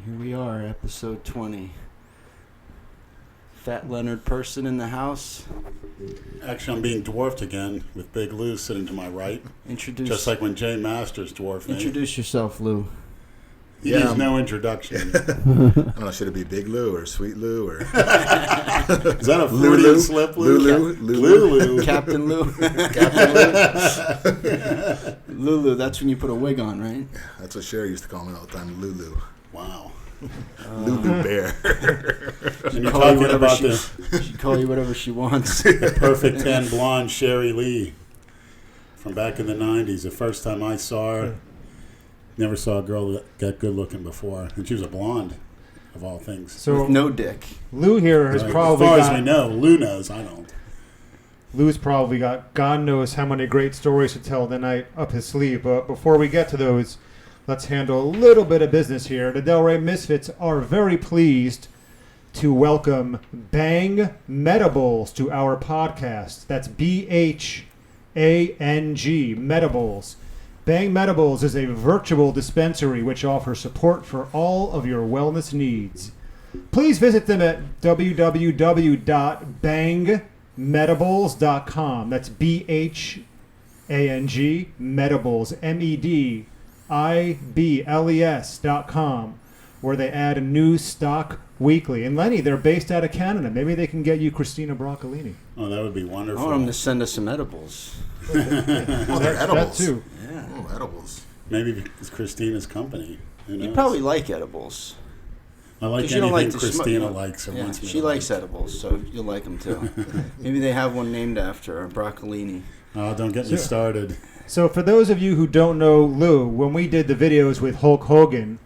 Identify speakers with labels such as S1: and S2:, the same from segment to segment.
S1: Here we are, episode 20. Fat Leonard person in the house.
S2: Actually, I'm being dwarfed again with Big Lou sitting to my right. Just like when Jay Masters dwarfed me.
S1: Introduce yourself, Lou.
S2: He needs no introduction.
S3: I don't know, should it be Big Lou or Sweet Lou or...
S2: Is that a Freudian slip, Lou?
S3: Lulu.
S1: Captain Lou.
S3: Captain Lou.
S1: Lulu, that's when you put a wig on, right?
S3: That's what Sherry used to call me all the time, Lulu.
S2: Wow.
S3: Lulu Bear.
S2: And you're talking about
S1: She'd call you whatever she wants.
S2: the perfect tan blonde Sherry Lee from back in the 90s. The first time I saw her, never saw a girl that got good looking before. And she was a blonde, of all things.
S1: So with no dick.
S4: Lou here has probably
S2: as far
S4: got...
S2: as we know, Lou knows, I don't.
S4: Lou's probably got God knows how many great stories to tell tonight up his sleeve. But before we get to those, let's handle a little bit of business here. The Delray Misfits are very pleased to welcome Bang Medibles to our podcast. That's BHANG, Medibles. Bang Medibles is a virtual dispensary which offers support for all of your wellness needs. Please visit them at www.bangmedibles.com. That's BHANG, Medibles, MEDIBLES.com, where they add a new stock weekly. And Lenny, they're based out of Canada. Maybe they can get you Christina Broccolini.
S2: Oh, that would be wonderful.
S1: I want them to send us some edibles.
S3: Oh, they're edibles.
S4: That too.
S1: Yeah.
S3: Oh, edibles.
S2: Maybe it's Christina's company.
S1: You probably like edibles.
S2: I like
S1: 'Cause
S2: anything
S1: you don't like to
S2: Christina
S1: smoke.
S2: likes. Or
S1: Yeah,
S2: wants me
S1: she
S2: to
S1: likes
S2: like.
S1: edibles, so you'll like them too. Maybe they have one named after her, Broccolini.
S2: Oh, don't get me started.
S4: So for those of you who don't know Lou, when we did the videos with Hulk Hogan,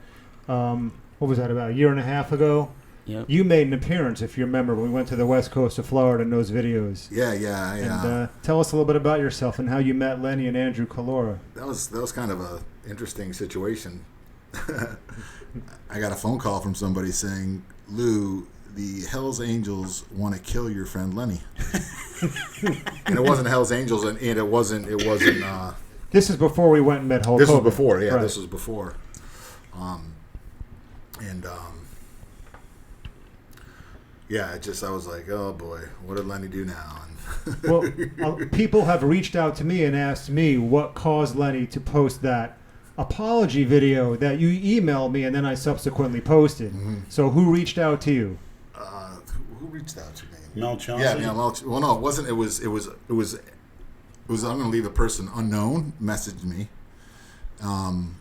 S4: what was that, about a year and a half ago?
S1: Yep.
S4: You made an appearance, if you remember, when we went to the west coast of Florida in those videos.
S3: Yeah.
S4: And tell us a little bit about yourself and how you met Lenny and Andrew Calora.
S3: That was kind of a interesting situation. I got a phone call from somebody saying, Lou, the Hells Angels want to kill your friend Lenny. And it wasn't Hells Angels, and it wasn't.
S4: This is before we went and met Hulk
S3: This
S4: Hogan.
S3: was before, yeah.
S4: Right.
S3: This was before. Yeah, I was like, oh boy, what did Lenny do now?
S4: Well, people have reached out to me and asked me what caused Lenny to post that apology video that you emailed me and then I subsequently posted.
S3: Mm-hmm.
S4: So who reached out to you?
S3: Who reached out to me?
S2: Mel Chauncey?
S3: Yeah, Mel. Well, no, it wasn't. It was. I'm going to leave a person unknown messaged me, and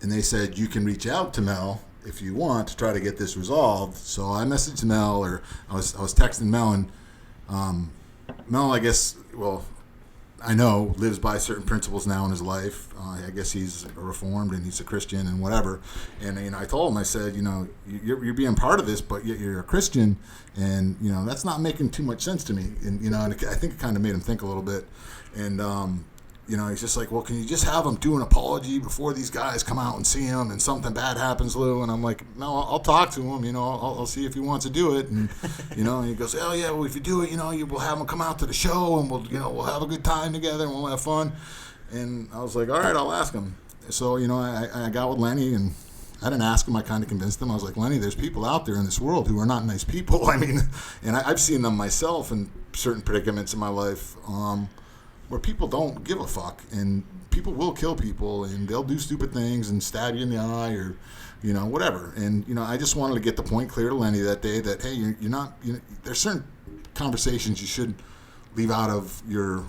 S3: they said you can reach out to Mel if you want to try to get this resolved. So I messaged Mel, or I was texting Mel, and Mel, I guess, well, I know, lives by certain principles now in his life. I guess he's reformed and he's a Christian and whatever. And I told him, I said, you're being part of this, but you're a Christian, and that's not making too much sense to me. And and I think it kind of made him think a little bit. And he's just like, well, can you just have him do an apology before these guys come out and see him and something bad happens, Lou? And I'm like, no, I'll talk to him. I'll see if he wants to do it. And and he goes, oh yeah, well, if you do it, we'll have him come out to the show and we'll have a good time together and we'll have fun. And I was like, all right, I'll ask him. So I got with Lenny, and I didn't ask him. I kind of convinced him. I was like, Lenny, there's people out there in this world who are not nice people. I mean, and I've seen them myself in certain predicaments in my life. Where people don't give a fuck, and people will kill people, and they'll do stupid things and stab you in the eye, or whatever. And I just wanted to get the point clear to Lenny that day that, hey, you're not. There's certain conversations you should leave out of your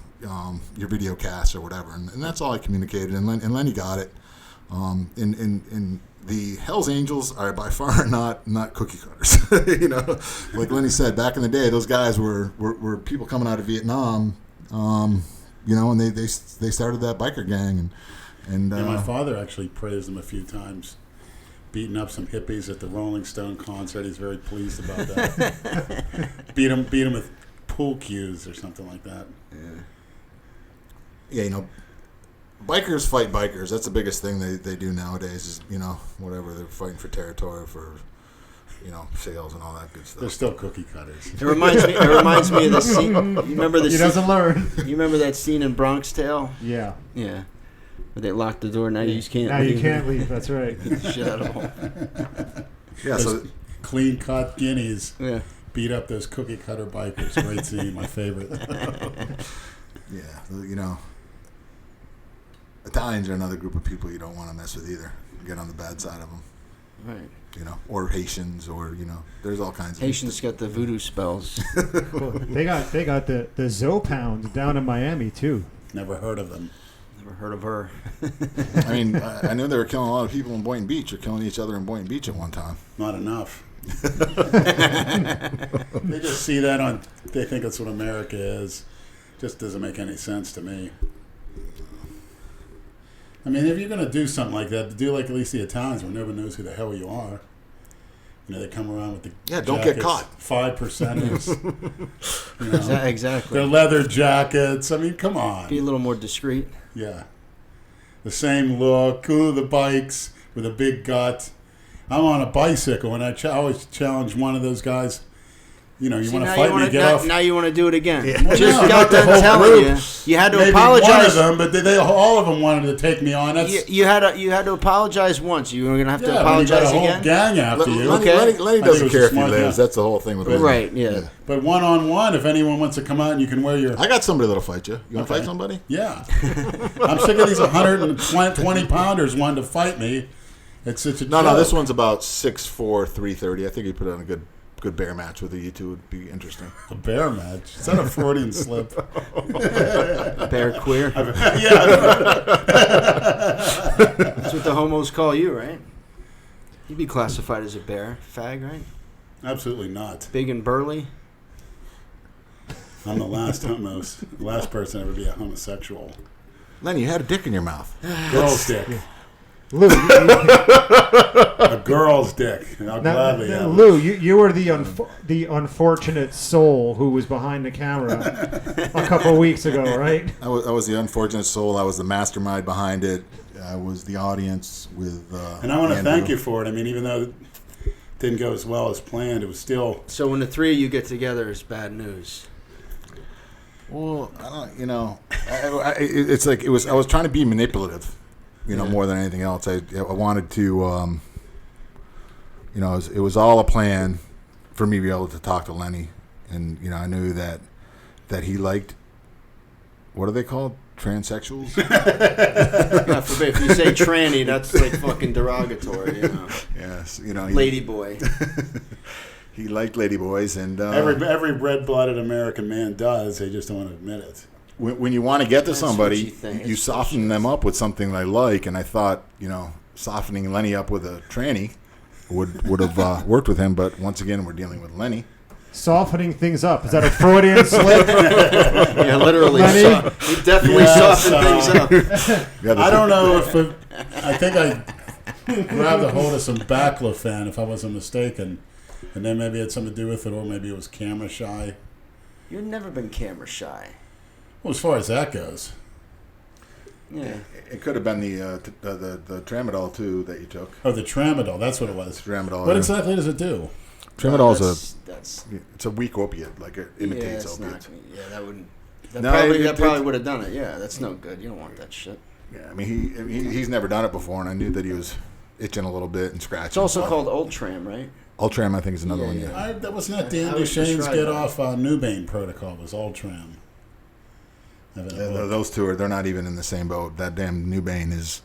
S3: video cast or whatever, and that's all I communicated. And Lenny got it. And the Hells Angels are by far not cookie cutters. Like Lenny said, back in the day, those guys were people coming out of Vietnam. And they started that biker gang, and
S2: my father actually praised them a few times, beating up some hippies at the Rolling Stone concert. He's very pleased about that. beat him with pool cues or something like that.
S3: Yeah, bikers fight bikers. That's the biggest thing they do nowadays. Is whatever, they're fighting for territory, for sales and all that good stuff.
S2: They're still cookie cutters.
S1: It reminds me of the scene. You remember the
S4: He doesn't learn.
S1: You remember that scene in Bronx Tale?
S4: Yeah.
S1: Yeah. But they locked the door. Now you just can't
S4: Now
S1: leave.
S4: you can't leave. That's right.
S1: Shit out of them.
S3: Yeah, so
S2: Clean cut guineas
S1: Yeah.
S2: beat up those cookie cutter bikers. Great scene, my favorite.
S3: yeah, Italians are another group of people you don't want to mess with either. Get on the bad side of them,
S1: Right.
S3: or Haitians, or there's all kinds of
S1: Haitians got the voodoo spells.
S4: Well, they got the Zopound down in Miami too.
S2: Never heard of them.
S1: Never heard of her.
S3: I mean, I know they were killing a lot of people in Boynton Beach, or killing each other in Boynton Beach at one time.
S2: Not enough. They just see that on. They think that's what America is. Just doesn't make any sense to me. I mean, if you're going to do something like that, do like at least the Italians, where nobody knows who the hell you are. They come around with the
S3: don't get caught.
S2: 5%ers.
S1: Exactly.
S2: Their leather jackets. I mean, come on.
S1: Be a little more discreet.
S2: Yeah. The same look. Ooh, the bikes with a big gut. I'm on a bicycle, and I always challenge one of those guys. You want to fight me, get off.
S1: Now you want to do it again.
S2: Yeah.
S1: Just
S2: No,
S1: got
S2: not the
S1: done
S2: whole
S1: telling
S2: group.
S1: you had to
S2: Maybe
S1: apologize.
S2: one of them, but all of them wanted to take me on. That's,
S1: You had to apologize once. You were gonna have to apologize
S2: when you got a whole
S1: again.
S2: gang after you.
S1: Okay.
S3: Lenny
S2: I think
S3: doesn't
S2: it was
S3: care
S2: a
S3: if he
S2: smart
S3: lives.
S2: guy.
S3: That's the whole thing with Lenny.
S1: Right. Yeah.
S2: But one-on-one, if anyone wants to come out and you can wear your...
S3: I got somebody that'll fight you. You want to
S2: Okay.
S3: fight somebody?
S2: Yeah. I'm sick of these 120-pounders wanting to fight me. It's such a
S3: No,
S2: joke.
S3: this one's about 6'4", 330. I think he put on a good bear match with you two. Would be interesting.
S2: A bear match? Is that a Freudian slip?
S1: Bear queer.
S2: Yeah.
S1: That's what the homos call you, right? You'd be classified as a bear fag, right?
S2: Absolutely not.
S1: Big and burly.
S2: I'm the last person to ever be a homosexual.
S3: Lenny, you had a dick in your mouth.
S2: Girl's dick.
S4: Lou,
S2: A girl's dick. I'll gladly have it.
S4: Lou, you were the unfortunate soul who was behind the camera a couple of weeks ago, right?
S3: I was the unfortunate soul. I was the mastermind behind it. I was the audience with.
S2: And I want to
S3: Andrew.
S2: thank you for it. I mean, even though it didn't go as well as planned, it was still...
S1: So when the three of you get together, it's bad news.
S3: Well, I don't. It's like it was. I was trying to be manipulative. More than anything else. I wanted to, it was all a plan for me to be able to talk to Lenny. And, I knew that he liked, what are they called? Transsexuals?
S1: God forbid, if you say tranny, that's like fucking derogatory,
S3: Yes.
S1: Lady boy.
S3: He liked ladyboys. And
S2: Every red-blooded American man does. They just don't want to admit it.
S3: when you want to get to
S1: That's what
S3: somebody,
S1: you think.
S3: you soften them up with something they like. And I thought, softening Lenny up with a tranny would have worked with him. But once again, we're dealing with Lenny.
S4: Softening things up. Is that a Freudian slip?
S1: Yeah, literally.
S4: Lenny?
S1: He definitely softened things up.
S2: I don't know if I think I grabbed a hold of some baclofen, if I wasn't mistaken, and then maybe it had something to do with it, or maybe it was camera shy.
S1: You've never been camera shy.
S2: Well, as far as that goes,
S1: Yeah.
S3: It could have been the tramadol too that you took.
S2: the tramadol, that's what it was.
S3: Tramadol.
S2: What exactly does it do?
S3: Tramadol
S1: That's
S3: it's a weak opiate, like it imitates
S1: it's
S3: opiates.
S1: not. Yeah, that wouldn't. That
S3: No,
S1: probably would have done it. Yeah, that's no good. You don't want that shit.
S3: Yeah, I mean he's never done it before, and I knew that he was itching a little bit and scratching.
S1: It's also called Ultram, right?
S3: Ultram. I think is another
S1: Yeah,
S3: one.
S1: yeah.
S3: Yeah.
S2: That wasn't that Dan
S1: I would
S2: Duchesne's
S1: describe
S2: get
S1: that.
S2: off Newbane protocol. It was Ultram.
S3: Those two they're not even in the same boat. That damn Newbane is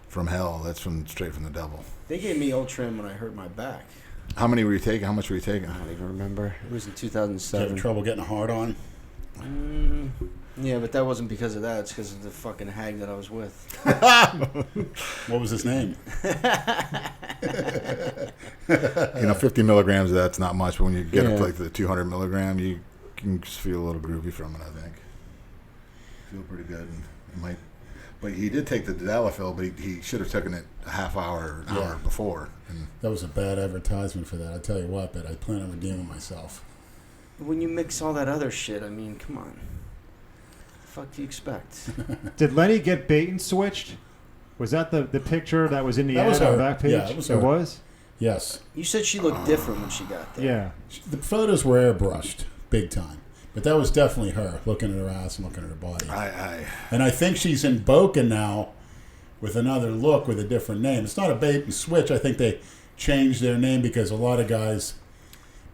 S3: from hell. That's straight from the devil.
S1: They gave me Ultram when I hurt my back.
S3: How many were you taking? How much were you taking?
S1: I don't even remember. It was in
S2: Did you
S1: 2007.
S2: have trouble getting a hard on?
S1: Yeah, but that wasn't because of that. It's because of the fucking hag that I was with.
S2: What was his name?
S3: 50 milligrams of that's not much, but when you get up
S1: Yeah.
S3: to like the 200 milligram, you can just feel a little groovy from it. I think. Feel pretty good. And it might. But he did take the Tadalafil, but he should have taken it a half hour or an hour before. And
S2: That was a bad advertisement for that. I tell you what, but I plan on redeeming myself.
S1: When you mix all that other shit, I mean, come on. The fuck do you expect?
S4: Did Lenny get bait and switched? Was that the picture that was in the
S2: That
S4: ad
S2: was
S4: on
S2: her.
S4: the back page?
S2: Yeah, it was her.
S4: It was?
S2: Yes.
S1: You said she looked different when she got there.
S4: Yeah.
S2: The photos were airbrushed, big time. But that was definitely her, looking at her ass and looking at her body.
S3: I
S2: And I think she's in Boca now with another look with a different name. It's not a bait and switch. I think they changed their name because a lot of guys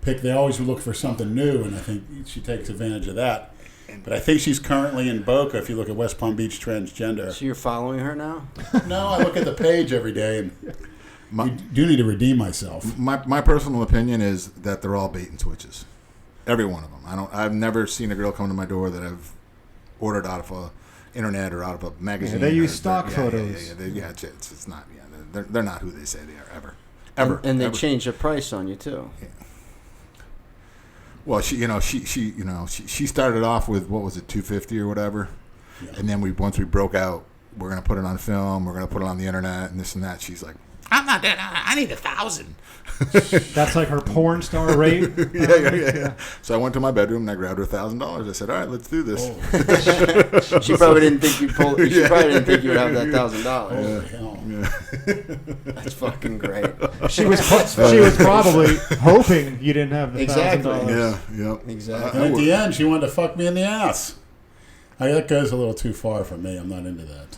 S2: they always look for something new, and I think she takes advantage of that. But I think she's currently in Boca, if you look at West Palm Beach Transgender.
S1: So you're following her now?
S2: No, I look at the page every day, and I do need to redeem myself.
S3: My personal opinion is that they're all bait and switches. Every one of them. I've never seen a girl come to my door that I've ordered out of a internet or out of a magazine.
S4: Yeah, they use stock photos.
S3: It's not. Yeah, they're not who they say they are ever.
S1: And they
S3: ever.
S1: change the price on you too.
S3: Yeah. Well, she started off with, what was it, $250 or whatever, and then once we broke out, we're gonna put it on film, we're gonna put it on the internet, and this and that. She's like, I'm not doing that. I need 1,000.
S4: That's like her porn star rate.
S3: Yeah. So I went to my bedroom and I grabbed her $1,000. I said, all right, let's do this.
S1: She probably didn't think you'd pull. She probably didn't think you would have that $1,000.
S2: Yeah.
S1: That's fucking great.
S4: She was probably hoping you didn't have the $1,000.
S3: Yeah.
S1: Exactly.
S2: And at the end, she wanted to fuck me in the ass. That goes a little too far for me. I'm not into that.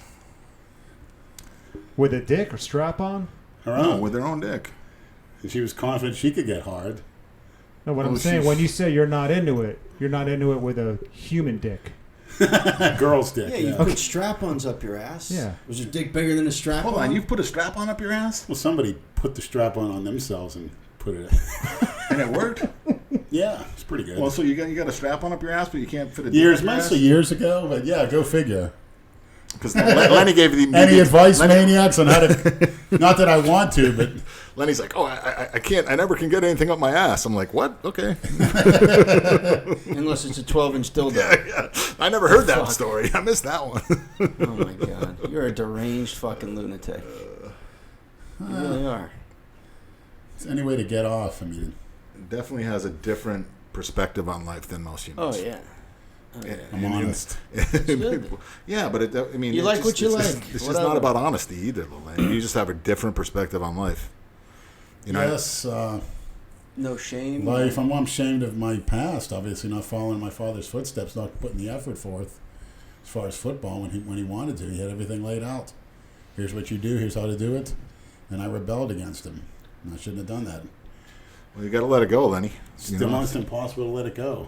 S4: With a dick or strap on?
S2: Her
S3: No,
S2: own.
S3: with their own dick.
S2: And she was confident she could get hard.
S4: No, what I'm saying, when you say you're not into it with a human dick.
S2: Girl's dick.
S5: Yeah, you put strap-ons up your ass.
S4: Yeah.
S5: Was your dick bigger than a strap-on?
S3: Hold on, you've put a strap-on up your ass?
S2: Well, somebody put the strap on themselves and put it.
S3: And it worked?
S2: Yeah, it's pretty good.
S3: Well, so you got a strap-on up your ass, but you can't fit a dick
S2: Years,
S3: up your
S2: mostly
S3: ass?
S2: years ago, but yeah, go figure.
S3: Because Lenny gave you the...
S2: Any advice, maniacs, on how to... Not that I want to, but...
S3: Lenny's like, I can't, I never can get anything up my ass. I'm like, what? Okay.
S1: Unless it's a 12-inch dildo.
S3: Yeah. I never heard that story. I missed that one.
S1: Oh my god, you're a deranged fucking lunatic. You really are.
S2: It's any way to get off. I mean...
S3: Definitely has a different perspective on life than most humans.
S1: Oh yeah.
S2: I'm honest.
S1: Good.
S3: Yeah, but you
S1: You like what you like.
S3: It's just
S1: Whatever.
S3: not about honesty either, Lenny. You just have a different perspective on life. You know,
S2: Yes,
S1: No shame.
S2: life. I'm ashamed of my past. Obviously, not following my father's footsteps, not putting the effort forth as far as football when he wanted to. He had everything laid out. Here's what you do. Here's how to do it. And I rebelled against him. And I shouldn't have done that.
S3: well, you got to let it go, Lenny.
S2: It's almost impossible to let it go.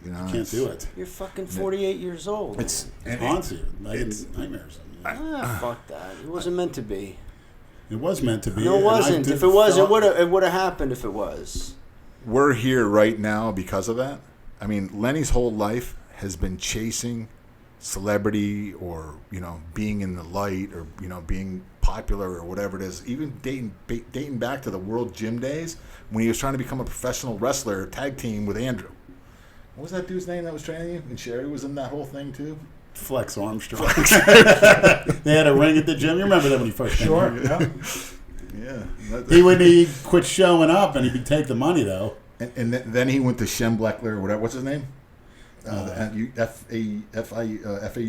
S3: You know,
S2: You can't do it.
S1: You're fucking 48 years old.
S3: It's
S2: It haunts you. Nightmares.
S1: fuck that. It wasn't meant to be.
S2: It was meant to be.
S1: No, it
S2: and I
S1: wasn't.
S2: did
S1: If it was, it
S2: thought-
S1: would have happened. If it was.
S3: we're here right now because of that. I mean, Lenny's whole life has been chasing celebrity or, being in the light or, being popular or whatever it is. Even dating back to the World Gym days when he was trying to become a professional wrestler, tag team with Andrew. What was that dude's name that was training you? And Sherry was in that whole thing too?
S2: Flex Armstrong. They had a ring at the gym. You remember that when he first came
S4: Sure,
S2: here?
S4: yeah.
S3: Yeah.
S2: He'd quit showing up and he'd take the money, though.
S3: And then he went to Shem Bleckler or whatever. What's his name? FAU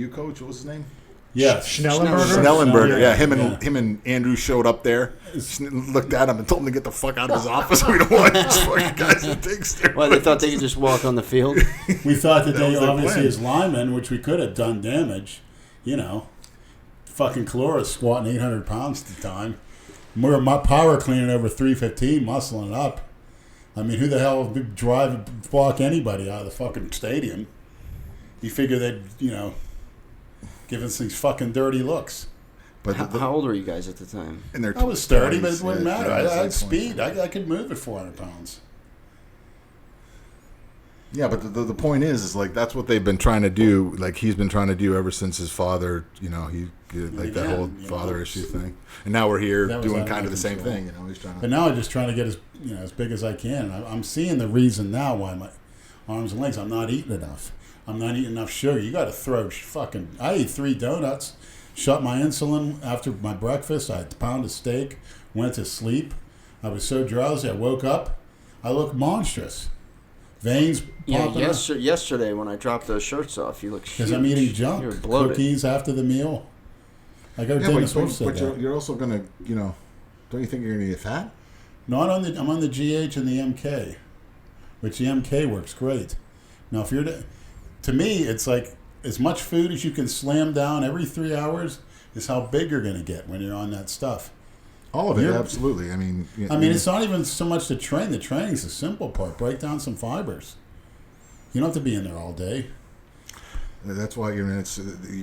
S3: coach. What was his name?
S2: Yes.
S4: Schnellenberger?
S3: Schnellenberger. Yeah, him
S2: Yeah.
S3: and Andrew showed up there, looked at him, and told him to get the fuck out of his office. We don't want these fucking guys to take steroids.
S1: Well, they thought they could just walk on the field.
S2: We thought that they
S3: was their
S2: obviously
S3: plan.
S2: as linemen, which we could have done damage, fucking Cloris squatting 800 pounds at the time. We were power cleaning over 315, muscling up. I mean, who the hell would block anybody out of the fucking stadium? You figure they'd, give us these fucking dirty looks.
S3: But
S1: How old were you guys at the time?
S3: in their
S2: I was 30, but it
S3: 20s,
S2: wouldn't matter. I
S3: 30s,
S2: had
S3: like
S2: speed.
S3: 20s.
S2: I could move at 400 pounds.
S3: Yeah, but the point is like that's what they've been trying to do. Like he's been trying to do ever since his father. He like that whole father issue thing. And now we're here
S2: That was
S3: doing
S2: out of
S3: kind
S2: my
S3: of the same
S2: control.
S3: thing. He's trying
S2: But
S3: to.
S2: now I'm just trying to get as big as I can. I'm seeing the reason now why my arms and legs. I'm not eating enough. I'm not eating enough sugar. You got to throw fucking. I ate 3 donuts, shut my insulin after my breakfast. I had a pound of steak, went to sleep. I was so drowsy. I woke up. I look monstrous. Veins
S1: Yeah,
S2: popping up
S1: yesterday when I dropped those shirts off, you look huge.
S2: because I'm eating junk.
S1: You were bloated.
S2: Cookies after the meal. I go to
S3: Yeah,
S2: Dennis Wolf said
S3: but
S2: that.
S3: you're also gonna, don't you think you're gonna get fat?
S2: No, I'm on the GH and the MK, which the MK works great. Now, if you're to me, it's like as much food as you can slam down every 3 hours is how big you're going to get when you're on that stuff.
S3: All of it,
S2: You're-
S3: absolutely. I mean,
S2: It's not even so much the train. The training's the simple part. Break down some fibers. You don't have to be in there all day.
S3: that's why you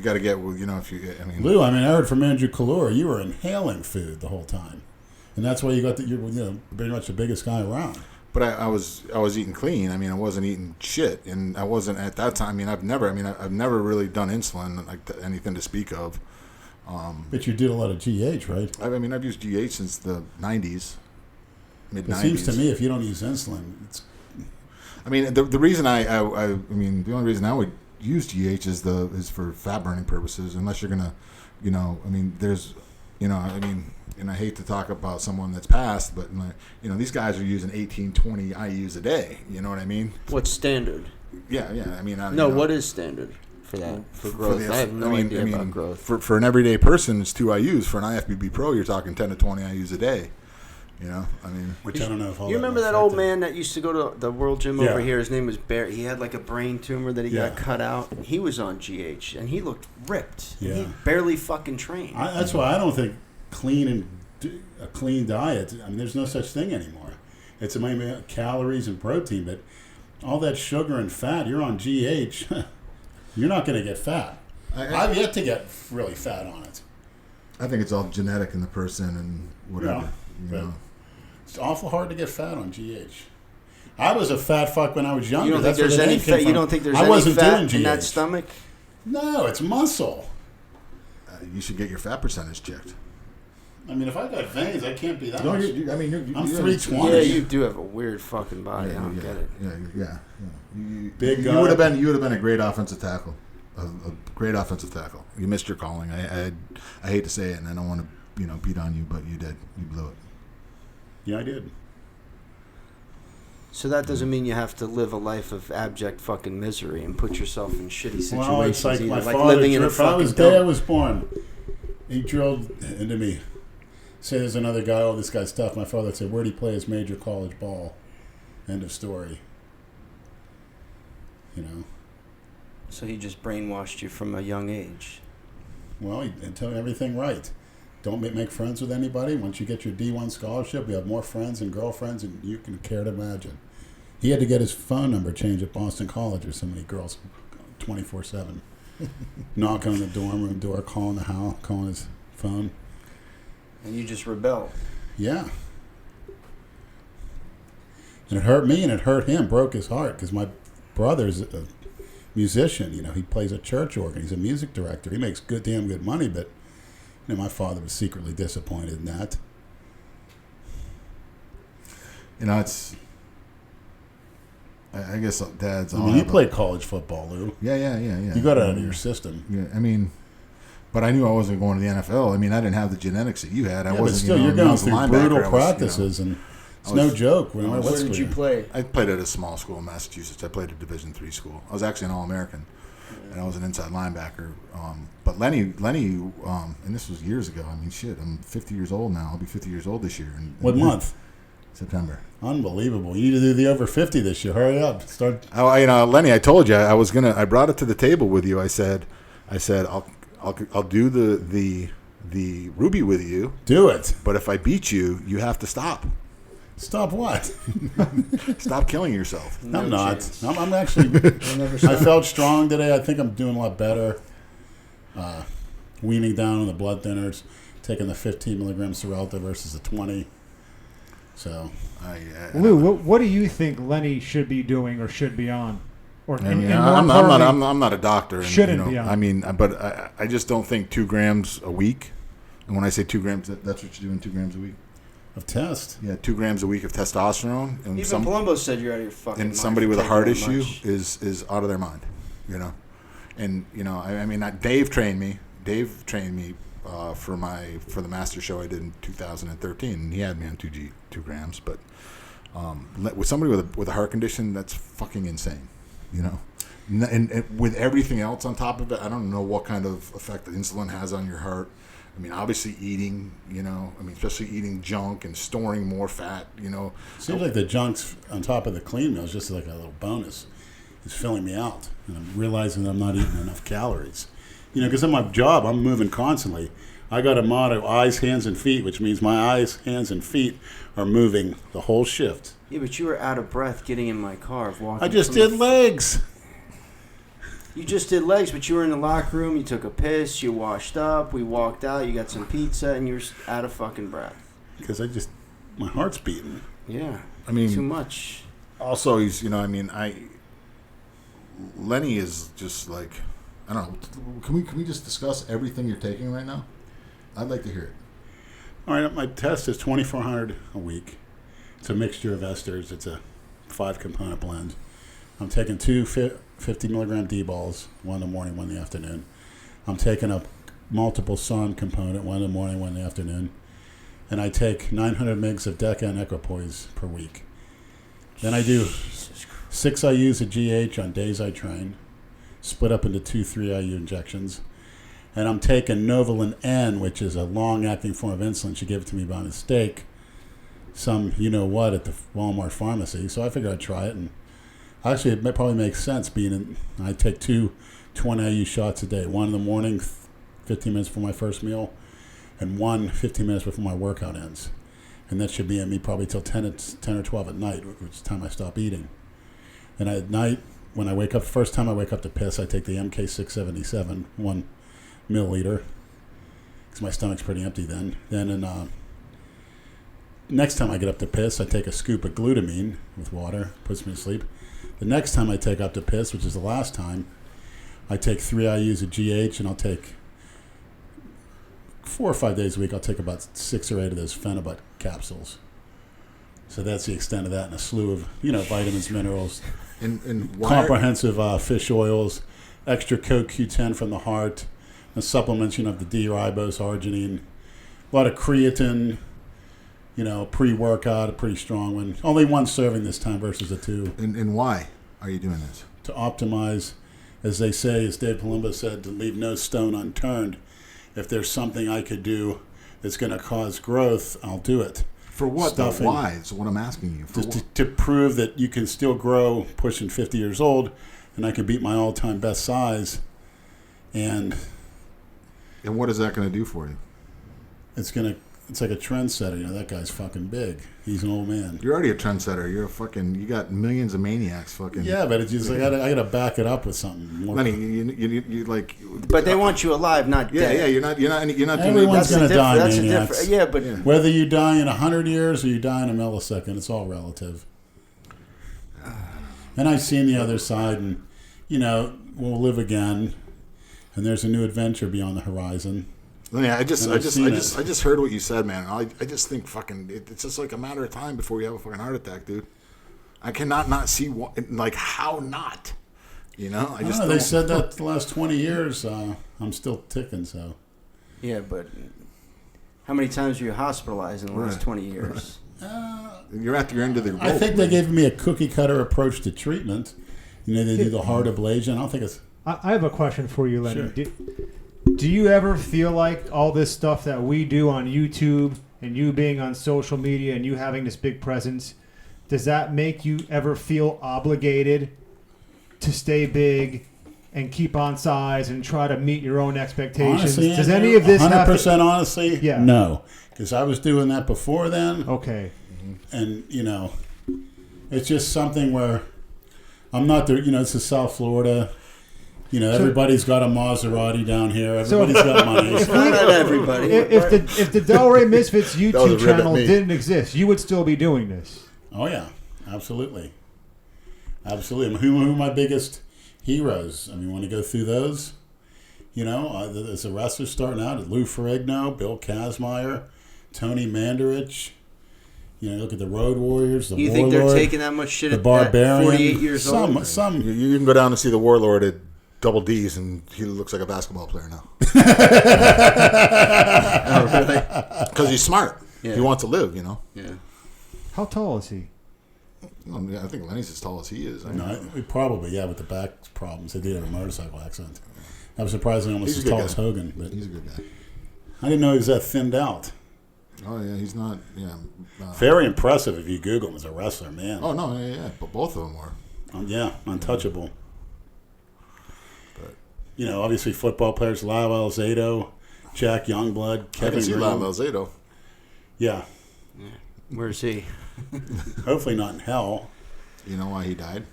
S3: got to get. If you, I mean,
S2: Lou, I heard from Andrew Kalura, you were inhaling food the whole time, and that's why you're pretty much the biggest guy around.
S3: but I was eating clean. I wasn't eating shit, and I wasn't at that time. I've never really done insulin anything to speak of.
S2: But you did a lot of GH, right?
S3: I've used GH since the '90s, mid
S2: It
S3: '90s.
S2: seems to me if you don't use insulin, it's
S3: the reason the only reason I would use GH is for fat burning purposes, unless you're gonna, there's, and I hate to talk about someone that's passed, but these guys are using 18, 20 IUs a day. You know what I mean?
S1: What's standard?
S3: Yeah.
S1: What is standard for that? For growth? I have no idea about growth.
S3: For an everyday person, it's 2 IUs. For an IFBB Pro, you're talking 10 to 20 IUs a day.
S2: which I don't know if all
S1: You remember that old man that used to go to the World Gym
S2: Yeah.
S1: over here? His name was Barry. He had like a brain tumor that he
S2: Yeah.
S1: got cut out. He was on GH, and he looked ripped.
S2: Yeah.
S1: He barely fucking trained.
S2: That's why I don't think a clean diet. There's no such thing anymore. It's maybe calories and protein, but all that sugar and fat. You're on GH. You're not going to get fat. I've yet to get really fat on it.
S3: I think it's all genetic in the person and whatever.
S2: Yeah, but it's awful hard to get fat on GH. I was a fat fuck when I was younger.
S1: You don't think
S2: That's where
S1: there's
S2: the
S1: any
S2: name came
S1: fat? You
S2: from.
S1: don't think there's
S2: I
S1: any
S2: wasn't
S1: fat
S2: doing
S1: in that
S2: GH.
S1: stomach?
S2: No, it's muscle.
S3: You should get your fat percentage checked.
S2: If I got veins, I can't be that
S3: No,
S2: much. I'm 320.
S1: Yeah, you do have a weird fucking body. I don't get it.
S3: Yeah.
S2: Big
S3: You
S2: guy.
S3: would have been a great offensive tackle. A great offensive tackle. You missed your calling. I hate to say it, and I don't want to beat on you, but you did. You blew it.
S2: Yeah, I did.
S1: So that doesn't mean you have to live a life of abject fucking misery and put yourself in shitty situations.
S2: Well, it's like
S1: either.
S2: my
S1: Like
S2: father.
S1: living in a
S2: If I
S1: fucking
S2: was day I
S1: dump.
S2: was born, he drilled into me. Say there's another guy. Oh, this guy's tough. My father said, "Where'd he play his major college ball?" End of story.
S1: So he just brainwashed you from a young age.
S2: Well, he tell me everything right. Don't make friends with anybody. Once you get your D1 scholarship, you have more friends and girlfriends than you can care to imagine. He had to get his phone number changed at Boston College. There's so many girls 24/7. Knocking on the dorm room door, calling the house, calling his phone.
S1: And you just rebelled.
S2: Yeah. And it hurt me and it hurt him, broke his heart, because my brother's a musician. He plays a church organ. He's a music director. He makes damn good money, but my father was secretly disappointed in that.
S3: It's. I guess dads.
S2: You played college football, Lou.
S3: Yeah.
S2: You got it out of your system.
S3: Yeah, but I knew I wasn't going to the NFL. I didn't have the genetics that you had. I
S2: Yeah,
S3: wasn't.
S2: but still, you're going through brutal practices, and it's no joke.
S1: Where did you play?
S3: I played at a small school in Massachusetts. I played at a Division III school. I was actually an All-American, and I was an inside linebacker. But Lenny, and this was years ago. I'm 50 years old now. I'll be 50 years old this year.
S2: What month?
S3: September.
S2: Unbelievable. You need to do the over 50 this year. Hurry up. Start.
S3: Lenny, I told you I brought it to the table with you. I said I'll do the Ruby with you.
S2: Do it.
S3: But if I beat you, you have to stop.
S2: Stop what?
S3: Stop killing yourself.
S1: No
S2: I'm not.
S1: chance.
S2: I'm actually. I felt strong today. I think I'm doing a lot better. Weaning down on the blood thinners, taking the 15 milligrams Xarelto versus the 20. So,
S4: Lou, what do you think Lenny should be doing or should be on? Or
S3: I'm
S4: importantly,
S3: not a doctor. And,
S4: shouldn't be on.
S3: But I just don't think 2 grams a week. And when I say 2 grams, that's what you're doing. 2 grams a week.
S2: of test.
S3: Yeah, 2 grams a week of testosterone. And
S1: Even Palumbo said you're out of your fucking mind.
S3: And somebody
S1: for
S3: with a
S1: taking
S3: heart
S1: that
S3: issue
S1: much.
S3: is out of their mind. And Dave trained me. Dave trained me for the master show I did in 2013, and he had me on 2 grams. But with somebody with a heart condition, that's fucking insane. And with everything else on top of it, I don't know what kind of effect the insulin has on your heart. Obviously eating, especially eating junk and storing more fat,
S2: Seems like the junk's on top of the clean meal is just like a little bonus. It's filling me out, and I'm realizing that I'm not eating enough calories. You know, because in my job, I'm moving constantly. I got a motto, eyes, hands, and feet, which means my eyes, hands, and feet are moving the whole shift.
S1: Yeah, but you were out of breath getting in my car. Walking
S2: I just
S1: from
S2: did legs.
S1: You just did legs, but you were in the locker room. You took a piss. You washed up. We walked out. You got some pizza, and you're out of fucking breath.
S2: Because my heart's beating.
S1: Yeah.
S3: I mean,
S1: too much.
S3: Also, he's, Lenny is just like, I don't know. Can we just discuss everything you're taking right now? I'd like to hear it.
S2: All right, my test is 2,400 a week. It's a mixture of esters. It's a 5-component blend. I'm taking 2 50 milligram D-balls, one in the morning, one in the afternoon. I'm taking a multiple sun component, one in the morning, one in the afternoon. And I take 900 mgs of Deca and Equipoise per week. Then I do 6 IUs of GH on days I train, split up into 2 3 IU injections. And I'm taking Novolin N, which is a long-acting form of insulin. She gave it to me by mistake. Some you-know-what at the Walmart pharmacy. So I figured I'd try it. And actually, it probably makes sense I take 2 20 IU shots a day. One in the morning, 15 minutes before my first meal, and 1 15 minutes before my workout ends. And that should be in me probably till 10 or 12 at night, which is the time I stop eating. And at night, when I wake up, first time I wake up to piss, I take the MK677, 1 milliliter, because my stomach's pretty empty then. Then next time I get up to piss, I take a scoop of glutamine with water, puts me to sleep. The next time I take up to piss, which is the last time, I take 3 IUs of GH, and I'll take 4 or 5 days a week. I'll take about 6 or 8 of those Phenibut capsules. So that's the extent of that, and a slew of vitamins, minerals,
S3: And why
S2: comprehensive fish oils, extra CoQ10 from the heart, and supplements, of the D-ribose, arginine, a lot of creatine, pre-workout, a pretty strong one. Only 1 serving this time versus the 2.
S3: and why are you doing this?
S2: To optimize, as they say, as Dave Palumbo said, to leave no stone unturned. If there's something I could do that's going to cause growth, I'll do it.
S3: For what?
S2: Stuffing.
S3: Why? Is what I'm asking you. For
S2: Just to prove that you can still grow pushing 50 years old, and I can beat my all-time best size. And
S3: what is that going to do for you?
S2: it's like a trendsetter. That guy's fucking big. He's an old man.
S3: You're already a trendsetter. You got millions of maniacs fucking.
S2: Yeah, but it's just I gotta back it up with something more.
S3: Lenny, you like.
S1: But they want you alive, not
S3: Yeah,
S1: dead.
S3: yeah. You're not doing
S2: Everyone's gonna die,
S1: That's a
S2: maniacs.
S1: different. Yeah, but
S2: Whether you die in 100 years or you die in a millisecond, it's all relative. And I've seen the other side, and we'll live again, and there's a new adventure beyond the horizon.
S3: Lenny, I just
S2: seen it.
S3: heard what you said, man. I just think fucking it's just like a matter of time before you have a fucking heart attack, dude. I cannot not see how not. I just
S2: They said that the last 20 years. I'm still ticking, so.
S1: yeah, but how many times were you hospitalized in the last 20 years?
S3: You're at your end of the rope.
S2: I think they gave me a cookie cutter approach to treatment. They do the heart ablation. I don't think it's.
S4: I have a question for you, Lenny.
S2: Sure.
S4: Do you ever feel like all this stuff that we do on YouTube and you being on social media and you having this big presence, does that make you ever feel obligated to stay big and keep on size and try to meet your own expectations?
S2: Honestly,
S4: does any of this
S2: 100% honestly?
S4: Yeah.
S2: No. Because I was doing that before then.
S4: Okay.
S2: And, it's just something where I'm not there. It's in South Florida. Everybody's got a Maserati down here. Everybody's got money.
S1: Not everybody.
S4: If the Delray Misfits
S3: was a
S4: YouTube
S3: rib at
S4: channel
S3: me.
S4: didn't exist, you would still be doing this.
S2: Oh, yeah. Absolutely. Absolutely. Who are my biggest heroes? I mean, want to go through those? As a wrestler starting out, Lou Ferrigno, Bill Kazmaier, Tony Mandarich. Look at the Road Warriors, the
S1: You
S2: Warlord,
S1: think they're taking that much shit
S2: the
S1: at
S2: Barbarian.
S1: 48 years old?
S2: Some.
S3: You can go down and see the Warlord at Double D's, and he looks like a basketball player now.
S1: Oh, really?
S3: Because he's smart.
S1: Yeah.
S3: He wants to live,
S1: Yeah.
S4: How tall is he?
S3: I think Lenny's as tall as he is.
S2: Probably, with the back problems. They did have a motorcycle accident. I was surprisingly almost
S3: He's
S2: as
S3: a good
S2: tall
S3: guy.
S2: as Hogan. But
S3: He's a good guy.
S2: I didn't know he was that thinned out.
S3: Oh, yeah, he's not,
S2: Very impressive if you Google him as a wrestler, man.
S3: Oh, no, yeah, but both of them were.
S2: Yeah, untouchable. obviously football players, Lyle Alzado, Jack Youngblood,
S3: I
S2: Kevin
S3: can see
S2: Green.
S3: Lyle Alzado.
S2: Yeah.
S1: Where's he?
S2: Hopefully not in hell.
S3: You know why he died?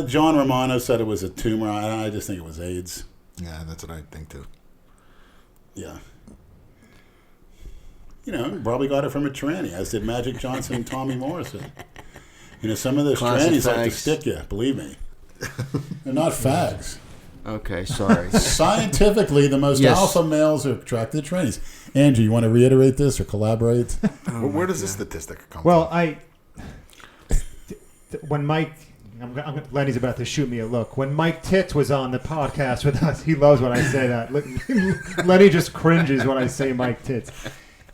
S2: John Romano said it was a tumor. I just think it was AIDS.
S3: Yeah, that's what I think too.
S2: Yeah. Probably got it from a tranny, as did Magic Johnson and Tommy Morrison. Some of those
S1: Classic
S2: trannies like to
S1: fags.
S2: stick you, believe me. They're not fags.
S1: Okay, sorry.
S2: Scientifically, the most
S1: Yes.
S2: alpha males are attracted to trannies. Andrew, you want to reiterate this or collaborate?
S3: Where does this statistic come
S4: Well,
S3: from?
S4: when Mike, Lenny's about to shoot me a look. When Mike Titz was on the podcast with us, he loves when I say that. Lenny just cringes when I say Mike Titz.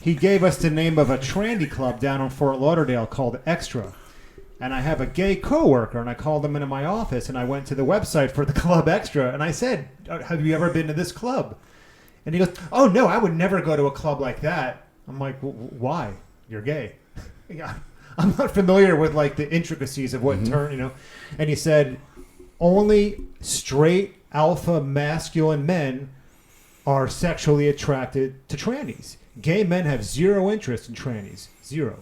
S4: He gave us the name of a tranny club down in Fort Lauderdale called Extra. And I have a gay coworker, and I called him into my office, and I went to the website for the Club Extra, and I said, have you ever been to this club? And he goes, oh, no, I would never go to a club like that. I'm like, why? You're gay. Yeah, I'm not familiar with, the intricacies of what turn, And he said, only straight, alpha, masculine men are sexually attracted to trannies. Gay men have zero interest in trannies. Zero.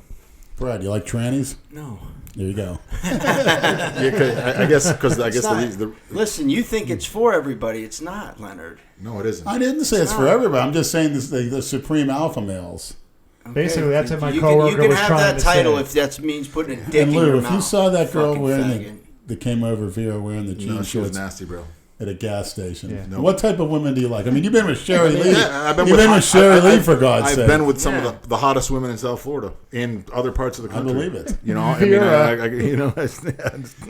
S2: Brad, you like trannies?
S1: No.
S2: There you go.
S3: I guess because
S1: It's not.
S3: the
S1: Listen, you think it's for everybody. It's not, Leonard.
S3: no, it isn't.
S2: I didn't say it's for everybody. I'm just saying this, the supreme alpha males.
S1: Okay.
S4: Basically, that's what my
S1: You
S4: coworker
S1: can
S4: was
S1: have
S4: trying
S1: that
S4: to
S1: title
S4: say.
S1: if that means putting a dick
S2: And
S1: in your
S2: Lou, if
S1: mouth.
S2: you saw that girl
S1: Fucking
S2: wearing
S1: faggot.
S2: that came over Vera wearing the jean
S3: No, she was
S2: shorts
S3: nasty, bro.
S2: at a gas station.
S4: Yeah.
S3: No.
S2: What type of women do you like? I mean, you've been with Sherry Lee.
S3: Yeah,
S2: You've been with Sherry Lee, for God's
S3: I've
S2: sake.
S3: been with some
S1: Yeah.
S3: of the hottest women in South Florida and other parts of the
S2: I
S3: country.
S2: believe it.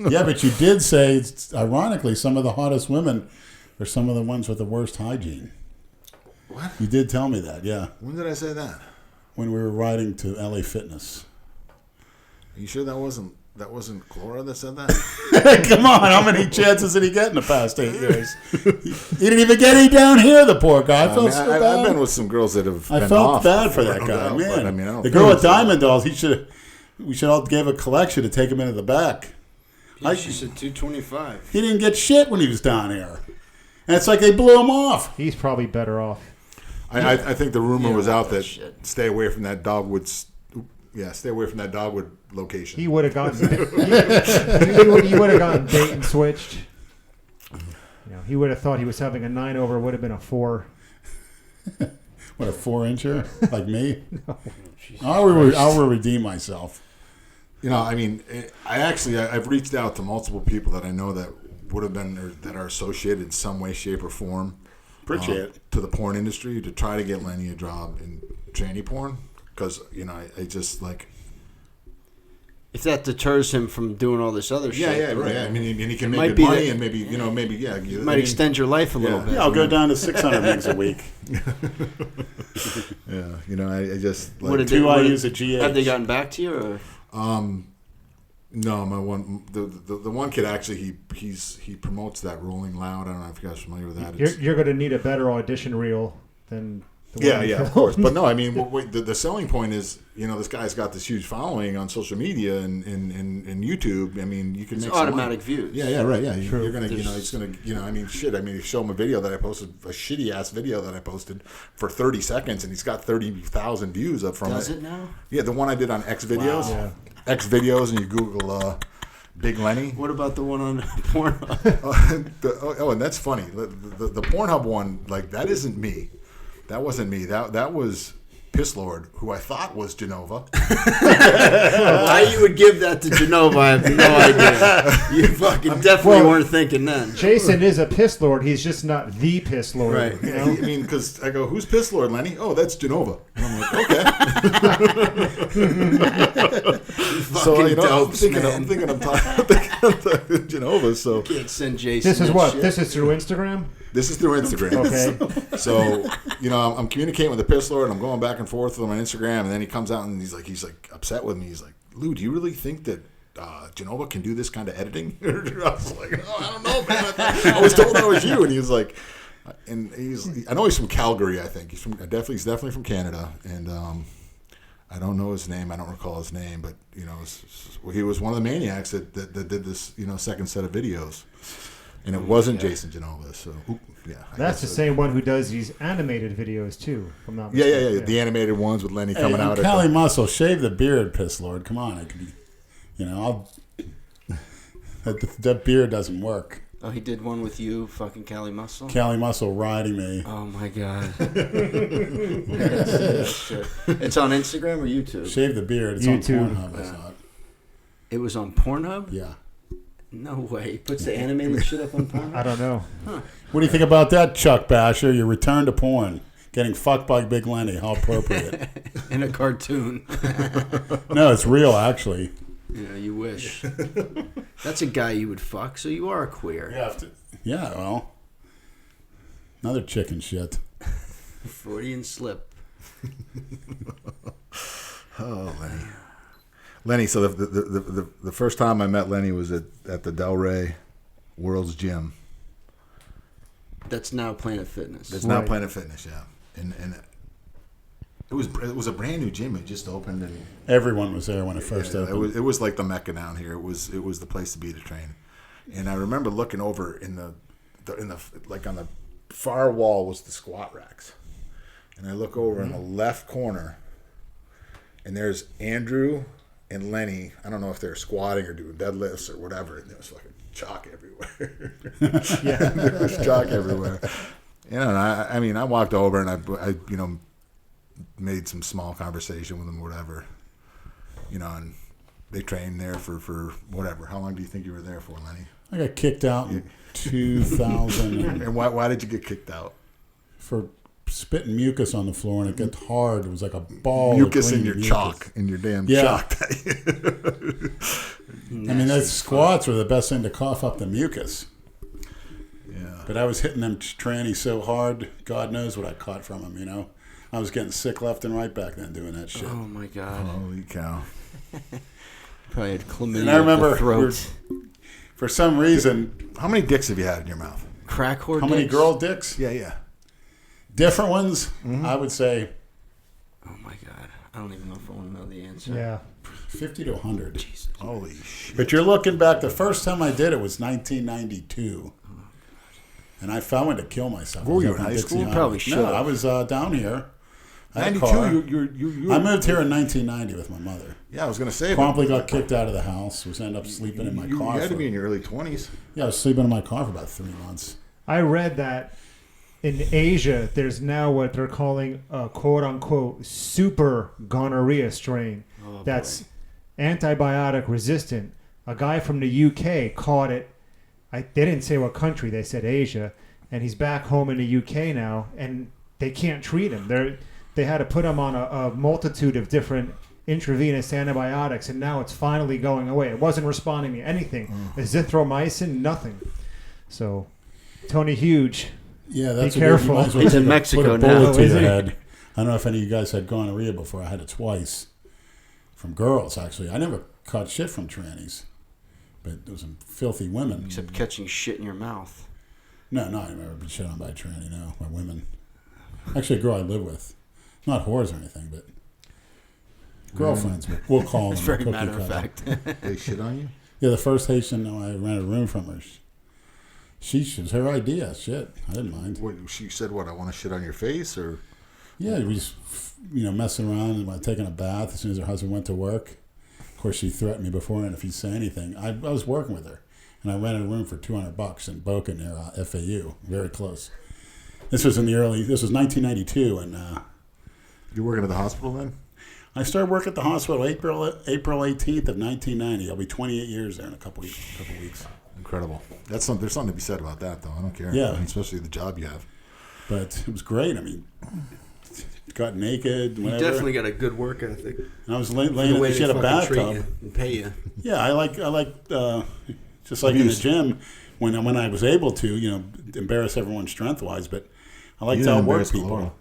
S2: Yeah, but you did say, ironically, some of the hottest women are some of the ones with the worst hygiene.
S3: What?
S2: You did tell me that, yeah.
S3: When did I say that?
S2: When we were riding to LA Fitness.
S3: Are you sure that wasn't Clara that said that?
S2: Come on, how many chances did he get in the past 8 years? He didn't even get any down here, the poor guy. I felt so bad.
S3: I've been with some girls that have.
S2: I
S3: been
S2: felt
S3: off
S2: bad for
S3: before,
S2: that
S3: no
S2: guy,
S3: doubt,
S2: man.
S3: but, I don't
S2: the
S3: think
S2: girl
S3: it
S2: at
S3: was-
S2: Diamond Dolls, we should all give a collection to take him into the back.
S1: She said 225.
S2: He didn't get shit when he was down here. And it's like they blew him off.
S4: He's probably better off.
S3: I think the rumor
S1: Yeah,
S3: was out that
S1: shit.
S3: stay away from that Dogwood. Stay away from that Dogwood location.
S4: He would have gotten. he would have gotten bait and switched. He would have thought he was having a 9 over. Would have been a 4.
S2: What, a 4-incher? Like me? I will redeem myself.
S3: I've reached out to multiple people that I know that would have been or that are associated in some way, shape, or form.
S2: Appreciate it.
S3: To the porn industry to try to get Lenny a job in tranny porn because I just like.
S1: If that deters him from doing all this other shit.
S3: Yeah, right. I mean, and he can
S1: It
S3: make
S1: might
S3: good
S1: be
S3: money
S1: that-
S3: and maybe
S1: It might extend your life a little
S3: Yeah.
S1: bit.
S2: Yeah, I'll go down to 600 megs a week.
S3: Yeah, I just like.
S1: What did
S2: Two
S1: what
S2: IUs
S1: did-
S2: at GH.
S1: Have they gotten back to you? Or?
S3: No, my one the one kid actually he promotes that Rolling Loud. I don't know if you guys are familiar with that. It's-
S4: You're going to need a better audition reel than. The
S3: Yeah,
S4: one you
S3: of
S4: filmed.
S3: course. But no, I mean, the selling point is, this guy's got this huge following on social media and YouTube. I mean, you can
S1: It's
S3: make some
S1: automatic
S3: money.
S1: views.
S3: Yeah, right. Yeah,
S4: True.
S3: you're gonna, it's gonna, I mean, shit. I mean, you show him a video that I posted, a shitty ass video that I posted for 30 seconds, and he's got 30,000 views up from
S1: Does
S3: it.
S1: it now?
S3: Yeah, the one I did on X videos.
S4: Wow. Yeah.
S3: X videos, and you Google Big Lenny.
S1: What about the one on Pornhub?
S3: And that's funny. The Pornhub one, like that isn't me. That wasn't me. That was Piss Lord, who I thought was Genova.
S1: Why you would give that to Genova, I have no idea. You fucking definitely weren't thinking then.
S4: Jason is a piss lord. He's just not the piss lord.
S1: Right.
S4: You
S3: Yeah,
S4: know?
S3: I mean, because I go, who's Piss Lord, Lenny? Oh, that's Genova. And I'm like, okay. So I'm
S1: dopes,
S3: thinking,
S1: man.
S3: I'm talking Genova. So
S1: Can't send Jason.
S4: This is
S1: that
S4: what?
S1: shit.
S4: This is through Instagram?
S3: this is through Instagram.
S4: Okay.
S3: So I'm communicating with the Piss Lord, and I'm going back and forth with him on Instagram, and then he comes out and he's like upset with me. He's like, Lou, do you really think that Genova can do this kind of editing? I was like, oh, I don't know, man. I was told that was you, and he was like, and I know he's from Calgary. I think he's definitely from Canada, and I don't know his name. I don't recall his name, but he was one of the maniacs that did this second set of videos. and it wasn't Jason Genova. So yeah,
S4: That's the same one who does these animated videos too. If I'm not
S3: Yeah,
S4: mistaken.
S3: the animated ones with Lenny
S2: Hey,
S3: coming
S2: I'm
S3: out.
S2: Cali Muscle, shave the beard, piss lord. Come on, I could, that beard doesn't work.
S1: Oh, he did one with you, fucking Cali Muscle?
S2: Cali Muscle riding me.
S1: Oh, my God. It's on Instagram or YouTube?
S2: Shave the beard. It's
S4: YouTube.
S2: on Pornhub. I saw it.
S1: It was on Pornhub?
S2: Yeah.
S1: No way. He puts the animated shit up on Pornhub?
S4: I don't know.
S2: What do you think about that, Chuck Basher? Your return to porn. Getting fucked by Big Lenny. How appropriate.
S1: In a cartoon.
S2: No, it's real, actually.
S1: Yeah, you wish. That's a guy you would fuck, so you are a queer.
S2: Yeah, well. Another chicken shit.
S1: Freudian slip.
S3: Oh, Lenny. Lenny, so the first time I met Lenny was at the Delray World's Gym.
S1: That's now Planet Fitness.
S3: That's now Planet Fitness, yeah. And it was a brand new gym. It just opened, and
S2: Everyone was there when it first opened.
S3: it was like the Mecca down here. It was the place to be to train. And I remember looking over in the like on the far wall was the squat racks, and I look over in the left corner, and there's Andrew and Lenny. I don't know if they're squatting or doing deadlifts or whatever. And there was fucking chalk everywhere. Yeah, there was chalk everywhere. You know, and I mean, I walked over and I made some small conversation with them, whatever. You know, and they trained there for whatever. How long do you think you were there for, Lenny?
S2: I got kicked out in 2000
S3: And why did you get kicked out?
S2: for spitting mucus on the floor, and it got hard. It was like a ball.
S3: Mucus
S2: of
S3: in
S2: green
S3: your
S2: mucus.
S3: chalk, in your damn
S2: Yeah.
S3: chalk.
S2: I mean, those squats were the best thing to cough up the mucus.
S3: Yeah.
S2: But I was hitting them trannies so hard, God knows what I caught from them, you know. I was getting sick left and right back then doing that shit.
S1: Oh, my God.
S3: Holy cow.
S1: Probably had chlamydia
S2: And I remember
S1: up the throat.
S2: for some reason,
S3: How many dicks have you had in your mouth?
S1: Crack whore
S2: how many
S1: dicks?
S2: girl dicks?
S3: Yeah.
S2: Different ones, I would say
S1: Oh, my God. I don't even know if I want to know the answer.
S4: Yeah.
S2: 50 to 100.
S1: Jesus.
S3: Holy shit.
S2: But you're looking back, the first time I did it was 1992. And I found to kill myself.
S3: Were you
S2: I was
S3: in
S2: up
S3: high
S2: Dixie
S3: school?
S2: Island.
S1: Probably
S2: No,
S1: should've.
S2: I was down here. I had a
S3: 92,
S2: car.
S3: you
S2: I moved here in 1990 with my mother.
S3: Yeah, I was going to say.
S2: Promptly got kicked out of the house. Was ended up sleeping in my
S3: You
S2: car.
S3: had to
S2: for-
S3: be in your early 20s.
S2: Yeah, I was sleeping in my car for about 3 months.
S4: I read that in Asia, there's now what they're calling a quote-unquote super gonorrhea strain that's antibiotic resistant. A guy from the UK caught it. They didn't say what country. They said Asia. And he's back home in the UK now, and they can't treat him. They had to put him on a multitude of different intravenous antibiotics, and now it's finally going away. It wasn't responding to anything. Azithromycin, nothing. So, Tony Huge,
S2: Yeah, that's
S4: Be
S2: a good-
S4: careful.
S2: you might as well
S1: He's in
S2: put a-
S1: Mexico
S2: put a
S1: now.
S2: bullet to
S4: Is
S2: your
S4: he?
S2: head. I don't know if any of you guys had gonorrhea before. I had it twice. From girls, actually. I never caught shit from trannies. But it was some filthy women.
S1: Except catching shit in your mouth.
S2: No, I've never been shit on by a tranny, no. By women. Actually, a girl I live with. Not whores or anything, but girlfriends. We'll call them.
S1: It's very
S2: cookie
S1: matter of
S2: cutter.
S1: fact.
S3: They shit on you?
S2: Yeah, the first Haitian I rented a room from her. She was her idea. Shit, I didn't mind.
S3: What, she said, what, I want to shit on your face? Or
S2: Yeah, we just messing around and while taking a bath as soon as her husband went to work. Of course, she threatened me beforehand if he'd say anything. I was working with her, and I rented a room for $200 in Boca near FAU, very close. This was 1992, and
S3: you're working at the hospital then?
S2: I started working at the hospital April 18th of 1990. I'll be 28 years there in a couple weeks.
S3: Incredible. There's something to be said about that, though. I don't care.
S2: Yeah.
S3: I mean, especially the job you have.
S2: But it was great. I mean, got naked,
S1: You
S2: whatever.
S1: definitely got a good work ethic.
S2: And I was
S1: The
S2: laying.
S1: way
S2: She
S1: they
S2: had a
S1: fucking treat
S2: bathtub.
S1: you and pay you.
S2: Yeah, I like just like in the gym when I was able to, embarrass everyone strength wise, but I like
S3: You
S2: to
S3: didn't
S2: outwork
S3: embarrass
S2: people.
S3: Laurel.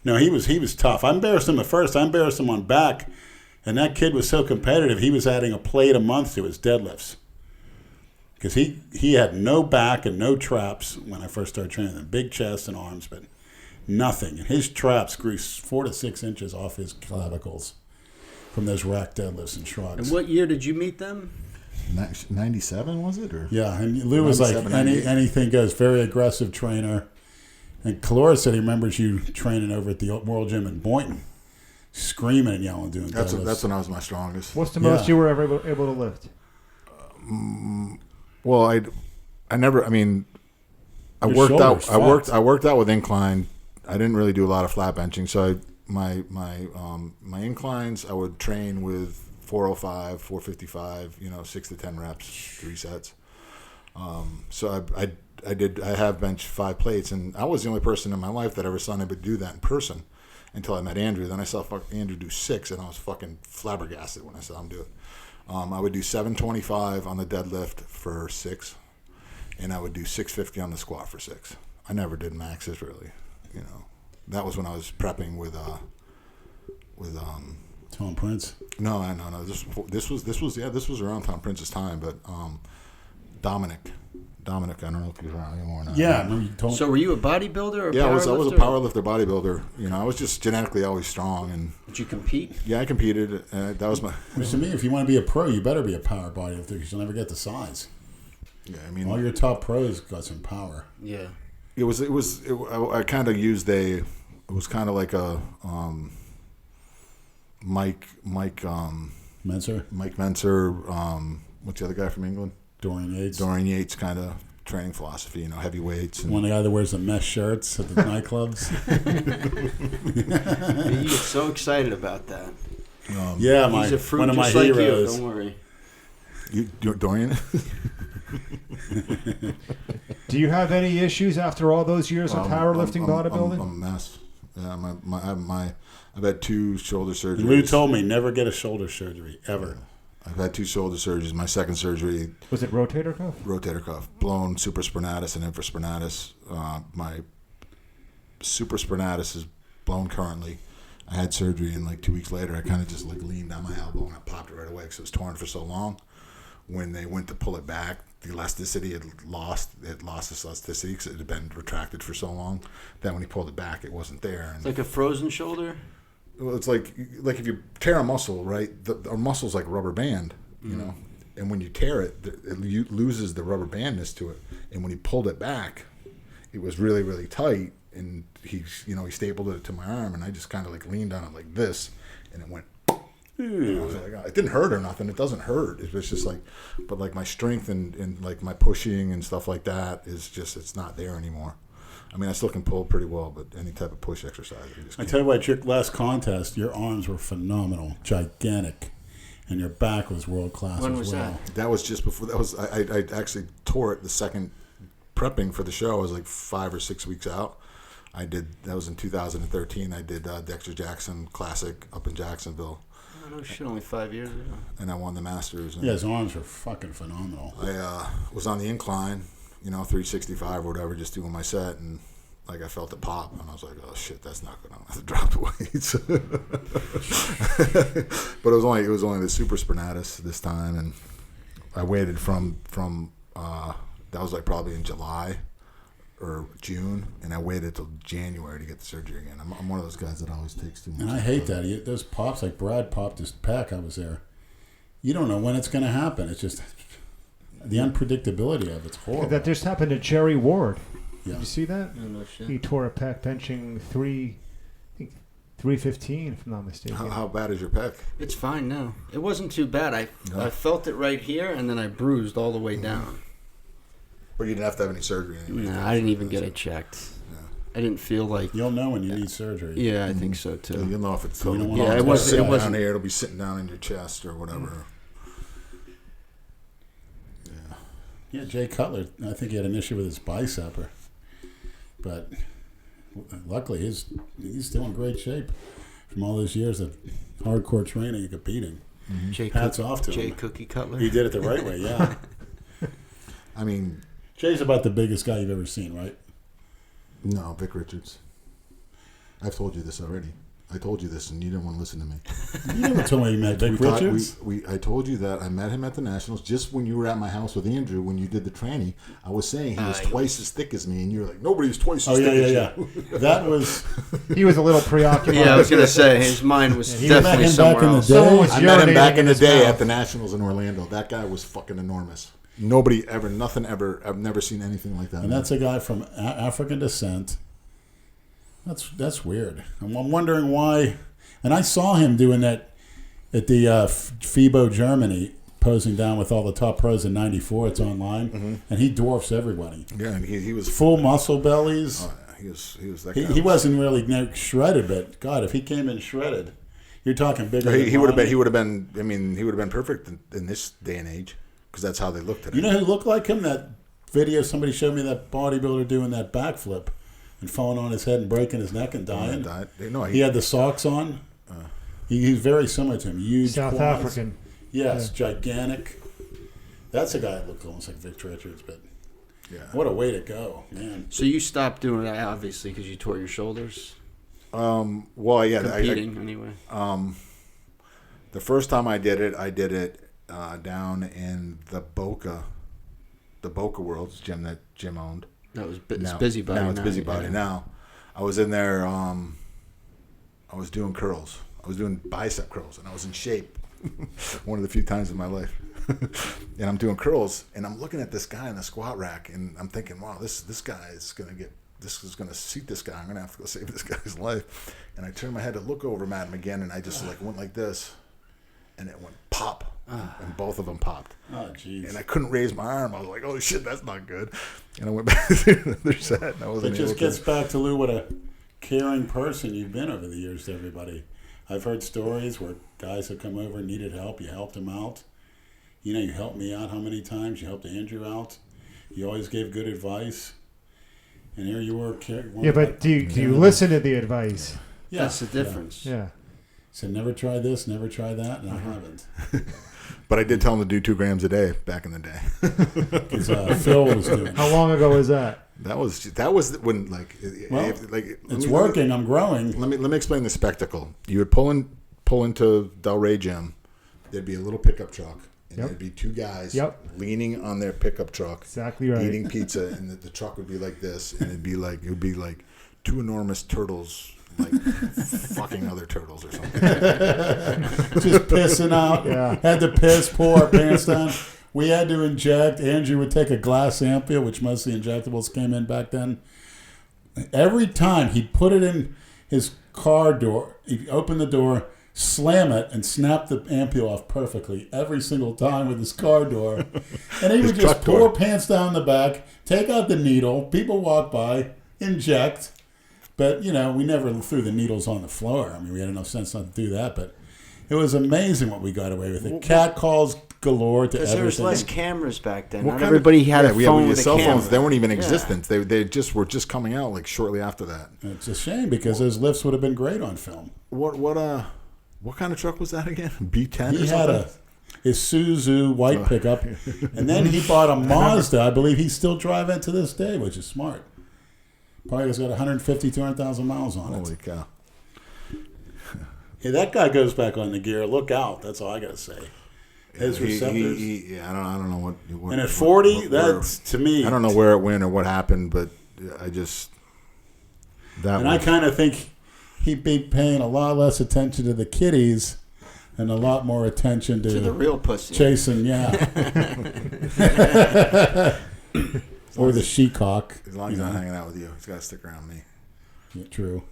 S2: No, he was tough. I embarrassed him at first. I embarrassed him on back, and that kid was so competitive. He was adding a plate a month to his deadlifts because he had no back and no traps when I first started training him. Big chest and arms, but nothing. And his traps grew 4 to 6 inches off his clavicles from those rack deadlifts and shrugs.
S1: And what year did you meet them?
S3: 97 was it? Or
S2: Yeah, and Lou was like
S3: 97, 98.
S2: anything goes. Very aggressive trainer. And Calora said he remembers you training over at the World Gym in Boynton, screaming and yelling, doing
S3: That's
S2: deadlifts.
S3: when I was my strongest.
S4: What's the most you were ever able to lift?
S3: Well, I never. I mean, I
S2: Your
S3: worked out.
S2: shoulders
S3: I worked out with incline. I didn't really do a lot of flat benching. So my inclines, I would train with 405, 455. 6 to 10 reps, 3 sets. So I have benched 5 plates, and I was the only person in my life that ever saw anybody do that in person until I met Andrew. Then I saw Andrew do 6, and I was fucking flabbergasted when I saw him do it. I would do 725 on the deadlift for 6, and I would do 650 on the squat for 6. I never did maxes really. That was when I was prepping with
S2: Tom Prince.
S3: No. This was around Tom Prince's time, but Dominic. I don't know if he's around anymore. Now.
S2: Yeah, I remember you told
S1: So were you a bodybuilder or
S3: Yeah, I was a
S1: powerlifter?
S3: powerlifter, bodybuilder. I was just genetically always strong, and
S1: Did you compete?
S3: yeah, I competed. That was my.
S2: Which to me, if you want to be a pro, you better be a power bodybuilder because you'll never get the size.
S3: Yeah, I mean,
S2: All your top pros got some power.
S1: Yeah.
S3: I kind of used it was kind of like a Mike
S2: Menser,
S3: Menser. What's the other guy from England?
S2: Dorian Yates.
S3: Kind of training philosophy. Heavyweights. And
S2: One of the guy that wears the mesh shirts at the nightclubs.
S1: You get so excited about that.
S2: Yeah,
S1: He's a fruit
S2: one of my
S1: just like
S2: heroes.
S1: you. Don't worry.
S3: Dorian.
S4: Do you have any issues after all those years of powerlifting, bodybuilding?
S3: I'm a mess. Yeah, I've had 2 shoulder surgeries.
S2: Lou told me never get a shoulder surgery ever.
S3: I've had 2 shoulder surgeries. My second surgery,
S4: Was it rotator cuff?
S3: rotator cuff, blown supraspinatus and infraspinatus. My supraspinatus is blown currently. I had surgery, and like 2 weeks later, I kind of just like leaned on my elbow and I popped it right away because it was torn for so long. When they went to pull it back, the elasticity had lost its elasticity because it had been retracted for so long. Then when he pulled it back, it wasn't there.
S1: It's like a frozen shoulder.
S3: Well, it's like if you tear a muscle, right? Our muscle's like a rubber band, and when you tear it, it loses the rubber bandness to it. And when he pulled it back, it was really, really tight, and he stapled it to my arm, and I just kind of like leaned on it like this, and it went. I was like, it didn't hurt or nothing. It doesn't hurt. It was just like, but like my strength and like my pushing and stuff like that is just, it's not there anymore. I mean, I still can pull pretty well, but any type of push exercise,
S2: I tell you what, your last contest, your arms were phenomenal, gigantic, and your back was world class
S1: When
S2: as
S1: was
S2: well.
S3: That was just before. I actually tore it the second prepping for the show. I was like 5 or 6 weeks out. That was in 2013. I did Dexter Jackson Classic up in Jacksonville.
S1: Oh, no shit, only 5 years ago.
S3: And I won the Masters. And
S2: Yeah, his arms were fucking phenomenal.
S3: I was on the incline, 365 or whatever, just doing my set, and like I felt it pop, and I was like, "Oh shit, that's not good. I'm gonna have to drop the weights." But it was only the supraspinatus this time, and I waited from that was like probably in July or June, and I waited till January to get the surgery again. I'm one of those guys that always takes too much.
S2: And I hate that. Those pops, like Brad popped his pec, I was there. You don't know when it's going to happen. It's just the unpredictability of it's horrible.
S4: That just happened to Jerry Ward.
S2: Yeah.
S4: Did you see that?
S1: Oh, no shit.
S4: He tore a pec benching 315, if I'm not mistaken.
S3: How bad is your pec?
S1: It's fine now. It wasn't too bad. I felt it right here, and then I bruised all the way down.
S3: But you didn't have to have any surgery anyway.
S1: No, I didn't even get it checked.
S3: Yeah.
S1: I didn't feel like.
S2: You'll know when you need surgery.
S1: Yeah, I think so too.
S3: You'll know if it's
S2: You don't
S3: totally.
S2: want
S1: Yeah,
S2: to
S1: it wasn't. It
S3: down
S1: wasn't.
S3: here. It'll be sitting down in your chest or whatever.
S2: Yeah, Jay Cutler, I think he had an issue with his bicep, but luckily he's still in great shape from all those years of hardcore training and competing.
S1: Jay
S2: Hats off to
S1: Jay
S2: him.
S1: Cookie Cutler.
S2: He did it the right way, yeah.
S3: I mean,
S2: Jay's about the biggest guy you've ever seen, right?
S3: no, Vic Richards. I've told you this already. I told you this, and you didn't want to listen to me.
S2: You never told me you met Vic Richards.
S3: I told you that I met him at the Nationals just when you were at my house with Andrew when you did the tranny. I was saying he was twice as thick as me, and you were like, nobody's twice as thick as you.
S2: That was...
S4: He was a little preoccupied.
S1: Yeah, I was going to say, his mind was definitely somewhere else.
S3: I met him back in the day at the Nationals in Orlando. That guy was fucking enormous. Nobody ever, nothing ever, I've never seen anything like that.
S2: And that's a guy from African descent. That's weird. I'm wondering why... And I saw him doing that at the FIBO Germany, posing down with all the top pros in '94. It's online, and he dwarfs everybody.
S3: Yeah, and he was
S2: full muscle bellies.
S3: Oh, yeah, he was that guy.
S2: He wasn't really shredded, but God, if he came in shredded, you're talking bigger.
S3: He would have been. I mean, he would have been perfect in this day and age because that's how they look today.
S2: You know who looked like him? That video somebody showed me, that bodybuilder doing that backflip and falling on his head and breaking his neck and dying.
S3: No,
S2: he had the socks on. He's very similar to him. Huge
S4: South
S2: quads.
S4: African.
S2: Yes, gigantic. That's a guy that looked almost like Vic Richards, but
S3: yeah,
S2: what a way to go, man.
S1: So you stopped doing that, obviously, because you tore your shoulders?
S3: Well, yeah.
S1: Competing, anyway.
S3: The first time I did it down in the Boca World's gym that Jim owned.
S1: That was it's Busybody.
S3: Now it's Busybody.
S1: Yeah.
S3: Now, I was in there, I was doing curls. I was doing bicep curls, and I was in shape. One of the few times in my life. And I'm doing curls, and I'm looking at this guy in the squat rack, and I'm thinking, wow, this guy is going to get, this is going to seat this guy. I'm going to have to go save this guy's life. And I turned my head to look over at him again, and I just went like this, and it went pop, and both of them popped.
S2: Oh, jeez.
S3: And I couldn't raise my arm. I was like, oh, shit, that's not good. And I went back to the other side, and I wasn't
S2: It just gets back to, Lou, what a caring person you've been over the years to everybody. I've heard stories where guys have come over and needed help. You helped them out. You know, you helped me out how many times? You helped Andrew out. You always gave good advice. And here you were.
S4: Yeah, but do you listen to the advice?
S2: Yeah.
S1: That's the difference.
S4: Yeah.
S2: So never try this, never try that, and I haven't.
S3: But I did tell him to do 2 grams a day back in the day.
S2: Because Phil was doing it.
S4: How long ago was that?
S3: That was when
S2: it's working. I'm growing.
S3: Let me explain the spectacle. You would pull into Delray Gym. There'd be a little pickup truck, and there'd be 2 guys leaning on their pickup truck,
S4: exactly right,
S3: eating pizza, and the truck would be like this, and it would be like 2 enormous turtles, like fucking other turtles or something.
S2: Just pissing out. Yeah. Had to piss, pull our pants down. We had to inject. Andrew would take a glass ampule, which most of the injectables came in back then. Every time he'd put it in his car door, he'd open the door, slam it, and snap the ampule off perfectly every single time with his car door. And he would just pull our pants down the back, take out the needle, people walk by, inject. But, you know, we never threw the needles on the floor. I mean, we had enough sense not to do that. But it was amazing what we got away with. It. Cat calls galore to everything.
S1: There was less cameras back then. Not everybody had a phone with a
S3: cell
S1: camera.
S3: phones. They weren't even in existence. They were just coming out like shortly after that.
S2: It's a shame because those lifts would have been great on film.
S3: What kind of truck was that again? B10
S2: He had a Isuzu white pickup, and then he bought a Mazda. I believe he's still driving it to this day, which is smart. Probably has got 150, 200,000 miles on it.
S3: Holy cow.
S2: Yeah, that guy goes back on the gear. Look out. That's all I got to say. His receptors.
S3: I don't know what.
S2: And at 40, that's to me.
S3: I don't know where it went or what happened, but I just.
S2: I kind of think he'd be paying a lot less attention to the kiddies and a lot more attention to
S1: the real pussy.
S2: Chasing, yeah. Or the she-cock.
S3: As long as I'm hanging out with you, he's got to stick around me.
S2: Yeah, true.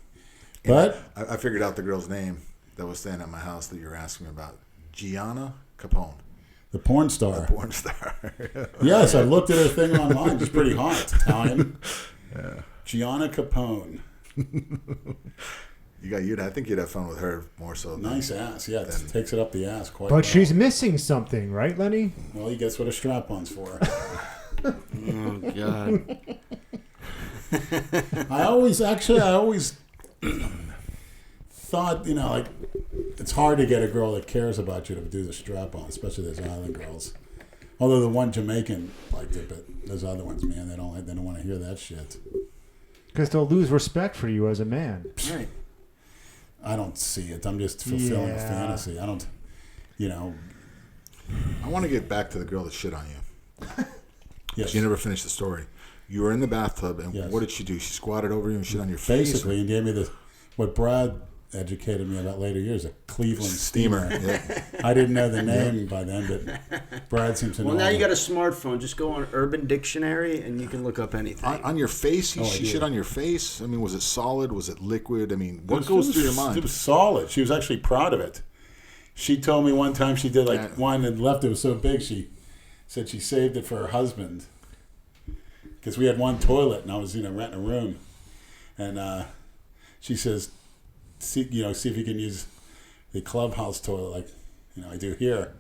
S2: But
S3: I figured out the girl's name that was staying at my house that you were asking me about. Gianna Capone.
S2: The porn star.
S3: The porn star.
S2: Yes, I looked at her thing online. She's pretty hot. It's Italian. Yeah. Gianna Capone.
S3: I think you'd have fun with her more so.
S2: Nice ass. Yeah, it takes it up the ass quite.
S4: But she's missing something, right, Lenny?
S2: Well, he gets what a strap-on's for.
S1: Oh God.
S2: I always thought, like, it's hard to get a girl that cares about you to do the strap-on, especially those island girls. Although the one Jamaican liked it, but those other ones, man, they don't want to hear that shit.
S4: Because they'll lose respect for you as a man.
S1: Right.
S2: I don't see it. I'm just fulfilling a
S4: Yeah.
S2: fantasy. I don't,
S3: I want to get back to the girl that shit on you.
S2: Yes.
S3: You never finished the story. You were in the bathtub, and
S2: Yes.
S3: what did she do? She squatted over you and shit on your face?
S2: Basically, and gave me what Brad educated me about later years, a Cleveland steamer.
S3: Yeah.
S2: I didn't know the name by then, but Brad seems to know.
S1: Well, now
S2: all
S1: you got
S2: the-
S1: a smartphone. Just go on Urban Dictionary and you can look up anything.
S3: On your face?
S2: Oh, I
S3: She
S2: do.
S3: shit on your face? I mean, was it solid? Was it liquid? I mean,
S2: It
S3: what
S2: was-
S3: goes
S2: it
S3: through your
S2: was-
S3: mind?
S2: It was solid. She was actually proud of it. She told me one time she did
S3: Yeah.
S2: one and left. It was so big. She said she saved it for her husband because we had one toilet and I was renting a room, and she says, see if you can use the clubhouse toilet like I do here,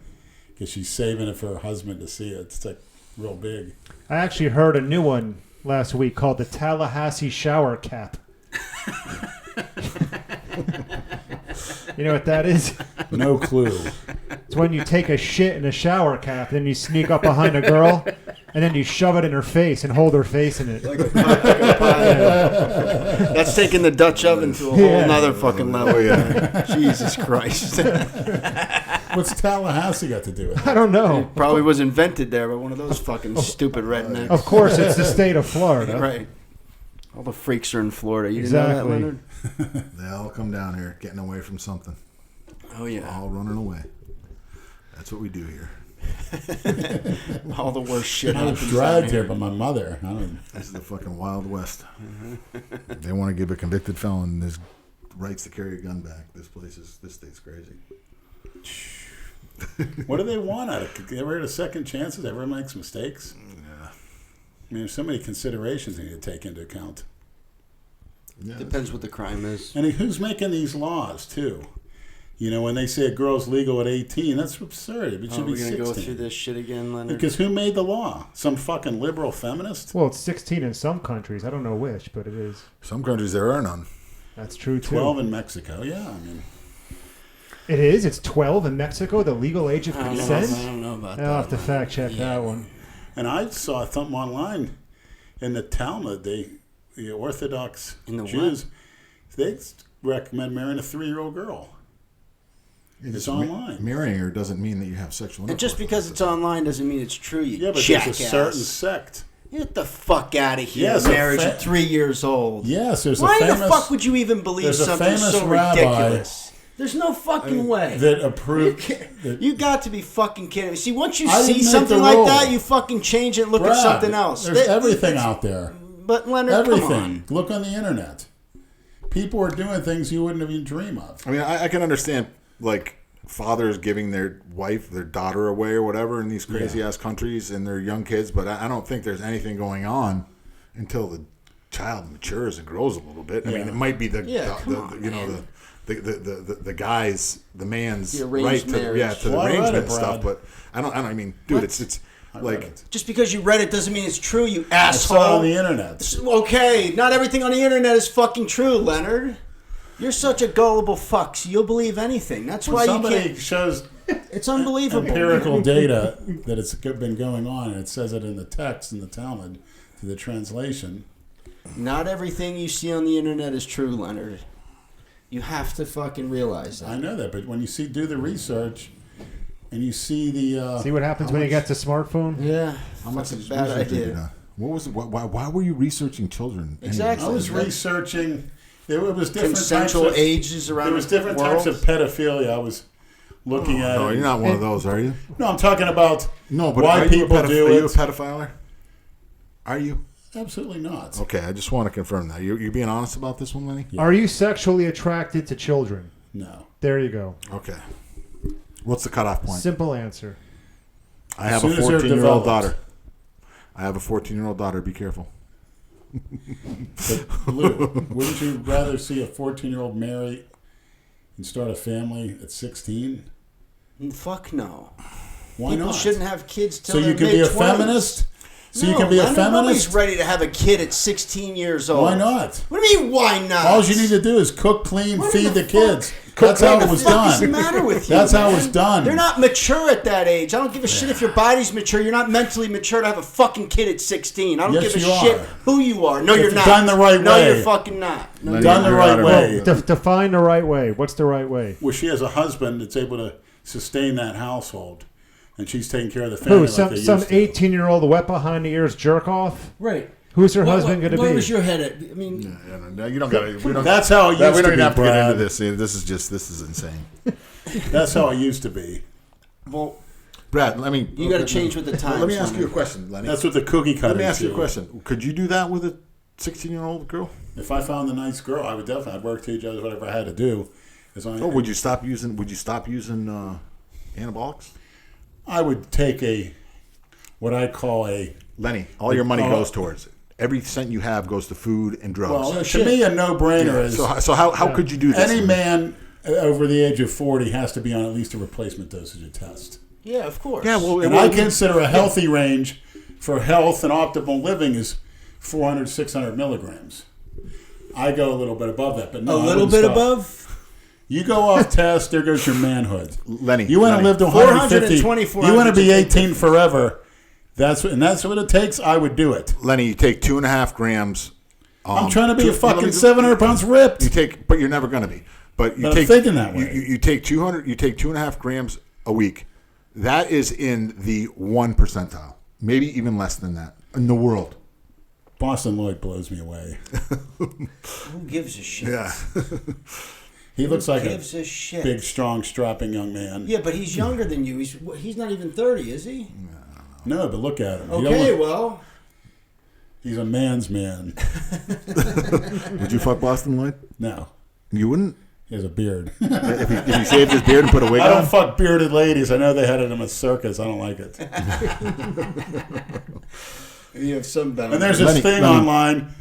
S2: because she's saving it for her husband to see it. It's like real big.
S4: I actually heard a new one last week called the Tallahassee shower cap. You know what that is?
S2: No clue.
S4: It's when you take a shit in a shower cap, then you sneak up behind a girl, and then you shove it in her face and hold her face in it.
S1: Like a pie. That's taking the Dutch oven to a whole
S4: Yeah.
S1: nother fucking level.
S3: Oh, yeah.
S1: Jesus Christ.
S2: What's Tallahassee got to do with it?
S4: I don't know.
S1: Probably was invented there by one of those fucking stupid rednecks.
S4: Of course, it's the state of Florida.
S1: Right. All the freaks are in Florida. You didn't know that,
S4: Exactly.
S1: Leonard?
S3: They all come down here getting away from something.
S1: Oh, yeah.
S3: All running away. That's what we do here.
S1: All the worst shit
S2: I was
S1: happens
S2: dragged
S1: down
S2: here by my mother. I don't.
S3: This is the fucking Wild West. They want to give a convicted felon his rights to carry a gun back. This state's crazy.
S2: What do they want out of it? Ever get a second chances? Everyone makes mistakes.
S3: Yeah.
S2: I mean, there's so many considerations you need to take into account.
S3: Yeah,
S1: Depends what the crime is.
S2: And who's making these laws, too? When they say a girl's legal at 18, that's absurd. It should
S1: Are
S2: be
S1: we going to
S2: 16.
S1: go through this shit again, Leonard?
S2: Because who made the law? Some fucking liberal feminist?
S4: Well, it's 16 in some countries. I don't know which, but it is.
S3: Some countries there are none.
S4: That's true, too.
S2: 12 in Mexico. Yeah, I mean,
S4: It is? It's 12 in Mexico, the legal age of
S1: I
S4: consent?
S1: don't know about
S4: I'll
S1: that.
S4: have to fact check that one.
S2: and I saw something online in the Talmud. The Orthodox
S1: In the
S2: Jews, they recommend marrying a 3-year-old girl. It's online.
S3: Marrying her doesn't mean that you have sexual intercourse.
S1: And just because it's online doesn't mean it's true, you
S2: Yeah, but
S1: jackass.
S2: there's a certain sect.
S1: Get the fuck out of here.
S2: Yes, a
S1: Marriage
S2: fa-
S1: at 3 years old.
S2: Yes, there's
S1: Why
S2: a famous...
S1: the fuck would you even believe
S2: there's a
S1: something
S2: famous
S1: so
S2: rabbi
S1: ridiculous? There's no fucking way.
S2: that approved... that-
S1: You got to be fucking kidding me. See, once you
S2: I
S1: see
S2: didn't make
S1: something
S2: the
S1: like
S2: rule.
S1: that, you fucking change it and look at
S2: Brad,
S1: something else.
S2: There's everything out there.
S1: But Leonard, come
S2: Everything.
S1: on.
S2: Look on the internet. People are doing things you wouldn't even dream of.
S3: I mean, I can understand, like, fathers giving their daughter away or whatever in these crazy ass countries and their young kids, but I don't think there's anything going on until the child matures and grows a little bit. I mean, it might be the guy's, the man's
S1: The arranged
S3: right to
S1: marriage.
S3: the
S2: Well, I read
S3: arrangement
S2: it,
S3: and stuff,
S2: Brad.
S3: but I mean, dude,
S1: What?
S3: it's
S2: I read
S3: like
S2: it.
S1: Just because you read it doesn't mean it's true, you
S2: I saw it on
S1: asshole.
S2: the internet.
S1: Okay, not everything on the internet is fucking true, Leonard. You're such a gullible fuck, so you'll believe anything. That's
S2: When
S1: why you
S2: somebody
S1: can't.
S2: shows
S1: It's unbelievable.
S2: empirical data that it's been going on, and it says it in the text in the Talmud to the translation.
S1: Not everything you see on the internet is true, Leonard. You have to fucking realize
S2: I
S1: that.
S2: know that, but when you do the research, and you see the
S4: See what happens
S2: how
S4: when you
S2: much-
S4: get to smartphone?
S1: Yeah,
S3: how much
S1: fucking
S3: is
S1: bad
S3: research have you
S1: idea.
S3: done? What was it? Why were you researching children? anyway?
S1: Exactly.
S2: I was researching. It was different
S1: Consensual
S2: types of,
S1: ages around
S2: There was
S1: the
S2: different
S1: world.
S2: types of pedophilia. I was looking at.
S3: No,
S2: it.
S3: you're not one of those, are you?
S2: No, I'm talking about
S3: No, but
S2: why
S3: are you
S2: people do
S3: Are you a
S2: it.
S3: pedophile? Are you?
S2: Absolutely not.
S3: Okay, I just want to confirm that. You're being honest about this one, Lenny?
S2: Yeah.
S4: Are you sexually attracted to children?
S2: No.
S4: There you go.
S3: Okay. What's the cutoff point?
S4: Simple answer.
S3: I have
S2: As
S3: a
S2: soon as they're
S3: 14-year-old
S2: developed.
S3: daughter. I have a 14-year-old daughter. Be careful.
S2: But Lou, wouldn't you rather see a 14-year-old marry and start a family at 16?
S1: Fuck no.
S2: Why
S1: People
S2: not?
S1: shouldn't have kids till
S2: So
S1: they're
S2: you can be a
S1: mid-20s.
S2: feminist So you can be a feminist?
S1: Nobody's ready to have a kid at 16 years old.
S2: Why not?
S1: What do you mean, why not?
S2: All you need to do is cook, clean,
S1: What
S2: feed
S1: in
S2: the
S1: the
S2: kids.
S1: fuck?
S2: That's how it was
S1: What the fuck is the
S2: done.
S1: matter with you,
S2: That's how it
S1: man?
S2: was done.
S1: They're not mature at that age. I don't give a shit if your body's mature. You're not mentally mature to have a fucking kid at 16. I don't
S2: Yes,
S1: give a
S2: you
S1: shit
S2: are.
S1: who you are. No,
S2: If
S1: you're
S2: it's
S1: not.
S2: done the right
S1: no,
S2: way.
S1: you're fucking not. No,
S3: Lenny,
S1: you're
S2: Done the
S3: you're
S2: right
S3: out of
S2: way.
S3: it.
S4: Define the right way. What's the right way?
S2: Well, she has a husband that's able to sustain that household, and she's taking care of the family
S4: Who?
S2: like
S4: Some
S2: they
S4: some
S2: used to.
S4: 18-year-old wet behind the ears jerk off?
S5: Right.
S4: Who's her husband going to be?
S5: Where was your head at? I mean,
S3: No, you don't got to.
S2: That's how it used
S3: We
S2: to
S3: don't even
S2: be,
S3: have to get
S2: Brad.
S3: into this. This is insane.
S2: That's how it used to be.
S1: Well,
S3: Brad, let me.
S1: you got to change with the times.
S3: Let me ask
S1: Lenny.
S3: you a question, Lenny.
S2: That's what the cookie cutter
S3: Let me ask you a
S2: do.
S3: question. Could you do that with a 16-year-old girl?
S2: If I found a nice girl, I would definitely. I'd work 2 jobs, whatever I had to do. As long
S3: Oh, would you stop using? Would you stop using anabolics?
S2: I would take what I call a.
S3: Lenny, all your money goes towards it. Every cent you have goes to food and drugs.
S2: Well, to me, a no-brainer
S3: Yeah,
S2: is
S3: so how could you do this?
S2: any man over the age of 40 has to be on at least a replacement dosage of test.
S1: Yeah, of course.
S3: Yeah, well,
S2: And I consider a healthy range for health and optimal living is 400, 600 milligrams. I go a little bit above that, but no,
S1: a
S2: I
S1: little
S2: wouldn't
S1: bit
S2: stop.
S1: above.
S2: You go off test, there goes your manhood.
S3: Lenny,
S2: You want to
S3: Lenny,
S2: live to 150.
S1: 420,
S2: You want to be
S1: 450.
S2: 18 forever. That's what it takes. I would do it.
S3: Lenny, you take 2.5 grams.
S2: I'm trying to be a
S3: let
S2: fucking
S3: me-
S2: 700 pounds ripped.
S3: You take, but you're never going to be. But you
S2: But I'm
S3: take.
S2: thinking that way.
S3: You take 200. You take 2.5 grams a week. That is in the 1 percentile, maybe even less than that in the world.
S2: Boston Lloyd blows me away.
S1: Who gives a shit?
S3: Yeah.
S2: He looks like a
S1: gives a shit?
S2: big, strong, strapping young man.
S1: Yeah, but he's younger than you. He's not even 30, is he?
S2: No, but look at him. He
S1: Okay,
S2: don't look-
S1: well,
S2: he's a man's man.
S3: Would you fuck Boston Lloyd?
S2: No,
S3: You wouldn't.
S2: he has a beard.
S3: If he shaved his beard and put a wig
S2: I
S3: on.
S2: don't fuck bearded ladies. I know they had it in a circus. I don't like it.
S1: you have some boundaries.
S2: And there's this
S3: Lenny,
S2: thing
S3: Lenny.
S2: online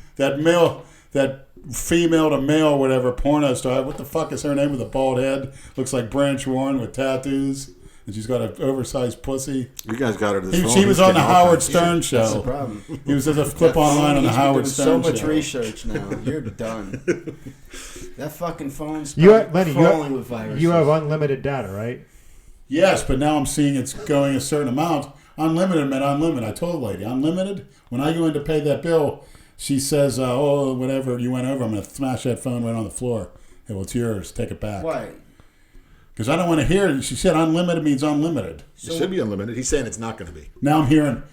S2: that female to male, whatever, porno star. What the fuck is her name with a bald head? Looks like Branch Warren with tattoos. And she's got an oversized pussy.
S3: You guys got her to this phone.
S2: She was
S3: He's
S2: on the
S3: getting all
S2: Howard
S3: kinds of
S2: Stern
S3: shit.
S1: That's the
S2: show.
S1: problem.
S2: He was at a clip online on the
S1: He's
S2: Howard
S1: doing
S2: Stern
S1: so much
S2: show.
S1: research now. You're done. That fucking phone's
S4: Lenny,
S1: crawling with viruses.
S4: you have unlimited data, right?
S2: Yes, but now I'm seeing it's going a certain amount. Unlimited meant unlimited. I told the lady, unlimited. When I go in to pay that bill, she says, oh, whatever you went over, I'm going to smash that phone right on the floor. Hey, well, it's yours. Take it back.
S1: Why?
S2: Because I don't want to hear it. She said unlimited means unlimited.
S3: It should be unlimited. He's saying it's not going to be.
S2: Now I'm hearing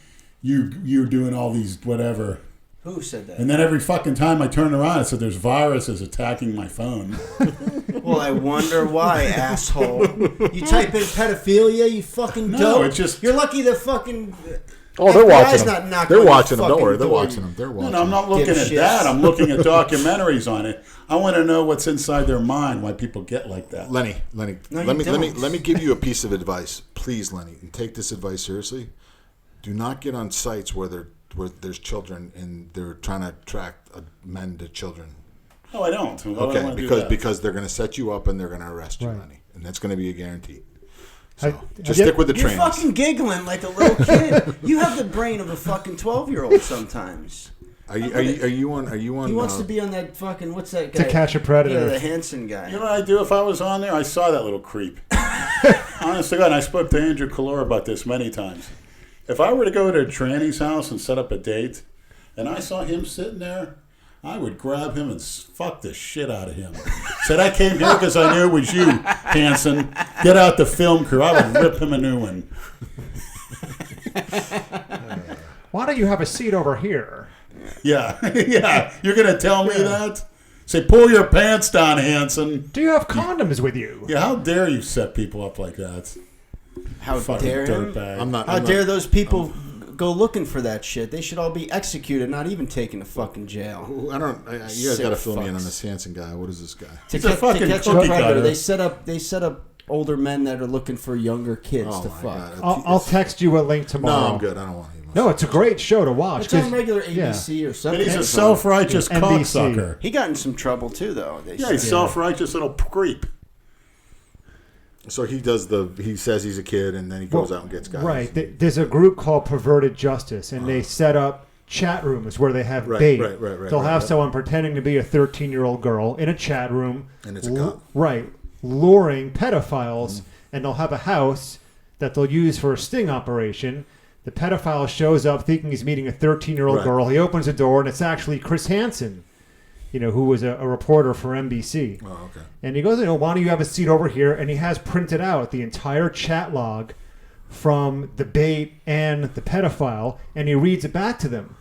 S2: you're doing all these whatever.
S1: Who said that?
S2: And then every fucking time I turn around, it said there's viruses attacking my phone.
S1: Well, I wonder why, asshole. You type in pedophilia, you fucking
S2: No,
S1: dope.
S2: it's just-
S1: You're lucky the fucking...
S3: Oh, they're
S1: FBI's
S3: watching
S1: not
S3: him.
S1: knocking
S3: They're
S1: on your
S3: watching him. Don't
S1: fucking
S3: worry. They're
S1: door.
S3: watching him. They're watching
S2: No, I'm not looking
S1: Give
S2: at
S1: shits.
S2: that. I'm looking at documentaries on it. I want to know what's inside their mind, why people get like that.
S3: Lenny,
S1: No, you
S3: let me
S1: don't.
S3: give you a piece of advice, please, Lenny, and take this advice seriously. Do not get on sites where there's children and they're trying to attract men to children.
S2: Oh, I don't. Why would I
S3: Okay,
S2: wanna do that?
S3: because they're going to set you up and they're going to arrest you,
S4: Right.
S3: Lenny, and that's going to be a guarantee. So
S4: I-
S3: just
S4: I-
S3: stick with the
S1: You're
S3: trains.
S1: fucking giggling like a little kid. You have the brain of a fucking 12-year-old sometimes.
S3: Are you on?
S1: He wants to be on that fucking... What's that guy?
S4: To Catch a Predator.
S1: Yeah, the Hanson guy.
S2: You know what I'd do if I was on there? I saw that little creep. Honestly, God, and I spoke to Andrew Kalora about this many times. If I were to go to a tranny's house and set up a date, and I saw him sitting there, I would grab him and fuck the shit out of him. Said, I came here because I knew it was you, Hanson. Get out the film crew. I would rip him a new one.
S4: Why don't you have a seat over here?
S2: Yeah, yeah. You're going to tell me that? Say, pull your pants down, Hanson.
S4: Do you have condoms with you?
S2: Yeah, how dare you set people up like that?
S1: How
S2: Fucking
S1: dare him?
S2: dirtbag.
S3: I'm not.
S1: How
S3: I'm
S1: dare
S3: not,
S1: those people go looking for that shit? They should all be executed, not even taken to fucking jail.
S3: I don't. You guys
S1: Sick
S3: got to fill me in
S1: fucks.
S3: on this Hanson guy. What is this guy?
S1: To,
S2: He's a fucking
S1: to catch a
S2: cookie
S1: predator,
S2: cutter.
S1: they set up older men that are looking for younger kids
S3: Oh
S1: to
S3: my
S1: fuck.
S3: God.
S4: I'll text you a link
S3: No,
S4: tomorrow.
S3: I'm good. I don't want to.
S4: No, it's a great show to watch.
S1: It's on
S4: 'cause-
S1: regular
S4: yeah.
S1: ABC or
S2: But
S1: something.
S2: he's a self-righteous
S4: Yeah, NBC.
S2: cocksucker.
S1: He got in some trouble too, though. They
S2: Yeah, he's
S1: said.
S2: self-righteous little creep.
S3: So he does he says he's a kid, and then he goes out and gets guys.
S4: Right. There's a group called Perverted Justice, and they set up chat rooms where they have bait.
S3: Right.
S4: They'll have someone pretending to be a 13-year-old girl in a chat room.
S3: And it's a cop.
S4: Right. Luring pedophiles, and they'll have a house that they'll use for a sting operation. The pedophile shows up thinking he's meeting a 13-year-old girl. He opens the door, and it's actually Chris Hansen, who was a reporter for NBC.
S3: Oh, okay.
S4: And he goes, why don't you have a seat over here? And he has printed out the entire chat log from the bait and the pedophile, and he reads it back to them.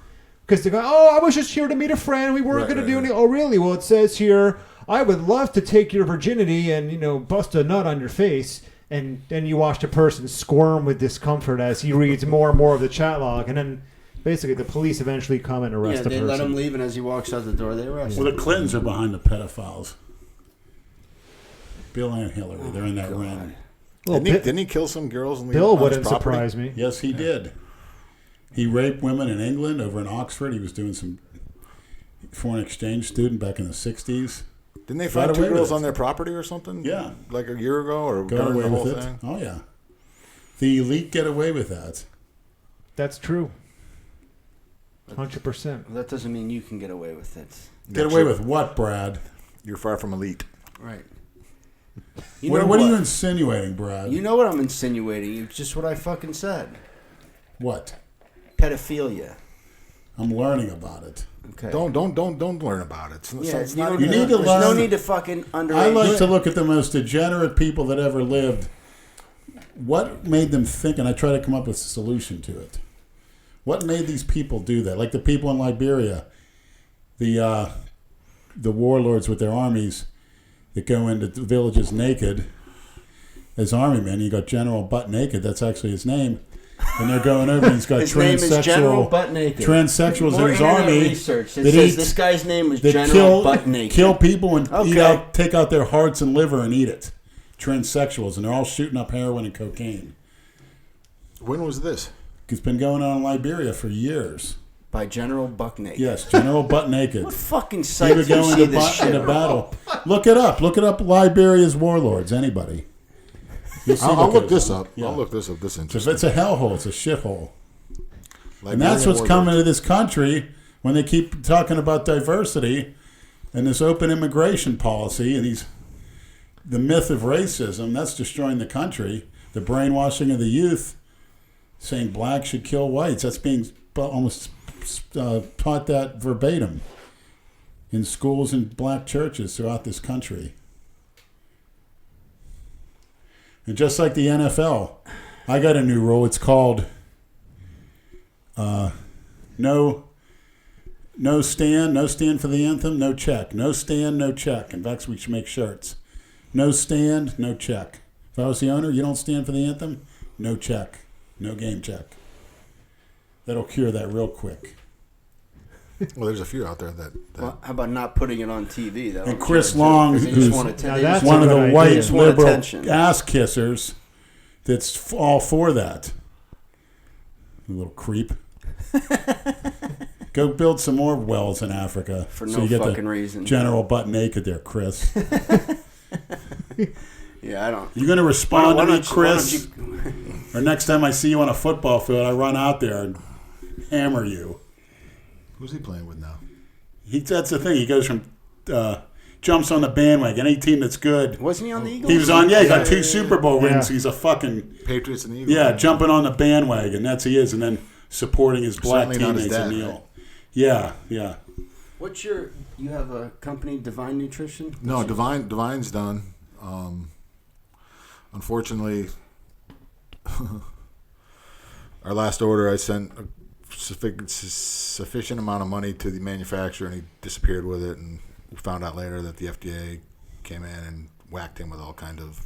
S4: Because they go, I was just here to meet a friend. We weren't going to do anything. Oh, really? Well, it says here, I would love to take your virginity and, bust a nut on your face. And then you watch the person squirm with discomfort as he reads more and more of the chat log. And then basically the police eventually come and arrest the person.
S1: They let him leave, and as he walks out the door, they arrest him.
S2: Well, the Clintons are behind the pedophiles. Bill and Hillary, they're in that ring.
S4: Well,
S3: Didn't he kill some girls?
S4: Bill wouldn't surprise me.
S2: Yes, he did. He raped women in England over in Oxford. He was doing some foreign exchange student back in the 60s.
S3: Didn't they find 2 girls on their property or something?
S2: Yeah.
S3: Like a year ago, or
S2: got away
S3: the whole
S2: with it.
S3: thing?
S2: Oh, yeah. The elite get away with that.
S4: That's true. 100%.
S1: That doesn't mean you can get away with it.
S2: Get away with what, Brad?
S3: You're far from elite.
S1: Right.
S2: What are you insinuating, Brad?
S1: You know what I'm insinuating. It's just what I fucking said.
S2: What?
S1: Pedophilia.
S2: I'm learning about it.
S1: Okay.
S3: Don't learn about it.
S1: It's
S2: you need to
S1: there's
S2: learn.
S1: no need to fucking underrate.
S2: I like to look at the most degenerate people that ever lived. What made them think, and I try to come up with a solution to it. What made these people do that? Like the people in Liberia, the warlords with their armies that go into villages naked as army men. You got General Butt Naked. That's actually his name. And they're going over. He's got
S1: his name is General Butt Naked.
S2: Transsexuals in his
S1: More
S2: army.
S1: Research. It says this guy's name was General Butt Naked.
S2: Kill people and take out their hearts and liver and eat it. Transsexuals, and they're all shooting up heroin and cocaine.
S3: When was this?
S2: It's been going on in Liberia for years.
S1: By General Buck Naked.
S2: Yes, General Butt Naked.
S1: What fucking
S2: He
S1: site
S2: would
S1: do you
S2: go
S1: see
S2: into,
S1: this shit?
S2: into battle. Look it up. Look it up. Liberia's warlords. Anybody?
S3: I'll look this up.
S2: Yeah.
S3: I'll look this up. This is
S2: So
S3: interesting.
S2: if it's a hellhole, it's a shithole. And that's what's coming to this country when they keep talking about diversity and this open immigration policy and the myth of racism. That's destroying the country. The brainwashing of the youth, saying blacks should kill whites. That's being almost taught that verbatim in schools and black churches throughout this country. And just like the NFL, I got a new rule. It's called no stand for the anthem, no check. No stand, no check. In fact, we should make shirts. No stand, no check. If I was the owner, you don't stand for the anthem, no check. No game check. That'll cure that real quick.
S3: Well, there's a few out there that
S1: Well, how about not putting it on TV? That'll
S2: And Chris
S1: cure it, too,
S2: Long,
S1: 'cause they
S2: who's
S1: just want to
S4: Now
S1: they
S4: that's
S1: just
S2: one
S4: a
S2: of
S4: good
S2: the
S4: idea.
S2: white
S1: Just want
S2: liberal
S1: attention.
S2: ass kissers that's all for that. You little creep. Go build some more wells in Africa.
S1: For
S2: so
S1: no
S2: you get
S1: fucking
S2: the
S1: reason.
S2: General Butt Naked there, Chris.
S1: Yeah, I don't.
S2: You going to respond
S1: Why
S2: to me,
S1: don't you- why don't
S2: Chris?
S1: you-
S2: Or next time I see you on a football field, I run out there and hammer you.
S3: who's he playing with now?
S2: That's the thing. He goes from jumps on the bandwagon. Any team that's good.
S1: Wasn't he on the Eagles?
S2: He was on. Yeah, he got 2 Super Bowl rings.
S4: Yeah.
S2: He's a fucking
S3: Patriots and the Eagles.
S2: yeah, jumping on the bandwagon. That's he is, and then supporting his black
S3: Certainly not his
S2: teammates a
S3: dad,
S2: meal.
S3: right?
S2: Yeah, yeah.
S1: What's your? You have a company, Divine Nutrition?
S3: No, Divine's done. Unfortunately, our last order, I sent a sufficient amount of money to the manufacturer, and he disappeared with it. And we found out later that the FDA came in and whacked him with all kind of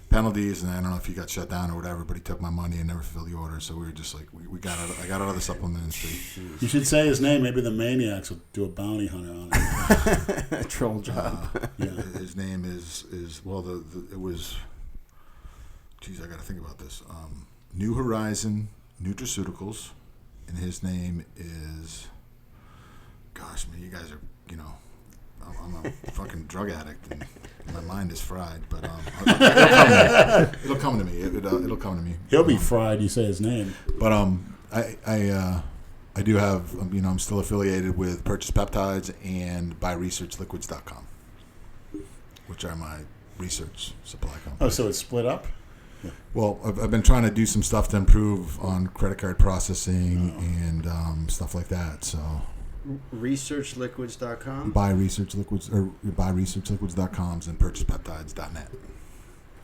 S3: penalties. And I don't know if he got shut down or whatever, but he took my money and never fulfilled the order. So we were just like, I got out of the supplement industry.
S2: You should say his name. Maybe the Maniacs will do a bounty hunter on him.
S1: Troll job.
S2: Yeah.
S3: His name is well, it was. Geez, I got to think about this. New Horizon Nutraceuticals, and his name is. Gosh, man, you guys are I'm a fucking drug addict, and my mind is fried. But it'll come to me. It'll come to me.
S2: He'll be fried. You say his name.
S3: But I do have, I'm still affiliated with Purchase Peptides and BuyResearchLiquids.com, which are my research supply company.
S2: Oh, so it's split up?
S3: Well, I've been trying to do some stuff to improve on credit card processing and stuff like that. So
S1: ResearchLiquids.com?
S3: BuyResearchLiquids.com and PurchasePeptides.net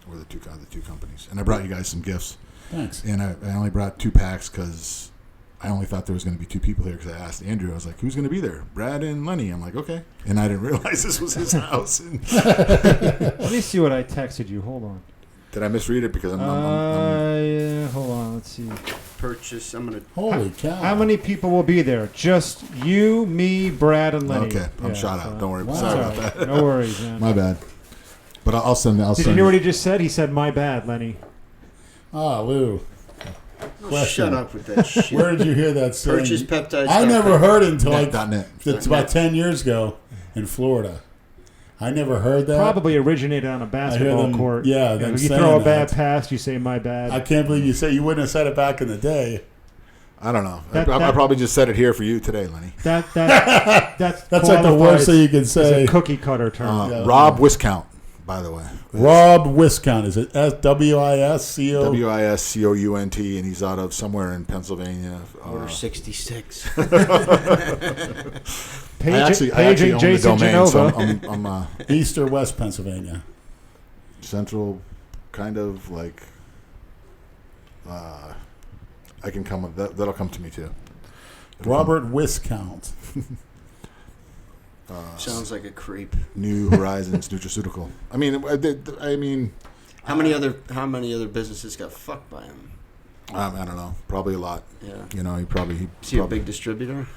S3: were the two companies. And I brought you guys some gifts.
S2: Thanks.
S3: And I only brought 2 packs because I only thought there was going to be 2 people here, because I asked Andrew, I was like, who's going to be there? Brad and Lenny. I'm like, okay. And I didn't realize this was his house.
S4: Let me see what I texted you. Hold on.
S3: Did I misread it? Because I'm
S4: Yeah, hold on. Let's see.
S1: Purchase. I'm going to.
S2: Holy cow.
S4: How many people will be there? Just you, me, Brad, and Lenny.
S3: okay. I'm
S4: Yeah,
S3: shot out.
S4: so-
S3: Don't worry.
S2: Wow.
S3: Sorry
S4: That's
S3: about
S4: all right.
S3: that.
S4: No worries, man.
S3: My bad. But I'll send it.
S4: Did you hear what he just said? He said, "My bad, Lenny."
S2: Ah, Lou. Question.
S1: Shut up with that shit.
S2: Where did you hear that saying?
S1: Purchase Peptides.
S2: I never heard it until
S3: Net.net.
S2: it's about 10 years ago in Florida. I never heard that.
S4: Probably originated on a basketball
S2: them-
S4: court.
S2: yeah, them
S4: if you
S2: saying
S4: throw a bad
S2: that.
S4: pass, you say "my bad."
S2: I can't believe you said you wouldn't have said it back in the day.
S3: I don't know.
S4: That-
S3: I
S4: that-
S3: probably just said it here for you today, Lenny.
S4: That's
S2: That's like the worst thing you can
S4: It's
S2: say.
S4: a cookie cutter term.
S2: Yeah.
S3: Rob Wiscount, by the way.
S2: Rob Wiscount. Is it WISCO?
S3: WISCOUNT, and he's out of somewhere in Pennsylvania.
S1: Order 66.
S3: I actually own the
S4: Jason
S3: domain, so
S4: Genova.
S3: I'm
S2: East or West Pennsylvania?
S3: central, kind of like. I can come with that. That'll come to me too.
S2: Robert Wiscount.
S1: Sounds like a creep.
S3: New Horizons Nutraceutical. I mean,
S1: How many other businesses got fucked by him?
S3: I don't know. Probably a lot.
S1: Yeah.
S3: You know, he probably
S1: Is he a big distributor?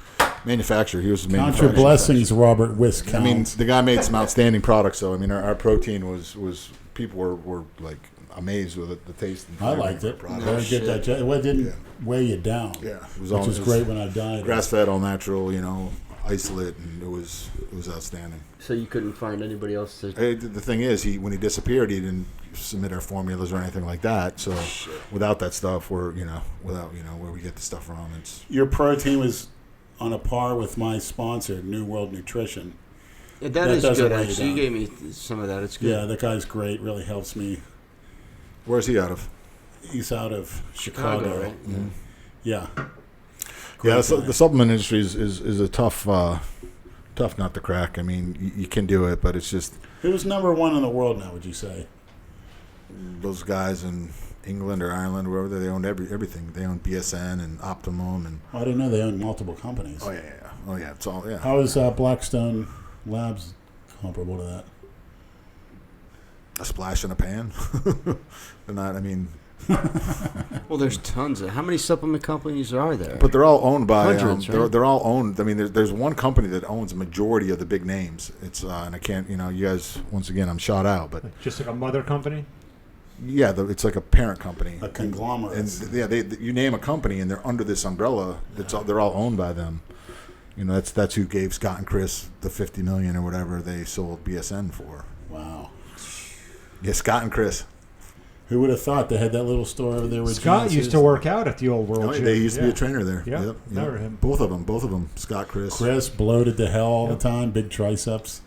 S3: manufacturer. He was a
S2: Count your
S3: manufacturer.
S2: blessings, Robert Wiscount.
S3: I mean, the guy made some outstanding products. So I mean, our protein was people were like amazed with the taste. And
S2: I
S3: flavor
S2: liked
S3: of
S2: it.
S3: the product.
S2: Very
S1: shit.
S2: good. It didn't weigh you down.
S3: Yeah, it was
S2: Which
S3: all
S2: was great when I died.
S3: grass fed, all natural. You know, isolate, and it was outstanding.
S1: So you couldn't find anybody else to.
S3: Hey, the thing is, when he disappeared, he didn't submit our formulas or anything like that. So without that stuff, where we get the stuff from, it's
S2: Your protein was on a par with my sponsor, New World Nutrition.
S1: Yeah,
S2: That
S1: is
S2: doesn't
S1: good,
S2: weigh you
S1: actually. You
S2: down.
S1: gave me some of that. It's good.
S2: Yeah, that guy's great. Really helps me.
S3: where's he out of?
S2: He's out of Chicago.
S1: right?
S3: Mm-hmm.
S2: Yeah.
S3: Yeah,
S2: Great
S3: so
S2: guy.
S3: the supplement industry is a tough nut to crack. I mean, you can do it, but it's just
S2: Who's number one in the world now, would you say?
S3: those guys in England or Ireland, wherever they own everything. They own BSN and Optimum and
S2: I didn't know they own multiple companies.
S3: oh yeah, it's all yeah.
S2: How is Blackstone Labs comparable to that?
S3: A splash in a pan. They're not. I mean,
S1: Well, there's tons of. How many supplement companies are there?
S3: but they're all owned by.
S1: Hundreds, right?
S3: They're all owned. I mean, there's one company that owns a majority of the big names. It's and I can't. You guys. Once again, I'm shot out. But
S4: Just like a mother company.
S3: yeah, it's like a parent company.
S2: A conglomerate.
S3: And yeah, you name a company and they're under this umbrella. They're all owned by them. You know, that's who gave Scott and Chris the $50 million or whatever they sold BSN for.
S2: Wow.
S3: Yeah, Scott and Chris.
S2: Who would have thought they had that little store over there with
S4: Scott
S2: Genesis?
S4: used to work out at the old World
S3: Oh,
S4: Gym.
S3: they used to be
S4: Yeah.
S3: a trainer there.
S4: Yeah,
S3: Yep.
S4: remember him.
S3: Both of them. Scott, Chris.
S2: Chris bloated to hell all
S4: Yeah.
S2: the time, big triceps.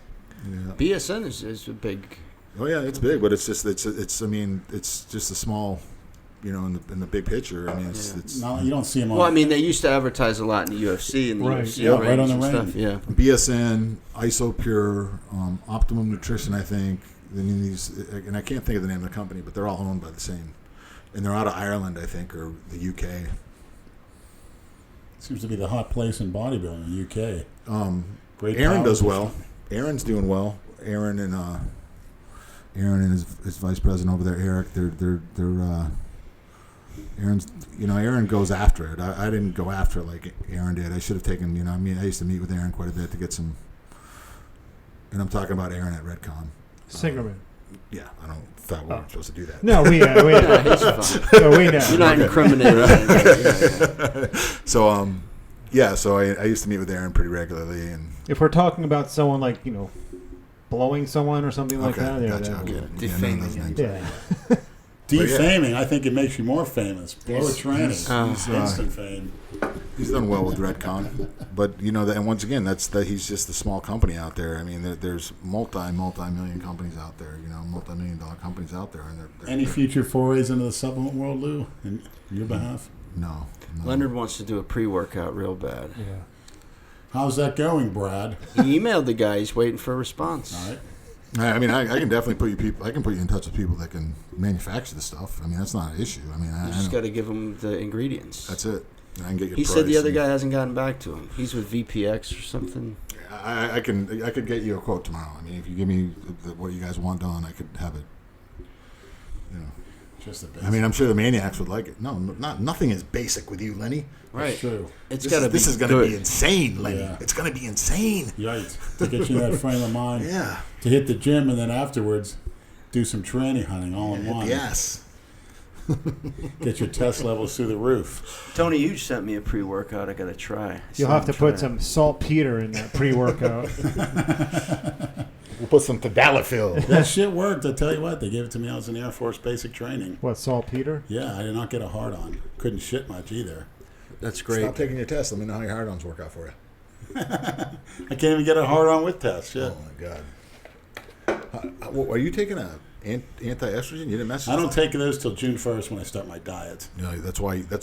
S3: Yeah.
S1: BSN is a big.
S3: Oh yeah, it's big, but it's just I mean, it's just a small, in the big picture. I mean, it's
S2: No, you don't see them on.
S1: Well, I mean, they used to advertise a lot in the UFC and the
S4: Right.
S1: UFC
S2: Yeah, right
S1: rings
S2: on the
S1: and
S2: ring.
S1: stuff. Yeah.
S3: BSN, IsoPure, Optimum Nutrition, I think. Then these, and I can't think of the name of the company, but they're all owned by the same, and they're out of Ireland, I think, or the UK.
S2: Seems to be the hot place in bodybuilding in the UK. Great
S3: Aaron
S2: power
S3: does
S2: push.
S3: well. Aaron's doing well. Aaron and his vice president over there, Eric. They're Aaron's. Aaron goes after it. I didn't go after it like Aaron did. I should have taken. I used to meet with Aaron quite a bit to get some. And I'm talking about Aaron at Redcon.
S4: Singerman.
S3: Yeah, I don't thought we were supposed to do that.
S4: No, we know.
S1: Yeah, he's fine.
S4: No, we know.
S1: You're not incriminating. Yeah.
S3: So so I used to meet with Aaron pretty regularly, and
S4: If we're talking about someone like, blowing someone or something like that.
S3: Gotcha.
S4: Yeah,
S3: Okay.
S1: Defaming.
S3: none of those names.
S4: yeah.
S2: Defaming, I think it makes you more famous. Blow a tranny.
S3: He's,
S2: Instant fame.
S3: He's done well with Redcon, but and once again, he's just a small company out there. I mean, there's multi-million companies out there. Multi-million-dollar companies out there, and they're
S2: Any future forays into the supplement world, Lou, in your behalf?
S3: no.
S1: Leonard wants to do a pre-workout real bad.
S4: Yeah.
S2: How's that going, Brad?
S1: He emailed the guy. He's waiting for a response.
S2: All right.
S3: I mean, I can definitely put you in touch with people that can manufacture the stuff. I mean, that's not an issue. I mean,
S1: You just got to give him the ingredients.
S3: that's it. And I can get your
S1: He
S3: price
S1: said the other
S3: and-
S1: guy hasn't gotten back to him. He's with VPX or something.
S3: I could get you a quote tomorrow. I mean, if you give me what you guys want done, I could have it.
S2: Just a bit.
S3: I mean, I'm sure the maniacs would like it. No, nothing is basic with you, Lenny.
S1: Right.
S2: True.
S1: It's got to be
S3: This is going to
S1: good.
S3: be insane, Lenny.
S2: Yeah.
S3: It's going to be insane.
S2: Yikes. To get you in that frame of mind.
S3: Yeah.
S2: To hit the gym and then afterwards do some tranny hunting all in one.
S3: Yes.
S2: Get your test levels through the roof.
S1: Tony, you sent me a pre-workout. I got to try.
S4: You'll have to put some saltpeter in that pre-workout.
S3: We'll put some tadalafil.
S2: That shit worked. I tell you what, they gave it to me. I was in Air Force basic training.
S4: What, saltpeter?
S2: Yeah, I did not get a hard on. Couldn't shit much either.
S1: That's great.
S3: Stop taking your test. Let me know how your hard-ons work out for you.
S2: I can't even get a hard on with tests. Shit.
S3: Oh my God. Are you taking a anti-estrogen? You didn't mess with
S2: I don't take those till June 1st when I start my diet.
S3: That's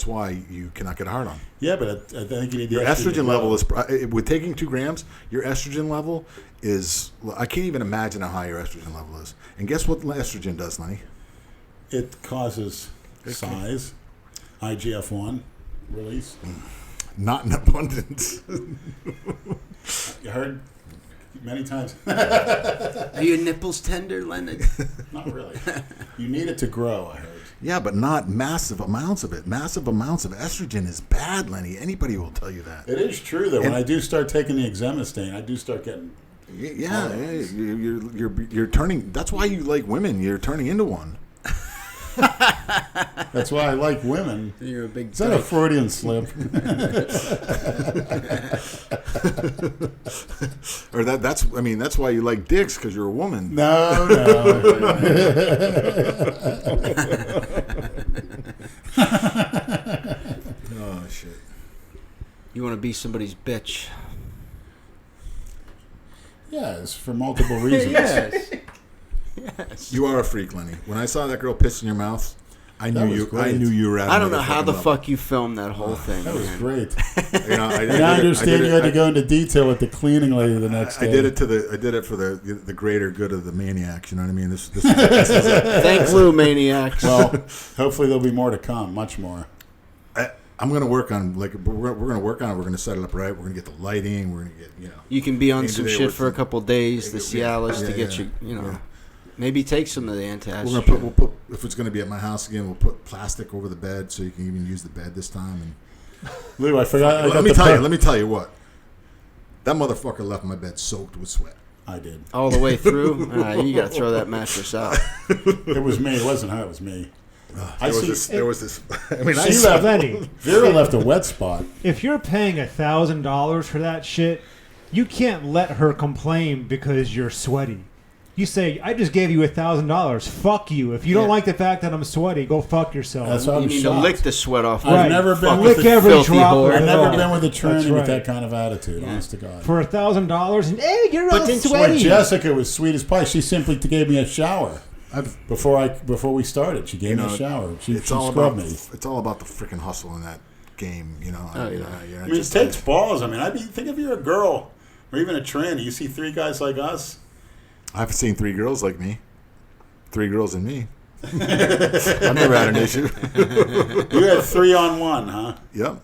S3: why you cannot get a hard on.
S2: Yeah, but I think you need the
S3: Your
S2: estrogen
S3: estrogen level is with taking 2 grams. Your estrogen level is. I can't even imagine how high your estrogen level is. And guess what estrogen does, Lenny?
S2: It causes size, IGF-1 release.
S3: Not in abundance.
S2: You heard many times.
S1: Are your nipples tender, Leonard?
S2: Not really. You need it to grow, I heard.
S3: Yeah, but not massive amounts of it. Massive amounts of estrogen is bad, Lenny. Anybody will tell you that.
S2: It is true that when I do start taking the Exemestane, I do start getting.
S3: Yeah, you're turning. That's why you like women. You're turning into one.
S2: That's why I like women.
S1: You're a big.
S2: Is that a Freudian slip?
S3: Or that's why you like dicks, because you're a woman.
S2: No.
S3: Oh shit.
S1: You want to be somebody's bitch?
S2: Yes, for multiple reasons.
S1: Yes.
S3: You are a freak, Lenny. When I saw that girl piss in your mouth, I
S2: That
S3: knew
S2: was
S3: you.
S2: great.
S3: I knew you were.
S1: I don't know how the fuck you filmed that whole thing.
S2: That was
S1: man.
S2: great.
S3: You know, I
S2: And I understand you had to go into detail with the cleaning lady the next day.
S3: I did it for the greater good of the maniacs. You know what I mean? This
S1: Thanks, Lou Maniacs.
S2: Well, hopefully there'll be more to come, much more.
S3: I'm going to work on we're going to work on it. We're going to set it up right. We're going to get the lighting. We're going to get
S1: you can be on
S3: Maybe
S1: some
S3: they
S1: shit
S3: were
S1: for a
S3: some-
S1: couple days, the
S3: Yeah,
S1: Cialis, to
S3: yeah,
S1: get
S3: yeah,
S1: you,
S3: yeah.
S1: maybe take some of the
S3: We'll
S1: antacids.
S3: put if it's going to be at my house again. We'll put plastic over the bed so you can even use the bed this time. And
S2: Lou, I forgot.
S3: let me tell you what. That motherfucker left my bed soaked with sweat.
S2: I did.
S1: All the way through? You got to throw that mattress out.
S2: It was me. It wasn't her. It was me.
S3: There was this. I mean,
S2: She
S3: I
S2: left.
S4: Lenny,
S2: Vera left a wet spot.
S4: if you're paying $1,000 for that shit, you can't let her complain because you're sweaty. You say, I just gave you $1,000. Fuck you. If you don't like the fact that I'm sweaty, go fuck yourself.
S2: That's why I
S1: You
S2: was
S1: need
S2: shocked.
S1: to lick the sweat off.
S2: I've
S4: Right.
S2: never been
S4: Lick
S2: with the,
S4: every
S1: filthy
S4: drop
S1: whore.
S4: of
S2: I've
S4: it
S2: never
S4: all.
S2: been with a
S4: That's
S2: tranny with
S4: right.
S2: that kind of attitude. Honest to God.
S4: For $1,000, and hey, you're
S1: But
S4: all
S1: then
S4: sweaty.
S2: But Jessica was sweet as pie. She simply gave me a shower before we started. She gave me a shower. She
S3: it's all
S2: scrubbed
S3: about
S2: me.
S3: it's all about the freaking hustle in that game. You know.
S1: Oh, yeah.
S3: You're
S2: I
S3: not
S2: mean, it
S3: just
S2: takes balls. I mean, think if you're a girl or even a tranny, you see 3 guys like us.
S3: I've seen 3 girls like me. 3 girls and me. I've never had an issue.
S2: You had 3 on 1, huh?
S3: Yep.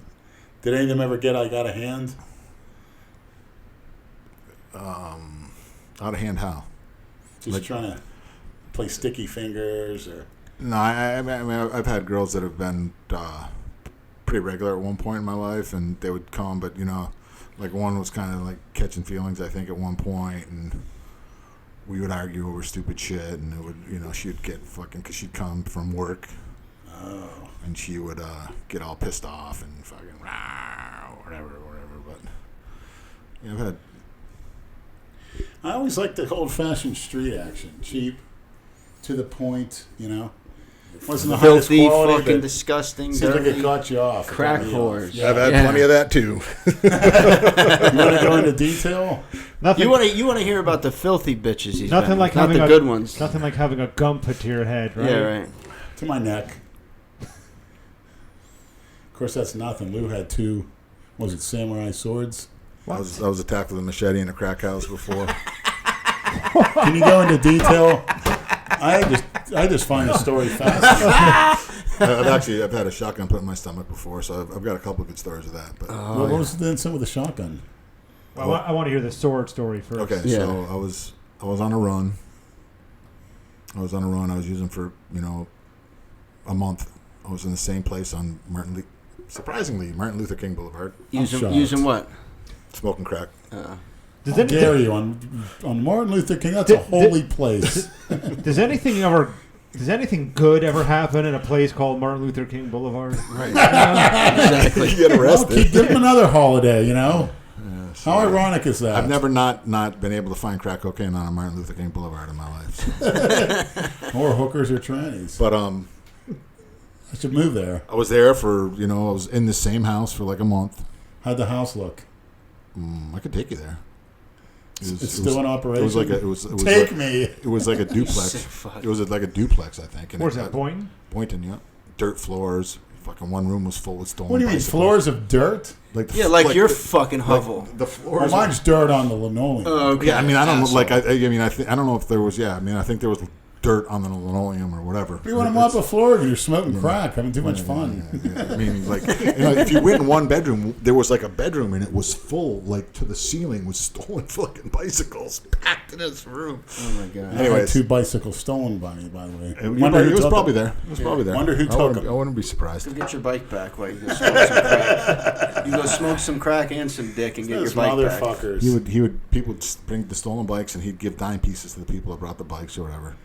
S2: Did any of them ever get I got a hand?
S3: Out of hand how?
S2: Just trying to play sticky fingers or.
S3: No, I mean, I've had girls that have been pretty regular at one point in my life, and they would come, but like one was kind of like catching feelings, I think, at one point, and we would argue over stupid shit, and it would, she'd get fucking, because she'd come from work, and she would get all pissed off and fucking rah, whatever, but I've had
S2: I always like the old-fashioned street action, cheap, to the point. Wasn't the highest
S1: Filthy,
S2: quality,
S1: fucking
S2: but
S1: disgusting,
S2: seems like
S1: dirty.
S2: it got you off. It
S1: crack
S2: got me off.
S1: whores.
S2: Yeah.
S3: I've had
S1: Yeah.
S3: plenty of that too.
S2: You want to go into detail?
S4: Nothing.
S1: You want to hear about the filthy bitches he's
S4: Nothing
S1: been
S4: like
S1: with, not
S4: having
S1: the
S4: a
S1: good ones.
S4: Nothing like having a gum put to your head, right?
S1: Yeah, right.
S2: To my neck. Of course, that's nothing. Lou had 2, was it samurai swords?
S3: I was attacked with a machete in a crack house before.
S2: Can you go into detail? I just find the story fascinating.
S3: I've had a shotgun put in my stomach before, so I've got a couple of good stories of that. But
S2: What was the incident with the shotgun?
S4: I want to hear the sword story first.
S3: okay,
S1: Yeah.
S3: so I was on a run. I was using for a month. I was in the same place on Martin Luther King Boulevard,
S2: shocked.
S1: Using what?
S3: smoking crack.
S4: Does,
S2: How
S4: any,
S2: dare you on Martin Luther King? That's a holy place.
S4: does anything good ever happen in a place called Martin Luther King Boulevard?
S1: Right. Exactly.
S3: You get
S2: Well,
S3: arrested.
S2: give him another holiday.
S3: So
S2: How ironic is that?
S3: I've never not been able to find crack cocaine on a Martin Luther King Boulevard in my life.
S2: Or hookers or trannies.
S3: But
S2: I should move there.
S3: I was there for I was in the same house for like a month.
S2: How'd the house look?
S3: I could take you there.
S2: It's still in operation.
S3: It was
S2: Take
S3: like,
S2: me.
S3: It was like a duplex.
S1: Sick fuck.
S3: It was like a duplex, I think.
S4: Where's that, Boynton?
S3: Boynton, yeah. Dirt floors. Fucking one room was full with stolen
S2: What do you mean,
S3: bicycles.
S2: floors of dirt?
S1: Like your fucking hovel.
S3: The
S2: Well,
S3: floors.
S2: mine's dirt on the linoleum.
S1: Okay.
S3: Yeah, I mean, I don't know.
S1: Asshole.
S3: Like, I don't know if there was. Yeah, I mean, I think there was dirt on the linoleum or whatever.
S2: You want to mop a floor and you're smoking crack, having too much fun.
S3: Yeah. I mean, like, if you went in one bedroom, there was like a bedroom and it was full, like to the ceiling, with stolen fucking bicycles packed in this room.
S1: Oh my god.
S2: I had
S3: Anyways.
S2: 2 bicycles stolen by me, by the way.
S3: It was probably there. It was probably there.
S2: Wonder who took them.
S3: I wouldn't be surprised.
S1: Go get your bike back while you go smoke some crack. You go smoke some crack and some dick and get your
S2: Those
S1: bike back.
S2: motherfuckers.
S3: People would bring the stolen bikes and he'd give dime pieces to the people that brought the bikes or whatever.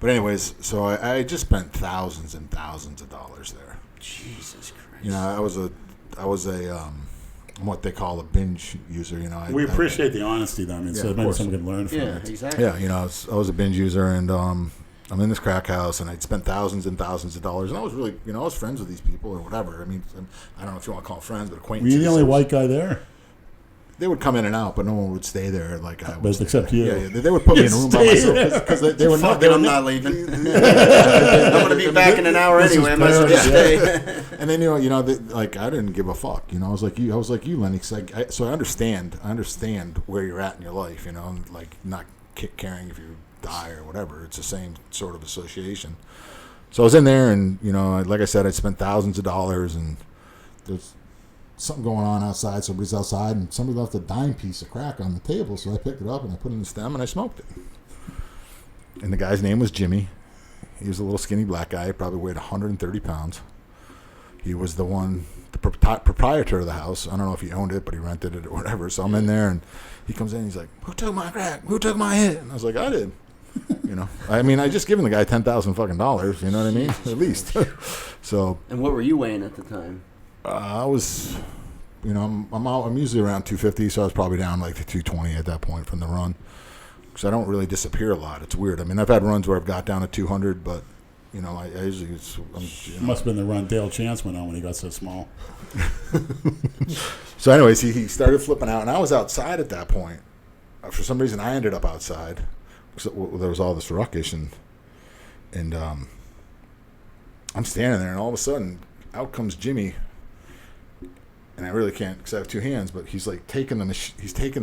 S3: But anyways, so I just spent thousands and thousands of dollars there.
S1: Jesus Christ.
S3: I was a what they call a binge user.
S2: We appreciate the honesty, though. I mean,
S3: Yeah,
S2: so
S3: of
S2: maybe
S3: course.
S2: someone can learn from
S1: Yeah,
S2: it.
S1: exactly.
S3: Yeah, I was a binge user, and I'm in this crack house, and I'd spent thousands and thousands of dollars, and I was really, I was friends with these people or whatever. I mean, I don't know if you want to call them friends, but
S2: Were
S3: acquaintances.
S2: you the only white guy there?
S3: They would come in and out, but no one would stay there. Like I was.
S2: Except you.
S3: Yeah, they would put me in a room by myself because they were not.
S1: Fucking, I'm not leaving. I'm gonna be back in an hour
S2: This is
S1: anyway. I might as well
S2: paradise.
S1: stay.
S3: And then like I didn't give a fuck. I was like you, Lenny. So I understand where you're at in your life. Like not caring if you die or whatever. It's the same sort of association. So I was in there, and like I said, I spent thousands of dollars, and there's something going on outside. Somebody's outside, and somebody left a dime piece of crack on the table. So I picked it up and I put it in the stem and I smoked it. And the guy's name was Jimmy. He was a little skinny black guy. He probably weighed 130 pounds. He was the proprietor of the house. I don't know if he owned it, but he rented it or whatever. So I'm in there, and he comes in, and he's like, "Who took my crack? Who took my hit?" And I was like, "I did." I mean, I just given the guy $10,000 fucking dollars. You know what I mean? At least. So
S1: And what were you weighing at the time?
S3: I was, I'm usually around 250, so I was probably down like to 220 at that point from the run. Because I don't really disappear a lot. It's weird. I mean, I've had runs where I've got down to 200, but I usually
S2: Must have been the run Dale Chance went on when he got so small.
S3: So, anyways, he started flipping out, and I was outside at that point. For some reason, I ended up outside. So there was all this ruckus, and I'm standing there, and all of a sudden, out comes Jimmy. And I really can't because I have 2 hands, but he's like taking the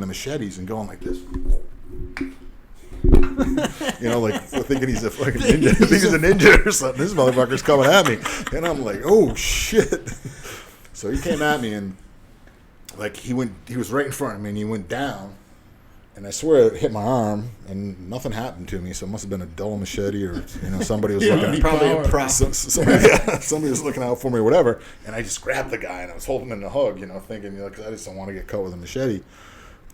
S3: machetes and going like this. Like thinking he's a fucking ninja. I think he's a ninja or something. This motherfucker's coming at me, and I'm like, oh shit. So he came at me, and like he was right in front of me, and he went down, and I swear it hit my arm, and nothing happened to me. So it must have been a dull machete, or somebody was looking at
S1: Probably a prop.
S3: somebody was looking out for me or whatever, and I just grabbed the guy and I was holding him in a hug, thinking, because I just don't want to get cut with a machete.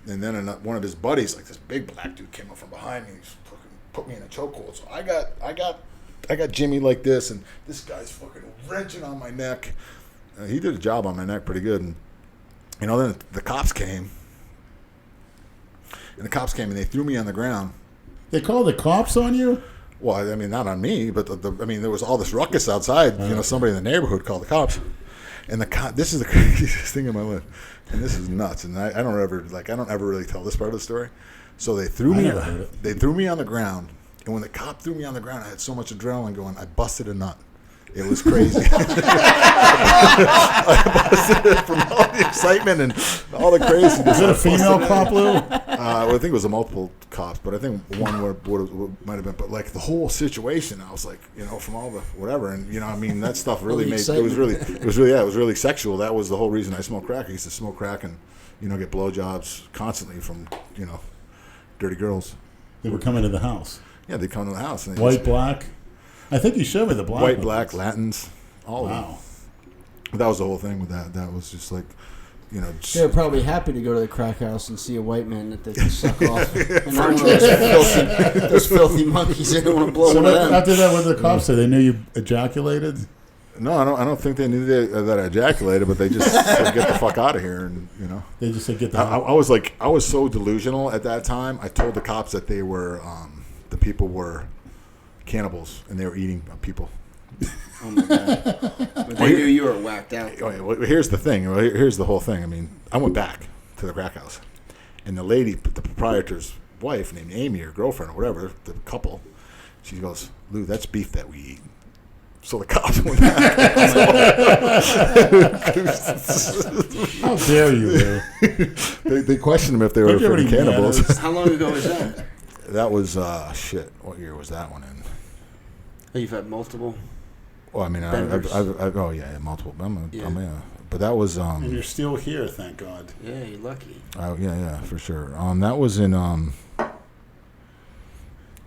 S3: And then one of his buddies, like this big black dude, came up from behind me and put me in a chokehold. So I got Jimmy like this, and this guy's fucking wrenching on my neck. He did a job on my neck pretty good, and then the cops came. and the cops came and they threw me on the ground.
S2: They called the cops on you?
S3: Well, I mean, not on me, but I mean, there was all this ruckus outside. You know, somebody in the neighborhood called the cops, and this is the craziest thing in my life, and this is nuts. And I don't ever really tell this part of the story. So they threw me on the ground, and when the cop threw me on the ground, I had so much adrenaline going. I busted a nut. It was crazy. I busted it from all the excitement and all the craziness.
S2: Is it a female cop, Lou?
S3: I think it was a multiple cops, but I think one might have been. But like the whole situation, I was like, you know, from all the whatever, and you know, I mean, that stuff really made it was really sexual. That was the whole reason I smoked crack. I used to smoke crack and, you know, get blowjobs constantly from, you know, dirty girls.
S2: They were coming to the house.
S3: Yeah, they come to the house. And
S2: White, black. I think you showed me the black.
S3: White,
S2: ones.
S3: black, Latins, all of them. That was the whole thing with that. That was just like, you know.
S1: They're probably happy to go to the crack house and see a white man that they can suck off. And not one of those filthy monkeys. They don't want to blow
S2: So
S1: one of them.
S2: after that, what did the cops say? They knew you ejaculated?
S3: No, I don't think they knew that I ejaculated, but they just said, get the fuck out of here, and you know.
S2: They just said, get the
S3: I was so delusional at that time. I told the cops that they were, the people were cannibals and they were eating people.
S1: Oh my god! But they knew you were whacked out.
S3: Well, here's the thing. Here's the whole thing. I mean, I went back to the crack house, and the lady, the proprietor's wife, named Amy, or girlfriend, or whatever, the couple, she goes, "Lou, that's beef that we eat." So the cops went back.
S2: How dare you, Lou?
S3: They questioned them if they were freaking cannibals.
S1: How long ago was that?
S3: That was shit. What year was that one in?
S1: Oh, you've had multiple.
S3: Well, I mean,
S1: Benders.
S3: I've multiple. But that was
S2: And you're still here, thank God.
S1: Yeah, you're lucky.
S3: yeah, for sure. That was in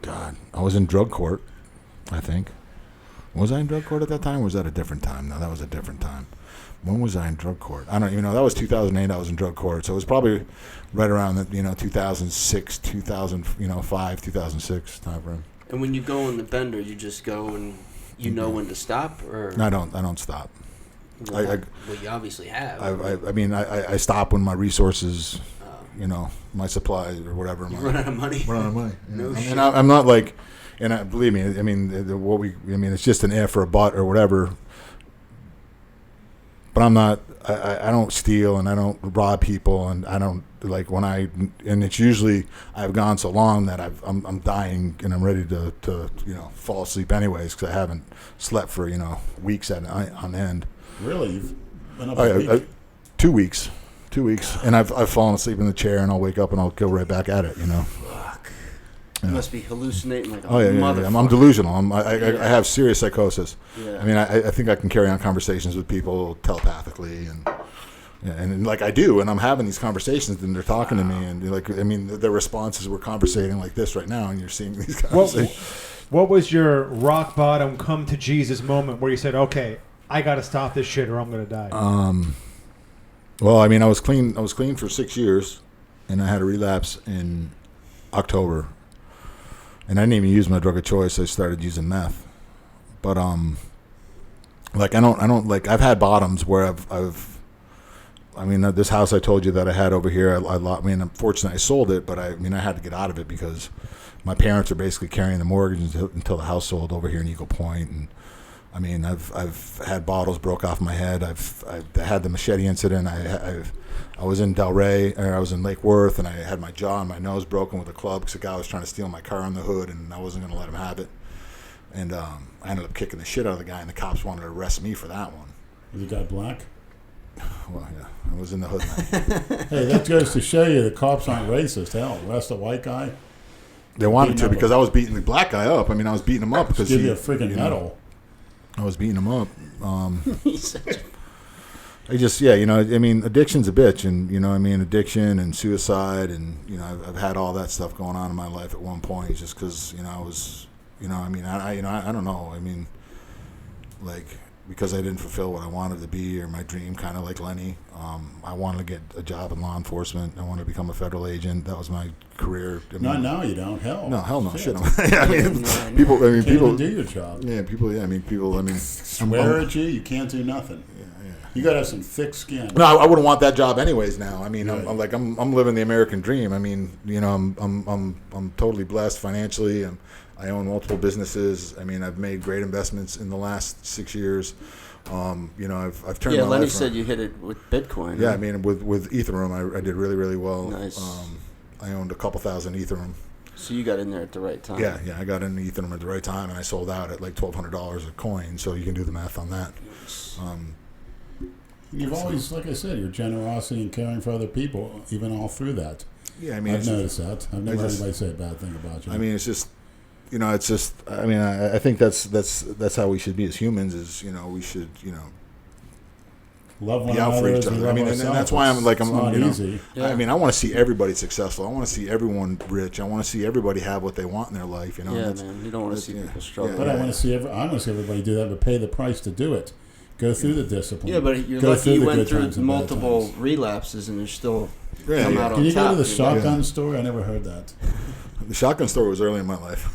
S3: God, I was in drug court, I think. Was I in drug court at that time, or was that a different time? No, that was a different time. When was I in drug court? I don't even know. That was 2008. I was in drug court, so it was probably right around the 2006, 2005, 2006 time frame.
S1: And when you go in the bender, you just go and you know when to stop, or
S3: No, I don't stop.
S1: well, you obviously have.
S3: I stop when my resources, my supplies or whatever.
S1: You run out of money.
S3: Run out of money.
S1: No
S3: Yeah.
S1: shit.
S3: And I'm not like, and believe me, I mean, it's just an if or a but or whatever. But I'm not. I don't steal and I don't rob people and I don't and it's usually I've gone so long that I'm dying and I'm ready to fall asleep anyways because I haven't slept for weeks on end.
S2: Really? You've been up a week?
S3: 2 weeks. 2 weeks, and I've fallen asleep in the chair and I'll wake up and I'll go right back at it.
S1: Fuck. You must be hallucinating like a
S3: Yeah.
S1: motherfucker.
S3: I'm delusional. I have serious psychosis.
S1: Yeah.
S3: I mean, I think I can carry on conversations with people telepathically, and like I do, and I'm having these conversations, and they're talking to me, and their responses were conversating like this right now, and you're seeing these conversations.
S4: What was your rock bottom, come to Jesus moment where you said, "Okay, I got to stop this shit, or I'm gonna die"?
S3: Well, I mean, I was clean. I was clean for 6 years, and I had a relapse in October. And I didn't even use my drug of choice. I started using meth. But I've had bottoms where this house I told you that I had over here, unfortunately I sold it, but I had to get out of it because my parents are basically carrying the mortgage until the house sold over here in Eagle Point. And I mean, I've had bottles broke off my head. I've had the machete incident. I was in Delray, or I was in Lake Worth, and I had my jaw and my nose broken with a club because a guy was trying to steal my car on the hood, and I wasn't going to let him have it. And I ended up kicking the shit out of the guy, and the cops wanted to arrest me for that one.
S2: Was the guy black?
S3: Well, yeah, I was in the hood.
S2: Hey, that goes to show you the cops aren't racist. Hell, arrest a white guy.
S3: They wanted to because I was beating the black guy up. I mean, I was beating him up because
S2: give you a freaking medal.
S3: I was beating him up. Addiction's a bitch, and addiction and suicide, and I've had all that stuff going on in my life at one point, just because I was, I don't know, because I didn't fulfill what I wanted to be or my dream, kind of like Lenny. I wanted to get a job in law enforcement. I wanted to become a federal agent. That was my career.
S2: Not now, you don't. Hell no.
S3: Shit.
S2: People
S3: people
S2: do your job.
S3: Yeah, people. Yeah, people.
S2: Swear at you, you can't do nothing.
S3: Yeah.
S2: You got to have some thick skin.
S3: No, I wouldn't want that job anyways. Now, I mean,
S2: Right.
S3: I'm living the American dream. I mean, you know, I'm totally blessed financially. I own multiple businesses. I mean, I've made great investments in the last 6 years. You know, I've turned.
S1: Yeah,
S3: my
S1: Lenny
S3: life
S1: said
S3: around.
S1: you hit it with Bitcoin.
S3: Yeah,
S1: huh?
S3: I mean, with Ethereum, I did really, really well.
S1: Nice.
S3: I owned a couple thousand Ethereum.
S1: So you got in there at the right time.
S3: Yeah, I got into Ethereum at the right time, and I sold out at like $1,200 a coin. So you can do the math on that.
S2: You've always, like I said, your generosity and caring for other people, even all through that.
S3: Yeah, I mean,
S2: I've noticed that. I've never heard
S3: just-
S2: anybody say a bad thing about you.
S3: I mean, it's just, you know, it's just. I mean, I think that's how we should be as humans. Is, you know, we should, you know,
S2: love one
S3: be out for
S2: another
S3: each
S2: as we
S3: other. I
S2: love
S3: mean, and
S2: ourselves.
S3: that's why I'm like,
S2: It's
S3: I'm
S2: not
S3: you know,
S2: easy.
S1: Yeah.
S3: I mean, I want to see everybody successful. I want to see everyone rich. I want to see everybody have what they want in their life. You know,
S1: Yeah,
S3: That's-
S1: man. You don't want to see
S3: yeah,
S1: people struggle.
S2: But I want to see everybody do that, but pay the price to do it. Go through the discipline.
S1: Yeah, but you're
S2: Go
S1: lucky
S2: through
S1: you
S2: the
S1: went
S2: good
S1: through
S2: times and bad
S1: multiple
S2: times.
S1: relapses and you're still
S3: Yeah,
S1: come
S3: yeah.
S1: out on
S2: Can you
S1: top.
S2: go to the
S1: You're
S2: shotgun story? I never heard that.
S3: The shotgun store was early in my life.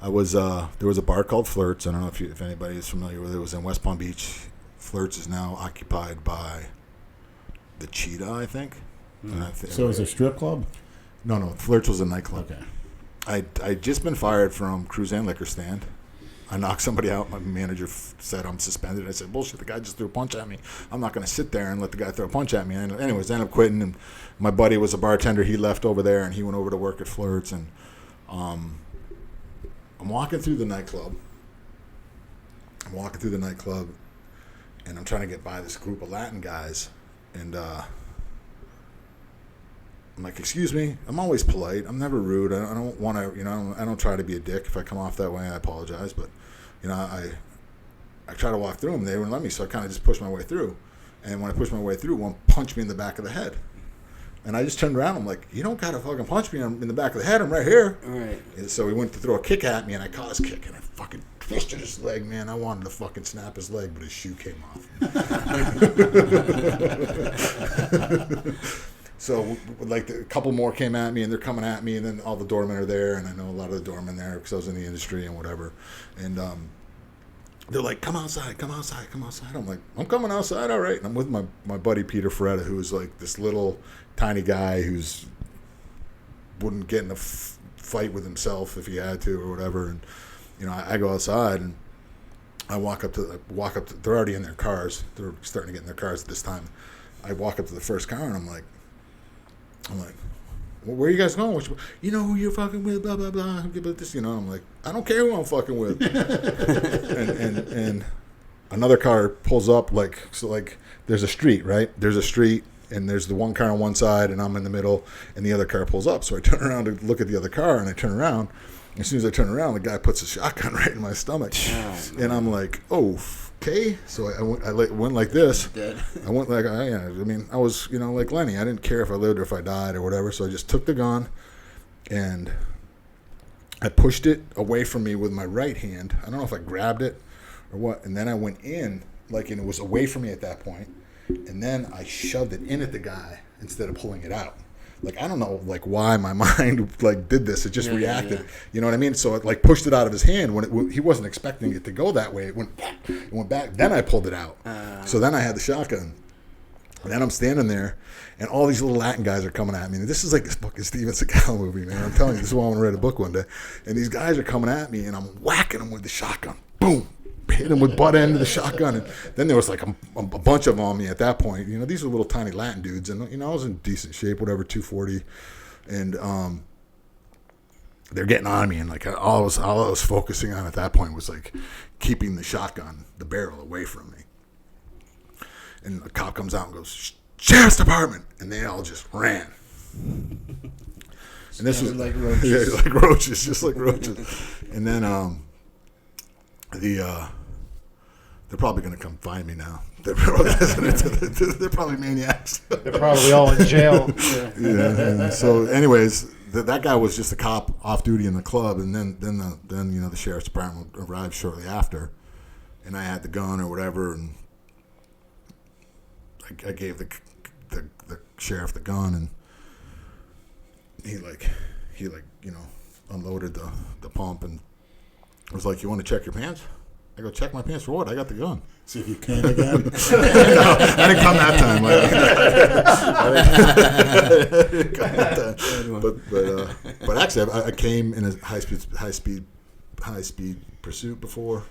S3: I was there was a bar called Flirt's. I don't know if anybody is familiar with it. It was in West Palm Beach. Flirt's is now occupied by the Cheetah, I think. And I thi-
S2: So it's a strip club?
S3: no, Flirt's was a nightclub.
S2: Okay.
S3: I'd just been fired from Cruise and Liquor Stand. I knocked somebody out. My manager said I'm suspended. I said, bullshit, the guy just threw a punch at me. I'm not going to sit there and let the guy throw a punch at me. And anyways, I ended up quitting. And my buddy was a bartender. He left over there, and he went over to work at Flirt's. And I'm walking through the nightclub. And I'm trying to get by this group of Latin guys. And I'm like, excuse me. I'm always polite. I'm never rude. I don't want to, you know, I don't try to be a dick. If I come off that way, I apologize. But, you know, I try to walk through them. They wouldn't let me, so I kind of just pushed my way through. And when I pushed my way through, one punched me in the back of the head. And I just turned around. I'm like, you don't got to fucking punch me in the back of the head. I'm right here.
S1: All right.
S3: And so he went to throw a kick at me, and I caught his kick, and I fucking twisted his leg, man. I wanted to fucking snap his leg, but his shoe came off. So, like, a couple more came at me, and they're coming at me, and then all the doormen are there, and I know a lot of the doormen there because I was in the industry and whatever. And they're like, come outside. I'm like, I'm coming outside, all right. And I'm with my buddy Peter Ferretta, who is like this little tiny guy who's wouldn't get in a fight with himself if he had to or whatever. And, you know, I go outside, and I walk up to, they're already in their cars. They're starting to get in their cars at this time. I walk up to the first car, and I'm like, well, where are you guys going? You know who you're fucking with, blah, blah, blah. This, you know, I'm like, I don't care who I'm fucking with. and another car pulls up, like, there's a street, right? There's a street, and there's the one car on one side, and I'm in the middle, and the other car pulls up. So I turn around to look at the other car, and I turn around. As soon as I turn around, the guy puts a shotgun right in my stomach. And I'm like, oh, okay. So I went like this.
S1: Dead.
S3: I went like, I mean, I was, you know, like Lenny. I didn't care if I lived or if I died or whatever. So I just took the gun, and I pushed it away from me with my right hand. I don't know if I grabbed it or what. And then I went in, like, and it was away from me at that point. And then I shoved it in at the guy instead of pulling it out. Like, I don't know, like, why my mind, like, did this. It just reacted.
S1: Yeah.
S3: You know what I mean? So it, like, pushed it out of his hand when he wasn't expecting it to go that way. It went back. Then I pulled it out. So then I had the shotgun. And then I'm standing there, and all these little Latin guys are coming at me. And this is like this fucking Steven Seagal movie, man. I'm telling you, this is why I want to write a book one day. And these guys are coming at me, and I'm whacking them with the shotgun. Boom. Hit him with butt end of the shotgun. And then there was like a bunch of them on me at that point. You know, these were little tiny Latin dudes. And, you know, I was in decent shape, whatever, 240. And they're getting on me. And, like, all I was focusing on at that point was, like, keeping the shotgun, the barrel, away from me. And the cop comes out and goes, Sheriff's Department. And they all just ran. And this was
S5: like roaches.
S3: Yeah, like roaches, just like roaches. And then they're probably going to come find me now. They're probably maniacs.
S4: They're probably all in jail.
S3: Yeah. And so, anyways, that guy was just a cop off duty in the club, and then you know, the sheriff's department arrived shortly after, and I had the gun or whatever, and I gave the sheriff the gun, and he you know, unloaded the pump and was like, "You want to check your pants?" I go, check my pants for what? I got the gun.
S2: See if you came again.
S3: No, I didn't come that time. I didn't come that time. But actually, I came in a high speed pursuit before.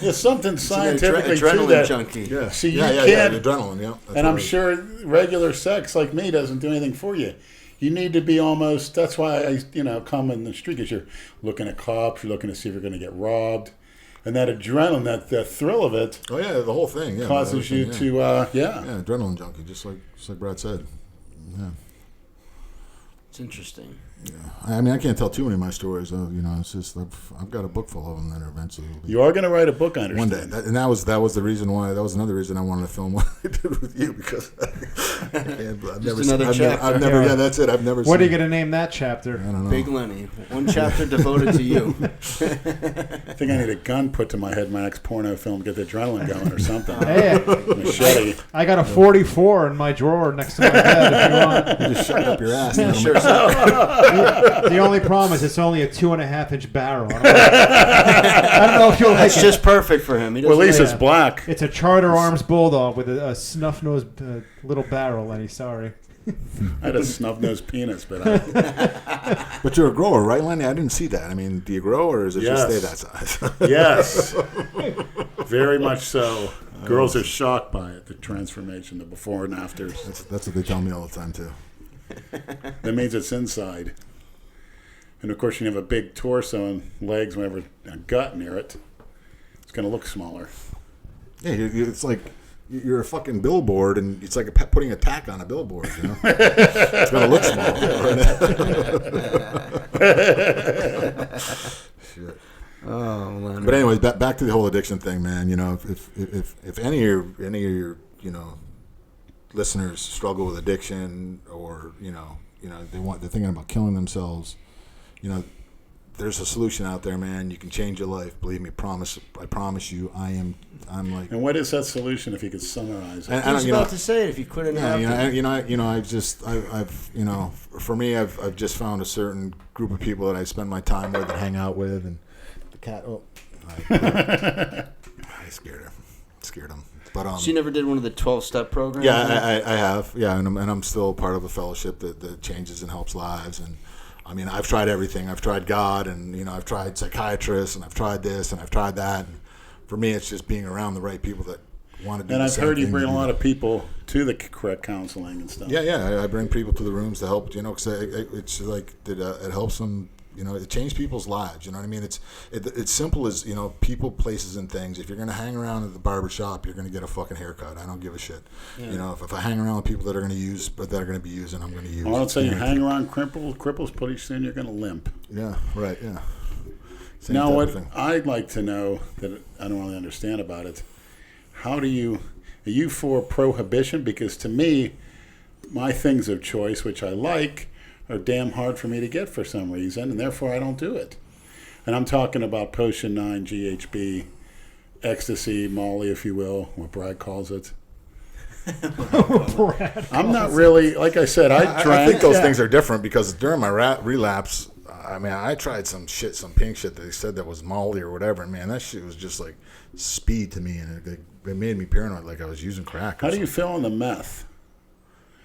S2: There's something
S1: It's
S2: scientifically
S1: an
S2: to that.
S1: junkie.
S3: Yeah.
S2: See, you
S3: yeah,
S2: can't.
S3: adrenaline. Yeah. That's
S2: And I'm
S3: right.
S2: sure regular sex like me doesn't do anything for you. You need to be almost. That's why I, come in the street because you're looking at cops. You're looking to see if you're going to get robbed, and that adrenaline, that thrill of it,
S3: Oh yeah, the whole thing. Yeah,
S2: causes you
S3: everything,
S2: to.
S3: Yeah, adrenaline junkie, just like Brad said. Yeah.
S1: It's interesting.
S3: Yeah. I mean, I can't tell too many of my stories. It's just I've got a book full of them that are eventually.
S2: You are going to write a book, I
S3: One
S2: understand.
S3: day, and that was the reason why. That was another reason I wanted to film what I did with you because
S1: another chapter.
S3: I've never. Yeah, that's it. I've never.
S4: What are you
S3: seen,
S4: going to name that chapter?
S3: I don't know.
S1: Big Lenny. One chapter devoted to you.
S2: I think I need a gun put to my head, my next porno film, to get the adrenaline going or something.
S4: Hey,
S2: Machete.
S4: I got a 44 in my drawer next to my bed if you want.
S3: You just shut up your ass.
S1: Sure.
S4: The only problem is it's only a 2.5-inch barrel. I don't know if you'll like
S1: That's
S4: it.
S1: just perfect for him. He
S2: Well, at
S1: doesn't
S2: least
S1: like
S2: it's black.
S4: It's a Charter Arms Bulldog with a snuff-nosed little barrel, Lenny. Sorry.
S2: I had a snub-nosed penis, but
S3: But you're a grower, right, Lenny? I didn't see that. I mean, do you grow or is it just stay that size?
S2: yes, very much so. Girls are shocked by it, the transformation, the before and afters.
S3: That's what they tell me all the time too.
S2: That means it's inside. And of course, you have a big torso and legs, whenever a gut near it. It's going to look smaller.
S3: Yeah, it's like you're a fucking billboard, and it's like putting a tack on a billboard. It's gonna look small. Shit.
S1: Oh, Lenny.
S3: But anyways, back to the whole addiction thing, man. If any of your listeners struggle with addiction, or they're thinking about killing themselves, there's a solution out there, man. You can change your life. Believe me, I promise you. I'm like.
S2: And what is that solution, if you could summarize it?
S1: I was about to say it if you couldn't have.
S3: For me, I've just found a certain group of people that I spend my time with and hang out with, and the cat. I scared him. But
S1: So you never did one of the 12-step programs?
S3: yeah, I have. Yeah, and I'm still part of a fellowship that changes and helps lives. And I mean, I've tried everything. I've tried God, and I've tried psychiatrists, and I've tried this, and I've tried that. And for me, it's just being around the right people that want to do.
S2: And
S3: the
S2: I've
S3: same
S2: heard you
S3: thing
S2: bring
S3: that
S2: a lot of people to the correct counseling and stuff.
S3: Yeah. I bring people to the rooms to help. Because it's like it helps them. It changed people's lives. You know what I mean? It's simple as people, places, and things. If you're gonna hang around at the barber shop, you're gonna get a fucking haircut. I don't give a shit.
S1: Yeah.
S3: If I hang around with people that are gonna use, but that are gonna be using, I'm gonna use.
S2: I want to say you hang around cripples, pretty soon you're going to limp.
S3: Yeah. Right. Yeah. Same
S2: Now,
S3: type
S2: what
S3: of thing.
S2: I'd like to know that I don't really understand about it, are you for prohibition? Because to me, my things of choice, which I like, are damn hard for me to get for some reason, and therefore I don't do it. And I'm talking about Potion 9, GHB, ecstasy, Molly, if you will, what Brad calls it. I'm not really, like I said, I drank.
S3: I think those things are different because during my relapse, I mean, I tried some pink shit that they said that was Molly or whatever. And man, that shit was just like speed to me, and it made me paranoid, like I was using crack.
S2: How do you feel on the meth?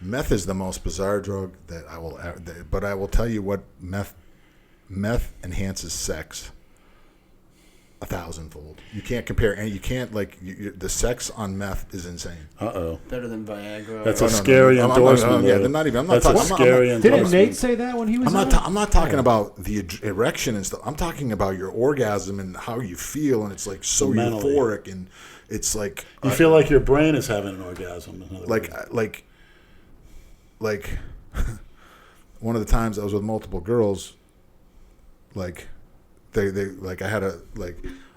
S3: Meth is the most bizarre drug that I will ever. But I will tell you what meth enhances sex 1,000-fold. You can't compare, and you can't the sex on meth is insane.
S2: Uh-oh.
S1: Better than Viagra.
S2: That's a scary endorsement.
S3: Yeah, they're not even. I'm not
S2: That's
S3: talking.
S2: a scary
S4: Didn't
S2: endorsement.
S4: Nate say that when he was on?
S3: I'm not talking about the erection and stuff. I'm talking about your orgasm and how you feel, and it's like so
S2: Mentally.
S3: euphoric, and it's like
S2: You feel like your brain is having an orgasm. In other words.
S3: like one of the times I was with multiple girls, like they like I had a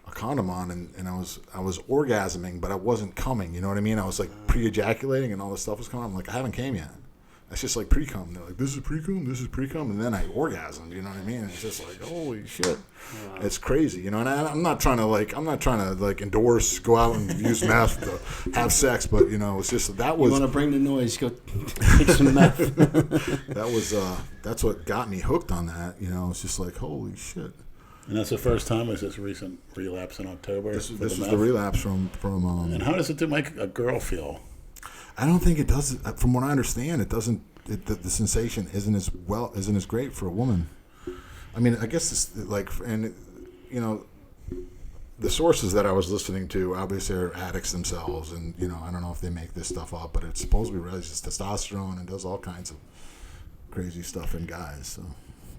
S3: condom on, and I was orgasming, but I wasn't coming. You know what I mean? I was like pre-ejaculating, and all this stuff was coming. I'm like, I haven't came yet. That's just like pre-cum. They're like, this is pre-cum, and then I orgasmed. You know what I mean? And it's just like, holy shit,
S1: Wow.
S3: it's crazy. And I'm not trying to endorse go out and use meth to have sex, but it's just that
S1: You
S3: was
S1: want to bring the noise? Go take some meth.
S3: that's what got me hooked on that. It's just like, holy shit.
S2: And that's the first time. Was this recent relapse in October?
S3: This was the relapse from.
S2: And how does it make a girl feel?
S3: I don't think it does. From what I understand, it doesn't. The sensation isn't as great for a woman. I mean, I guess it's the sources that I was listening to obviously are addicts themselves, and I don't know if they make this stuff up, but it's supposed to be raises testosterone and does all kinds of crazy stuff in guys. So,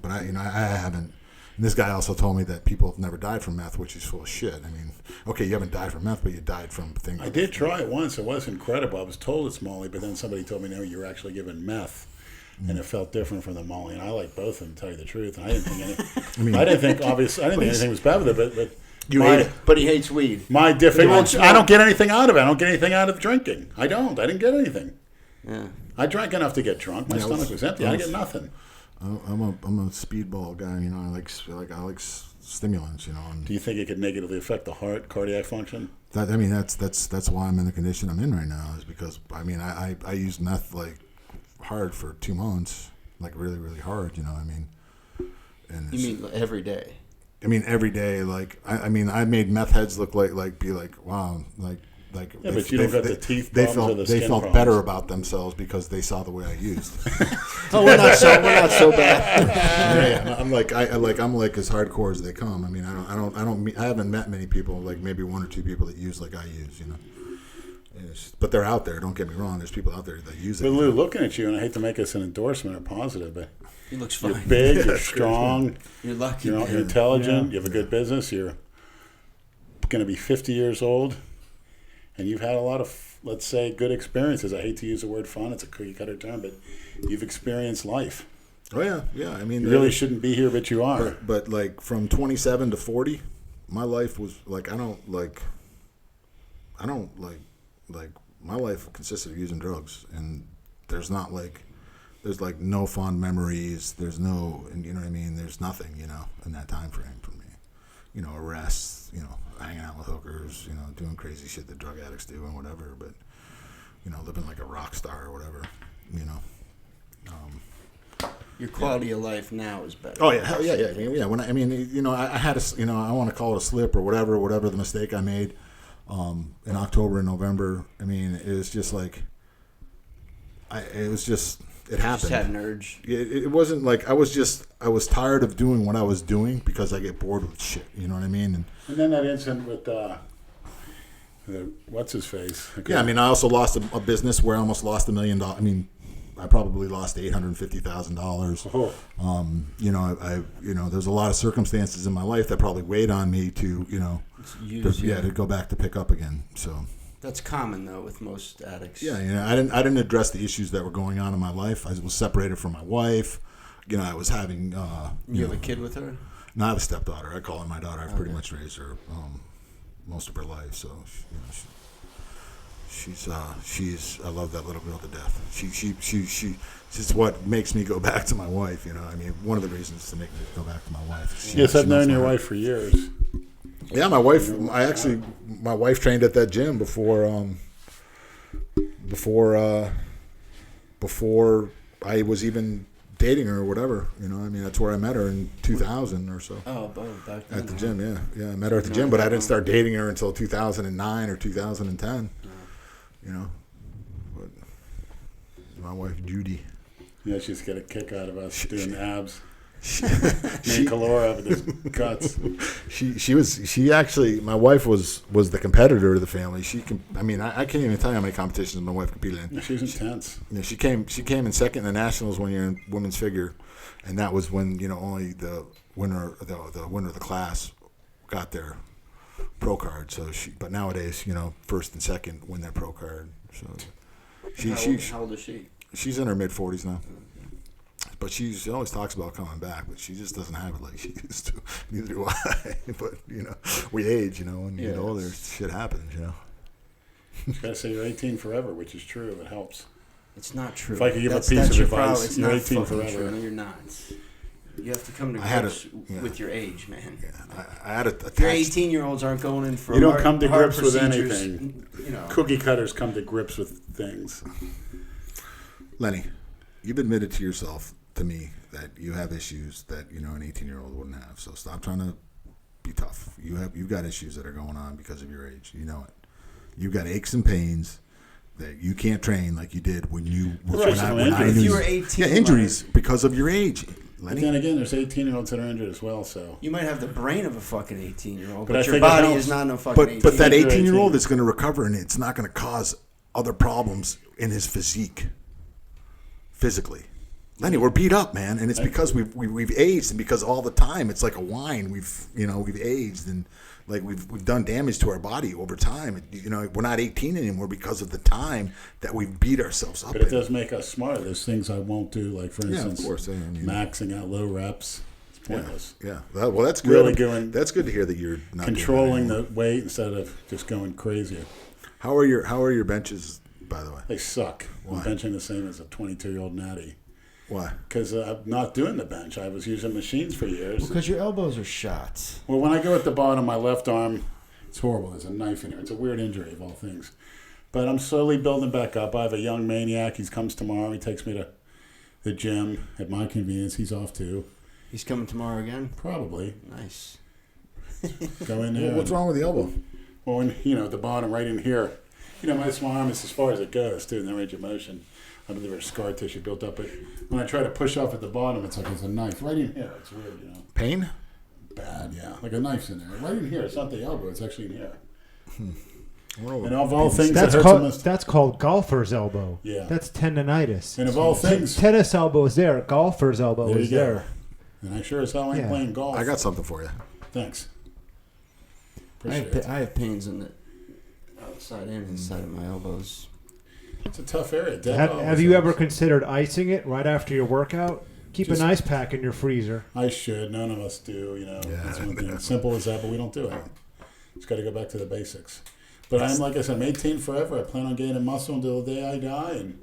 S3: but I haven't. And this guy also told me that people have never died from meth, which is full of shit. I mean, okay, you haven't died from meth, but you died from things.
S2: I did try it once. It was incredible. I was told it's Molly, but then somebody told me, no, you're actually given meth. And it felt different from the Molly. And I like both of them, to tell you the truth. And I didn't think I didn't think anything was bad with it, but
S1: you hate it. But he hates weed.
S2: My difference, I don't get anything out of it. I don't get anything out of drinking. I didn't get anything.
S1: Yeah.
S2: I drank enough to get drunk. My stomach was empty. I didn't get nothing.
S3: I'm a speedball guy. I like stimulants. And
S2: do you think it could negatively affect the heart, cardiac function?
S3: That's why I'm in the condition I'm in right now. Is because I used meth hard for 2 months, really really hard. And
S1: you mean every day?
S3: I mean every day. I made meth heads look wow,
S2: yeah, but you don't got the teeth
S3: they
S2: problems or the skin
S3: felt
S2: problems.
S3: better about themselves because they saw the way I used.
S1: Oh, we're not so bad.
S3: Yeah, I'm as hardcore as they come. I haven't met many people, maybe 1 or 2 people that use like I use. But they're out there. Don't get me wrong. There's people out there that use it.
S2: But Lou, looking at you, and I hate to make this an endorsement or positive, but
S1: he looks fine.
S2: You're big. You're strong.
S1: You're lucky.
S2: You're intelligent. Yeah. You have a good business. You're going to be 50 years old. And you've had a lot of, let's say, good experiences. I hate to use the word fun. It's a cookie-cutter term, but you've experienced life.
S3: Oh, yeah. Yeah.
S2: You really shouldn't be here, but you are.
S3: But from 27 to 40, my life was, my life consisted of using drugs. And there's no fond memories. There's no, and you know what I mean? There's nothing, in that time frame for me. Arrests, hanging out with hookers, doing crazy shit that drug addicts do and whatever, but, living like a rock star or whatever,
S1: Your quality of life now is better.
S3: Oh, yeah. Hell yeah, yeah. When I had I want to call it a slip or whatever the mistake I made in October and November. It was just it happened.
S1: Just had an urge.
S3: It wasn't I was tired of doing what I was doing because I get bored with shit. You know what I mean?
S2: And then that incident with what's his face? Okay.
S3: Yeah, I also lost a business where I almost lost $1 million. I probably lost $850,000.
S2: Oh.
S3: There's a lot of circumstances in my life that probably weighed on me to to go back to pick up again. So.
S1: That's common though with most addicts.
S3: Yeah, I didn't address the issues that were going on in my life. I was separated from my wife. I was having.
S1: You have a kid with her?
S3: No, I have a stepdaughter. I call her my daughter. I've pretty much raised her most of her life. So she's I love that little girl to death. She's what makes me go back to my wife. One of the reasons to make me go back to my wife.
S2: Yes, I've known your wife for years.
S3: Yeah, my wife. My wife trained at that gym before I was even dating her or whatever. That's where I met her in 2000 or so.
S1: Oh, back then.
S3: At the gym, yeah. I met her at the gym, but I didn't start dating her until 2009 or 2010. But my wife Judy.
S2: Yeah, she's got a kick out of us doing abs. Me and Kalora with his cuts.
S3: She actually, my wife was the competitor of the family. I can't even tell you how many competitions my wife competed in.
S2: She's intense.
S3: She came in second in the nationals one year in women's figure, and that was when only the winner of the class got their pro card. So but nowadays first and second win their pro card. So
S1: how old is she?
S3: She's in her mid-40s now. But she always talks about coming back, but she just doesn't have it like she used to. Neither do I. But, we age, when you get older, shit happens,
S2: You gotta say you're 18 forever, which is true. It helps.
S1: It's not true.
S2: If I could give a piece of advice, you're 18 forever.
S1: True. No, you're not. You have to come to grips with your age, man.
S3: Yeah, I had a
S1: your 18-year-olds aren't going in for
S2: You don't come to grips with
S1: procedures,
S2: anything. Cookie cutters come to grips with things.
S3: Lenny, you've admitted to yourself, to me, that you have issues that an 18-year-old wouldn't have. So stop trying to be tough. You've got issues that are going on because of your age. You know it. You've got aches and pains that you can't train like you did when you
S2: Right,
S3: when I
S1: If
S3: knew
S1: you were 18,
S3: yeah, injuries because of your age.
S2: But
S3: Lenny.
S2: then again, there's 18-year-olds that are injured as well. So
S1: you might have the brain of a fucking 18-year-old,
S2: But I
S1: but your
S2: think it
S1: body
S2: helps.
S1: is not no fucking 18.
S3: But that
S2: You're
S3: 18-year-old
S2: 18.
S3: is going to recover, and it's not going to cause other problems in his physique, physically. Lenny, we're beat up, man, and it's because we've aged, and because all the time it's like a wine. We've aged, and like we've done damage to our body over time. You know, we're not 18 anymore because of the time that we've beat ourselves up.
S2: but it
S3: in.
S2: does make us smarter. There's things I won't do, like for
S3: Yeah, of
S2: instance,
S3: course. I mean,
S2: maxing out low reps. It's pointless.
S3: Yeah. Well, that's good.
S2: Really doing-
S3: That's good to hear that you're not doing that
S2: Controlling
S3: anymore.
S2: the weight instead of just going crazy.
S3: How are your benches, by the way?
S2: They suck.
S3: Why?
S2: I'm benching the same as a 22-year-old natty.
S3: Why?
S2: Because I'm not doing the bench. I was using machines for years.
S1: Because your elbows are shot.
S2: Well, when I go at the bottom, my left arm, it's horrible. There's a knife in here. It's a weird injury of all things. But I'm slowly building back up. I have a young maniac. He comes tomorrow. He takes me to the gym at my convenience. He's off too.
S1: He's coming tomorrow again?
S2: Probably.
S1: Nice.
S2: Go in there.
S3: What's wrong with the elbow?
S2: Well, when, at the bottom, right in here. My arm is as far as it goes, too, in the range of motion. I believe there's scar tissue built up. But when I try to push off at the bottom, it's like there's a knife right in here. It's weird,
S3: Pain?
S2: Bad, yeah. Like a knife's in there. Right in here. It's not the elbow. It's actually in here.
S3: Well,
S2: And of all things,
S4: That's
S2: that hurts the
S4: called
S2: most.
S4: that's called golfer's elbow.
S2: Yeah.
S4: That's tendonitis.
S2: And of all things,
S4: Tennis elbow is there. Golfer's elbow
S2: there you
S4: is
S2: go.
S4: there.
S2: And I sure as hell ain't
S4: Yeah.
S2: playing golf.
S3: I got something for you.
S2: Thanks.
S1: I
S2: Appreciate it.
S1: have pains in the outside and inside of my elbows.
S2: It's a tough area. Dead
S4: Have,
S2: always
S4: have you
S2: is.
S4: ever considered icing it right after your workout? Keep
S2: Just-
S4: an ice pack in your freezer.
S2: I should. None of us do. That's one thing. Simple as that, but we don't do it. Just got to go back to the basics. But like I said, I'm 18 forever. I plan on gaining muscle until the day I die. And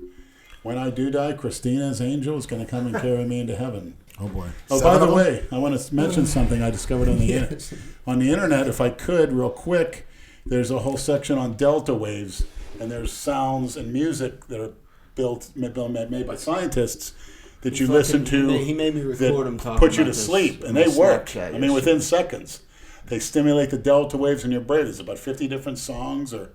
S2: when I do die, Christina's angel is going to come and carry me into heaven.
S3: Oh boy.
S2: Oh, by the way, I want to mention something I discovered on the internet. On the internet, if I could, real quick, there's a whole section on delta waves, and there's sounds and music that are made by scientists that you listen to.
S1: He made me record him
S2: that
S1: talking
S2: put you
S1: about
S2: to
S1: this
S2: sleep, and
S1: on
S2: they work.
S1: Snapchat
S2: I mean, within seconds, they stimulate the delta waves in your brain. There's about 50 different songs or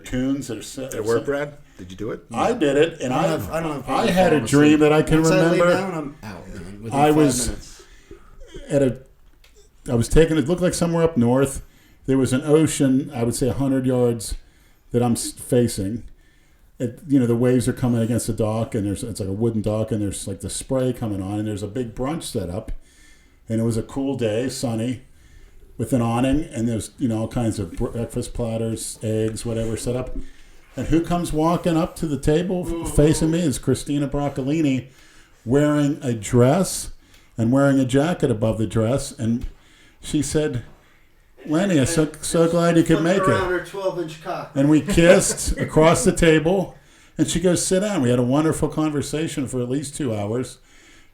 S2: tunes that are set.
S3: Did it work, Brad? Did you do it?
S2: I did it, and
S1: I don't have
S2: I had a
S1: falling
S2: dream
S1: asleep.
S2: that I can
S1: Once
S2: remember.
S1: I lay down, I'm out, man. Within
S2: I
S1: 5
S2: was-
S1: minutes.
S2: I was taking it looked like somewhere up north. There was an ocean, I would say 100 yards that I'm facing. The waves are coming against the dock, and it's like a wooden dock, and there's like the spray coming on, and there's a big brunch set up, and it was a cool day, sunny, with an awning, and there's all kinds of breakfast platters, eggs, whatever set up. And who comes walking up to the table facing me is Christina Broccolini, wearing a dress and wearing a jacket above the dress, and she said, "Lenny, I'm so glad you could make
S1: around
S2: it."
S1: her 12-inch cock.
S2: And we kissed across the table, and she goes, "Sit down." We had a wonderful conversation for at least 2 hours,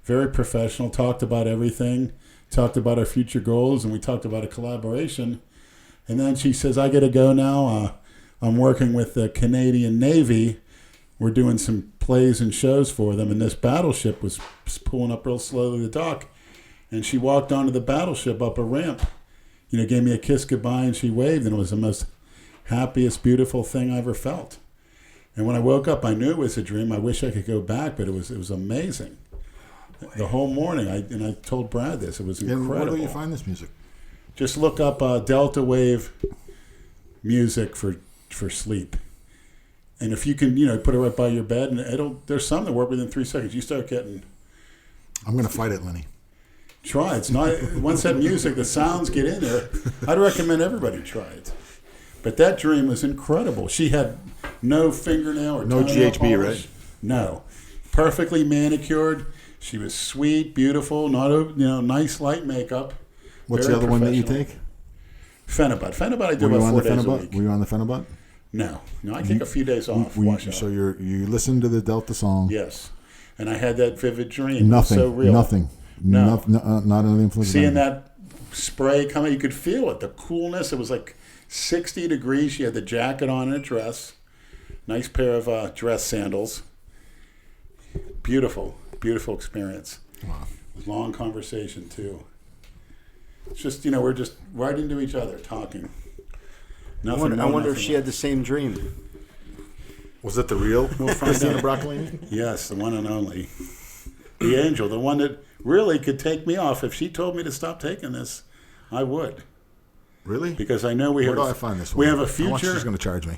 S2: very professional, talked about everything, talked about our future goals, and we talked about a collaboration. And then she says, "I got to go now. I'm working with the Canadian Navy. We're doing some plays and shows for them, and this battleship was pulling up real slowly the dock." And she walked onto the battleship up a ramp, gave me a kiss goodbye, and she waved, and it was the most happiest, beautiful thing I ever felt. And when I woke up, I knew it was a dream. I wish I could go back, but it was amazing. The whole morning, I told Brad this. It was incredible.
S3: Where do you find this music?
S2: Just look up delta wave music for sleep. And if you can, put it right by your bed, and there's some that work within 3 seconds. You start getting.
S3: I'm going to fight it, Lenny.
S2: Try it. It's not once that music, the sounds get in there. I'd recommend everybody try it. But that dream was incredible. She had no fingernail or
S3: No
S2: toenail
S3: GHB,
S2: polish.
S3: right?
S2: No, perfectly manicured. She was sweet, beautiful, not nice light makeup.
S3: What's
S2: Very
S3: the other one that you
S2: professional.
S3: take?
S2: Phenibut. Phenibut I do
S3: Were you
S2: about
S3: on
S2: 4
S3: the
S2: days a
S3: Phenibut?
S2: week.
S3: Were you on the Phenibut?
S2: No, I take a few days off. wash out.
S3: So you listened to the Delta song.
S2: Yes, and I had that vivid dream.
S3: Nothing.
S2: It was so real.
S3: Nothing.
S2: No.
S3: Not an influence.
S2: Seeing that spray coming, you could feel it. The coolness. It was like 60 degrees. She had the jacket on and a dress. Nice pair of dress sandals. Beautiful, beautiful experience.
S3: Wow.
S2: Long conversation too. It's just, we're just right into each other, talking.
S1: I wonder if she had the same dream.
S3: Was it the real Christina Broccolini?
S2: Yes, the one and only. The angel, the one that really could take me off. If she told me to stop taking this, I would.
S3: Really?
S2: Because I know
S3: Where do I find this one?
S2: We have a
S3: How much
S2: future.
S3: she's going to charge me?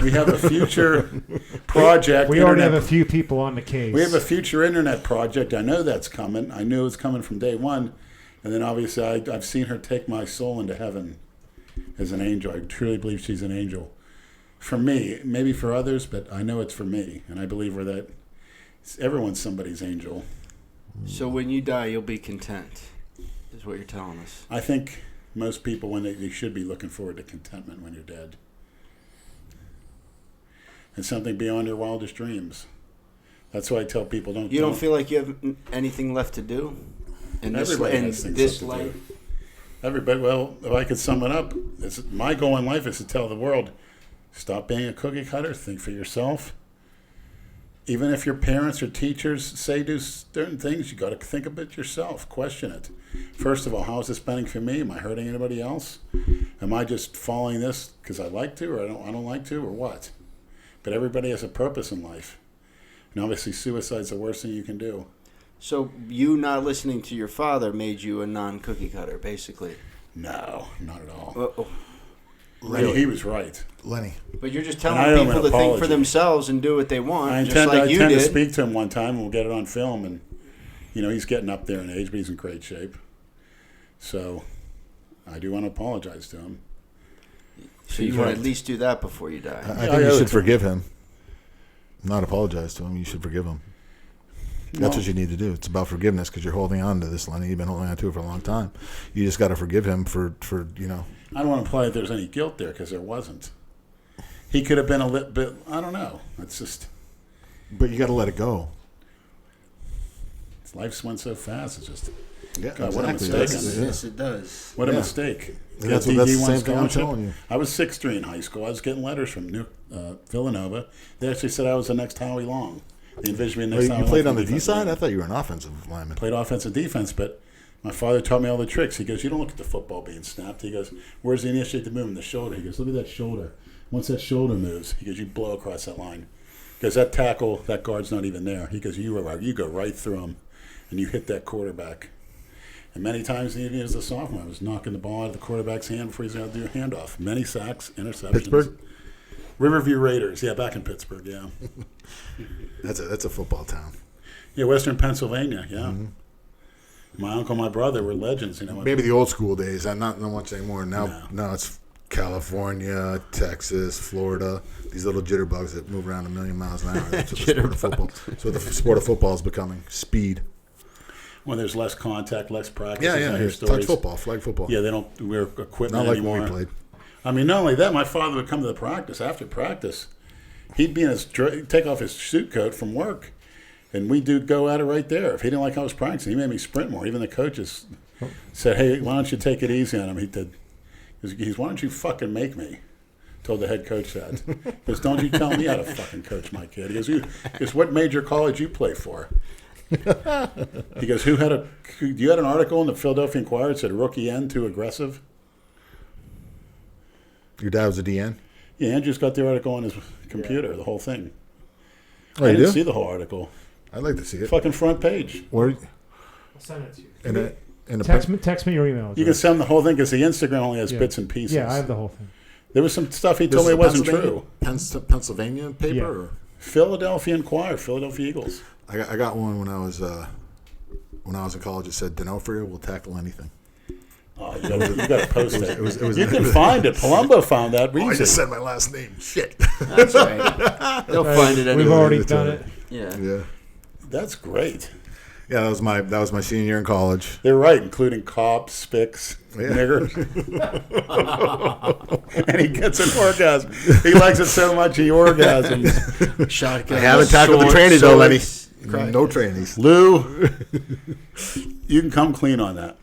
S2: We have a future project.
S4: We already have a few people on the case.
S2: We have a future internet project. I know that's coming. I knew it was coming from day one. And then obviously I've seen her take my soul into heaven as an angel. I truly believe she's an angel. For me, maybe for others, but I know it's for me. And I believe that everyone's somebody's angel.
S1: So when you die, you'll be content, is what you're telling us.
S2: I think most people, when they should be looking forward to contentment when you're dead. And something beyond your wildest dreams. That's why I tell people don't.
S1: You don't feel like you have anything left to do in this
S2: Everybody has things left to
S1: life?
S2: do. Everybody. Well, if I could sum it up, my goal in life is to tell the world, stop being a cookie cutter. Think for yourself. Even if your parents or teachers say do certain things, you got to think about yourself. Question it. First of all, how is this spending for me? Am I hurting anybody else? Am I just following this because I like to, or I don't like to, or what? But everybody has a purpose in life. And obviously suicide's the worst thing you can do.
S1: So you not listening to your father made you a non-cookie cutter, basically?
S2: No, not at all.
S1: Uh-oh.
S3: Really?
S2: He was right.
S3: Lenny.
S1: But you're just
S2: And I
S1: telling
S2: owe him
S1: people
S2: an
S1: to think for
S2: apology.
S1: themselves and do what they want,
S2: I
S1: just
S2: intend,
S1: like
S2: I
S1: you
S2: intend to
S1: did.
S2: speak to him one time, and we'll get it on film. And, he's getting up there in age, but he's in great shape. So I do want to apologize to him.
S1: So you want to at least do that before you die.
S3: I think you should forgive him. Not apologize to him. You should forgive him. That's what you need to do. It's about forgiveness because you're holding on to this, Lenny. You've been holding on to it for a long time. You just got to forgive him for.
S2: I don't want to imply that there's any guilt there because there wasn't. He could have been a little bit, I don't know. It's just.
S3: But you got to let it go.
S2: Life went so fast. It's just.
S3: Yeah,
S2: God, what a
S3: exactly.
S2: mistake.
S1: Yes, it does.
S2: What a
S3: Yeah.
S2: mistake.
S3: And that's the same thing I'm
S2: scholarship.
S3: telling you.
S2: I was 6'3" in high school. I was getting letters from Villanova. They actually said I was the next Howie Long. They envisioned me next Howie
S3: You
S2: Long.
S3: played on the D side? I thought you were an offensive lineman.
S2: Played offensive defense, but my father taught me all the tricks. He goes, you don't look at the football being snapped. He goes, where's the initiate the movement? The shoulder. He goes, look at that shoulder. Once that shoulder moves, he goes, you blow across that line. Because that tackle, that guard's not even there. He goes, you go right through him, and you hit that quarterback. And many times, even as a sophomore, I was knocking the ball out of the quarterback's hand before he's going to do a handoff. Many sacks, interceptions.
S3: Pittsburgh?
S2: Riverview Raiders. Yeah, back in Pittsburgh, yeah.
S3: That's a football town.
S2: Yeah, Western Pennsylvania, yeah. Mm-hmm. My uncle and my brother were legends.
S3: Maybe the old school days. I'm not much anymore. Now it's California, Texas, Florida. These little jitterbugs that move around a million miles an hour. That's what the sport of football. That's what the sport of football is becoming. Speed.
S2: When there's less contact, less practice.
S3: Yeah. Here's touch football, flag football.
S2: Yeah, they don't wear equipment
S3: not like
S2: anymore.
S3: when we played.
S2: I mean, not only that, my father would come to the practice. After practice, he'd be in take off his suit coat from work, and we'd go at it right there. If he didn't like how I was practicing, he made me sprint more. Even the coaches said, "Hey, why don't you take it easy on him?" He did. He's, "Why don't you fucking make me?" Told the head coach that. He goes, "Don't you tell me how to fucking coach my kid." He goes, "What major college you play for?" He goes, you had an article in the Philadelphia Inquirer that said rookie end too aggressive?
S3: Your dad was a DN?
S2: Yeah, Andrew's got the article on his computer, the whole thing.
S3: Oh,
S2: I
S3: you
S2: didn't
S3: do?
S2: see the whole article.
S3: I'd like to see it.
S2: Fucking front page.
S3: Where?
S4: I'll send it to you.
S3: In a
S4: Text me your email address.
S2: You can send the whole thing because the Instagram only has bits and pieces.
S4: Yeah, I have the whole thing.
S2: There was some stuff he
S3: This
S2: told me
S3: is a
S2: wasn't true.
S3: Pennsylvania paper?
S4: Yeah.
S3: Or?
S2: Philadelphia Inquirer, Philadelphia Eagles.
S3: I got one when I was in college. It said, D'Onofrio will tackle anything.
S2: Oh, you got to post it.
S3: was-
S2: You can find it. Palumbo found that
S3: Oh, I
S2: reason.
S3: just said my last name. Shit.
S1: That's all right. They'll find it anyway.
S4: We've already
S3: It's
S4: done
S3: all
S4: it.
S1: Yeah.
S3: Yeah.
S2: That's great.
S3: Yeah, that was my senior year in college.
S2: They're right, including cops, spics,
S3: Yeah.
S2: niggers. And he gets an orgasm. He likes it so much he orgasms.
S1: Shotgun.
S3: I haven't tackled the trannies though, Lenny. No trannies.
S2: Lou, you can come clean on that.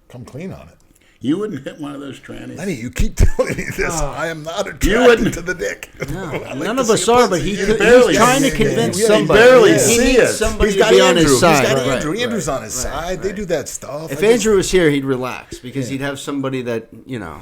S3: Come clean on it.
S2: You wouldn't hit one of those trannies.
S3: Lenny, you keep telling me this. I am not attracted
S2: wouldn't.
S3: to the dick.
S1: No,
S3: I like
S1: none
S3: to
S1: of
S3: see
S1: us
S3: a
S1: are,
S3: pussy.
S1: but
S3: Yeah,
S1: he's
S2: barely
S1: trying to
S2: see it.
S1: convince
S3: Yeah, he
S1: somebody.
S2: barely
S1: he
S2: see
S1: needs
S2: it.
S1: somebody
S3: He's got
S1: to be on
S3: Andrew.
S1: his side.
S3: He's got
S1: Right,
S3: Andrew.
S1: right,
S3: Andrew's on his
S1: right,
S3: side. They
S1: right.
S3: do that stuff.
S1: If Andrew was here, he'd relax because he'd have somebody that, you know.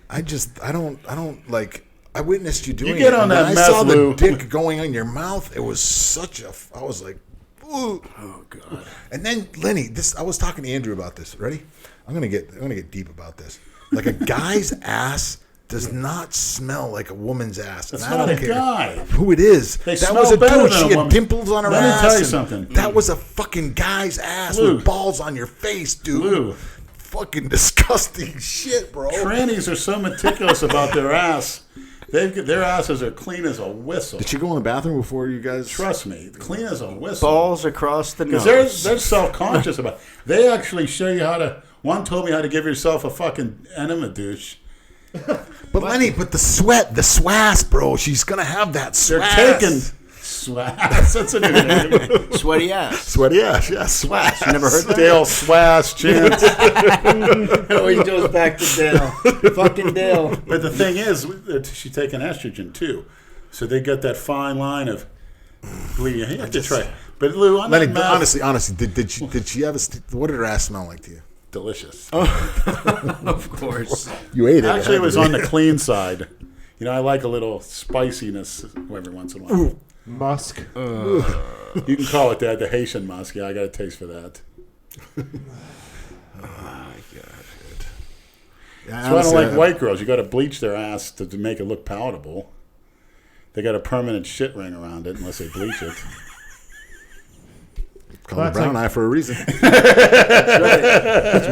S3: I don't like. I witnessed you doing
S2: get
S3: it.
S2: on
S3: and
S2: that
S3: when I
S2: meth,
S3: saw the
S2: Lou.
S3: dick going in your mouth. It was such a. I was like, ooh.
S1: Oh, God.
S3: And then Lenny, I was talking to Andrew about this. Ready? I'm gonna get deep about this. Like a guy's ass does not smell like a woman's ass.
S2: That's
S3: And I
S2: not
S3: don't
S2: a
S3: care
S2: guy.
S3: who it is.
S2: They
S3: That
S2: smell
S3: was a
S2: better
S3: dude.
S2: than
S3: She
S2: a
S3: had
S2: woman.
S3: pimples on her
S2: Let me
S3: ass.
S2: tell you
S3: and
S2: something.
S3: That was a fucking guy's ass
S2: Lou.
S3: with balls on your face, dude.
S2: Lou.
S3: Fucking disgusting shit, bro.
S2: Trannies are so meticulous about their ass. Their asses are clean as a whistle.
S3: Did you go in the bathroom before you guys?
S2: Trust me, clean as a whistle.
S1: Balls across the nose.
S2: Because they're self-conscious about it. They actually show you how to... One told me how to give yourself a fucking enema douche.
S3: But Lenny, the sweat, the swass, bro. She's gonna have that
S2: They're
S3: swass.
S2: taking... Swass. That's a new name.
S1: Sweaty ass.
S3: Sweaty ass, yeah, swass.
S1: You never heard that?
S2: Dale Swass chance.
S1: Oh, he goes back to Dale. Fucking Dale.
S2: But the thing is, she's taking estrogen too. So they get that fine line of... You have to try. But Lou, on
S3: Lenny,
S2: that meth,
S3: honestly, did she have what did her ass smell like to you?
S2: delicious.
S1: Of course.
S3: You ate it.
S2: Actually, it was on the clean side. You know, I like a little spiciness every once in a while.
S4: Musk.
S2: You can call it that, the Haitian musk. Yeah, I got a taste for that.
S3: Yeah,
S2: That's why I don't like white girls. You got to bleach their ass to make it look palatable. They got a permanent shit ring around it unless they bleach it.
S3: Call it brown eye for a reason.
S1: It's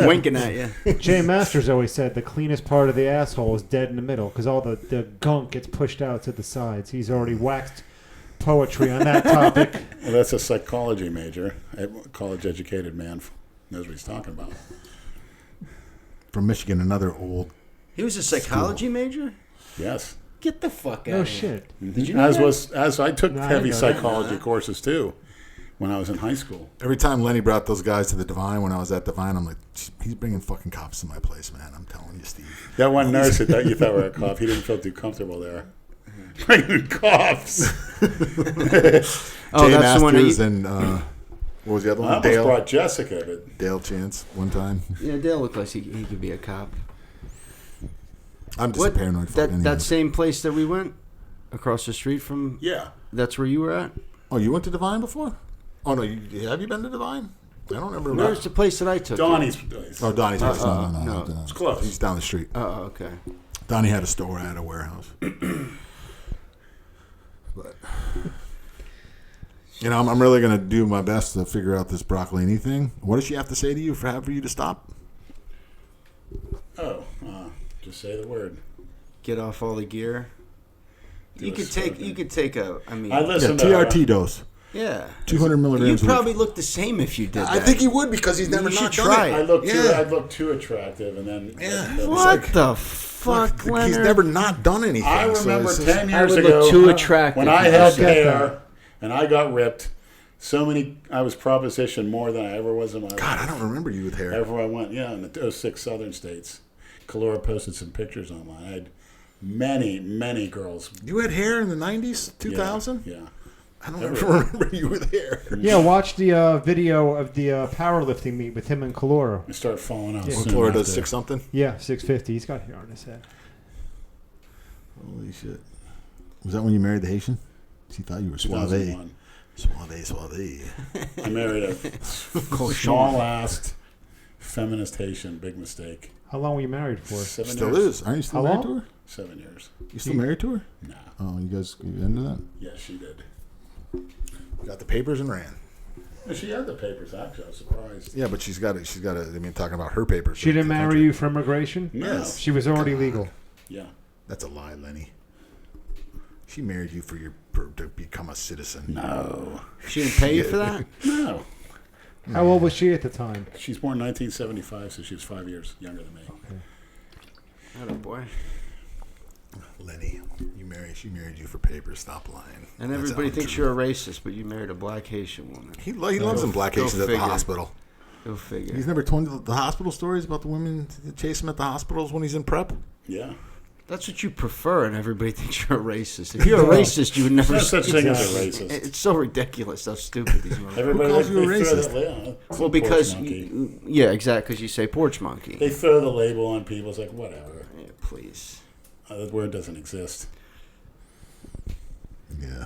S1: winking at you.
S4: Jay Masters always said the cleanest part of the asshole is dead in the middle because all the gunk gets pushed out to the sides. He's already waxed poetry on that topic.
S2: Well, that's a psychology major. A college-educated man knows what he's talking about.
S3: From Michigan, another old.
S1: He was a psychology major?
S2: Yes.
S1: Get the fuck out
S4: No
S1: of here.
S4: shit.
S1: Did you know that?
S2: As I took
S4: No, I
S2: heavy
S4: didn't know that.
S2: psychology courses too when I was in high school.
S3: Every time Lenny brought those guys to the Divine, when I was at Divine, I'm like, he's bringing fucking cops to my place, man. I'm telling you, Steve.
S2: That one nurse that you thought were a cop, he didn't feel too comfortable there. Bringing cops.
S1: Oh,
S3: Jay
S1: that's the one
S3: Masters
S1: that
S3: and what was the other
S2: I
S3: one?
S2: almost
S3: Dale.
S2: brought Jessica, but
S3: Dale Chance one time.
S1: Yeah, Dale looked like he could be a cop.
S3: I'm just
S1: What?
S3: paranoid. For
S1: That same place that we went across the street from.
S2: yeah.
S1: That's where you were at.
S3: Oh, you went to Divine before? Oh no, have you been to Divine? I don't remember.
S1: Where's the place that I took? you?
S2: Donnie's place.
S3: Oh, Donnie's place. No.
S1: no.
S3: It's
S2: close.
S3: He's down the street.
S1: Oh, okay.
S3: Donnie had a store. I had a warehouse. But you know, I'm really gonna do my best to figure out this broccolini thing. What does she have to say to you for you to stop?
S2: Oh, just say the word.
S1: Get off all the gear.
S2: Do
S1: You
S2: a
S1: could
S2: slogan.
S1: take a. I mean,
S2: I
S3: Yeah,
S2: listened to
S3: TRT dose,
S1: yeah.
S3: 200 milligrams.
S1: You'd
S3: a week.
S1: probably look the same if you did that.
S3: I think he would because he's never
S1: You
S3: not
S1: should
S3: done
S1: try
S3: it.
S1: it.
S2: I look too attractive, and then
S3: Yeah.
S1: What
S3: It's like-
S1: the fuck, Leonard?
S3: He's never not done anything.
S2: I
S3: so
S2: remember
S3: it's just-
S2: 10 years
S1: would
S2: ago
S1: look too attractive
S2: when I
S1: if
S2: had
S1: you
S4: said
S2: hair and I got ripped. I was propositioned more than I ever was in my life.
S3: God, I don't remember you with hair.
S2: Everywhere I went, in the 06 southern states. Kalora posted some pictures online. I had many girls.
S3: You had hair in the 90s, 2000?
S2: Yeah.
S3: I don't ever remember you with hair.
S4: Yeah, watch the video of the powerlifting meet with him and Kalora.
S2: I started falling out.
S4: Yeah.
S2: soon
S3: Florida
S2: after.
S3: 6 something?
S4: Yeah, 650. He's got hair on his head.
S3: Holy shit. Was that when you married the Haitian? She thought you were suave.
S2: 2001.
S3: Suave.
S2: I married a small-assed feminist Haitian. Big mistake.
S4: How long were you married for?
S2: 7
S3: Still
S2: years.
S3: is. Aren't you still
S4: How
S3: married
S4: long?
S3: to her?
S2: 7 years.
S3: You still married to her?
S2: Nah.
S3: Oh, you into that?
S2: Yeah, she did.
S3: Got the papers and ran.
S2: Yeah, she had the papers, actually. I was surprised.
S3: Yeah, but she's got it. I mean, talking about her papers.
S4: She didn't marry you for immigration?
S2: No.
S3: Yes.
S4: She was already legal.
S2: Yeah.
S3: That's a lie, Lenny. She married you to become a citizen.
S2: No.
S1: She didn't pay you for that?
S2: No.
S4: How old was she at the time?
S2: She's born 1975, so she was 5 years younger than me.
S1: Oh boy.
S3: Lenny, she married you for papers. Stop lying.
S1: And
S3: That's
S1: everybody
S3: untrue.
S1: thinks you're a racist, but you married a black Haitian woman.
S3: He loves them black Haitians at the
S1: figure.
S3: hospital.
S1: Go figure.
S3: He's never told the hospital stories about the women chase him at the hospitals when he's in prep.
S2: Yeah.
S1: That's what you prefer, and everybody thinks you're a racist. If you're a racist, you would never.
S2: There's no such thing as a racist.
S1: It's so ridiculous how stupid these motherfuckers.
S2: Everybody
S3: calls you a
S2: they throw
S3: racist?
S2: Well,
S1: because
S2: monkey.
S1: yeah, exactly. Because you say porch monkey.
S2: They throw the label on people. It's like, whatever.
S1: Yeah, please.
S2: That word doesn't exist.
S3: Yeah.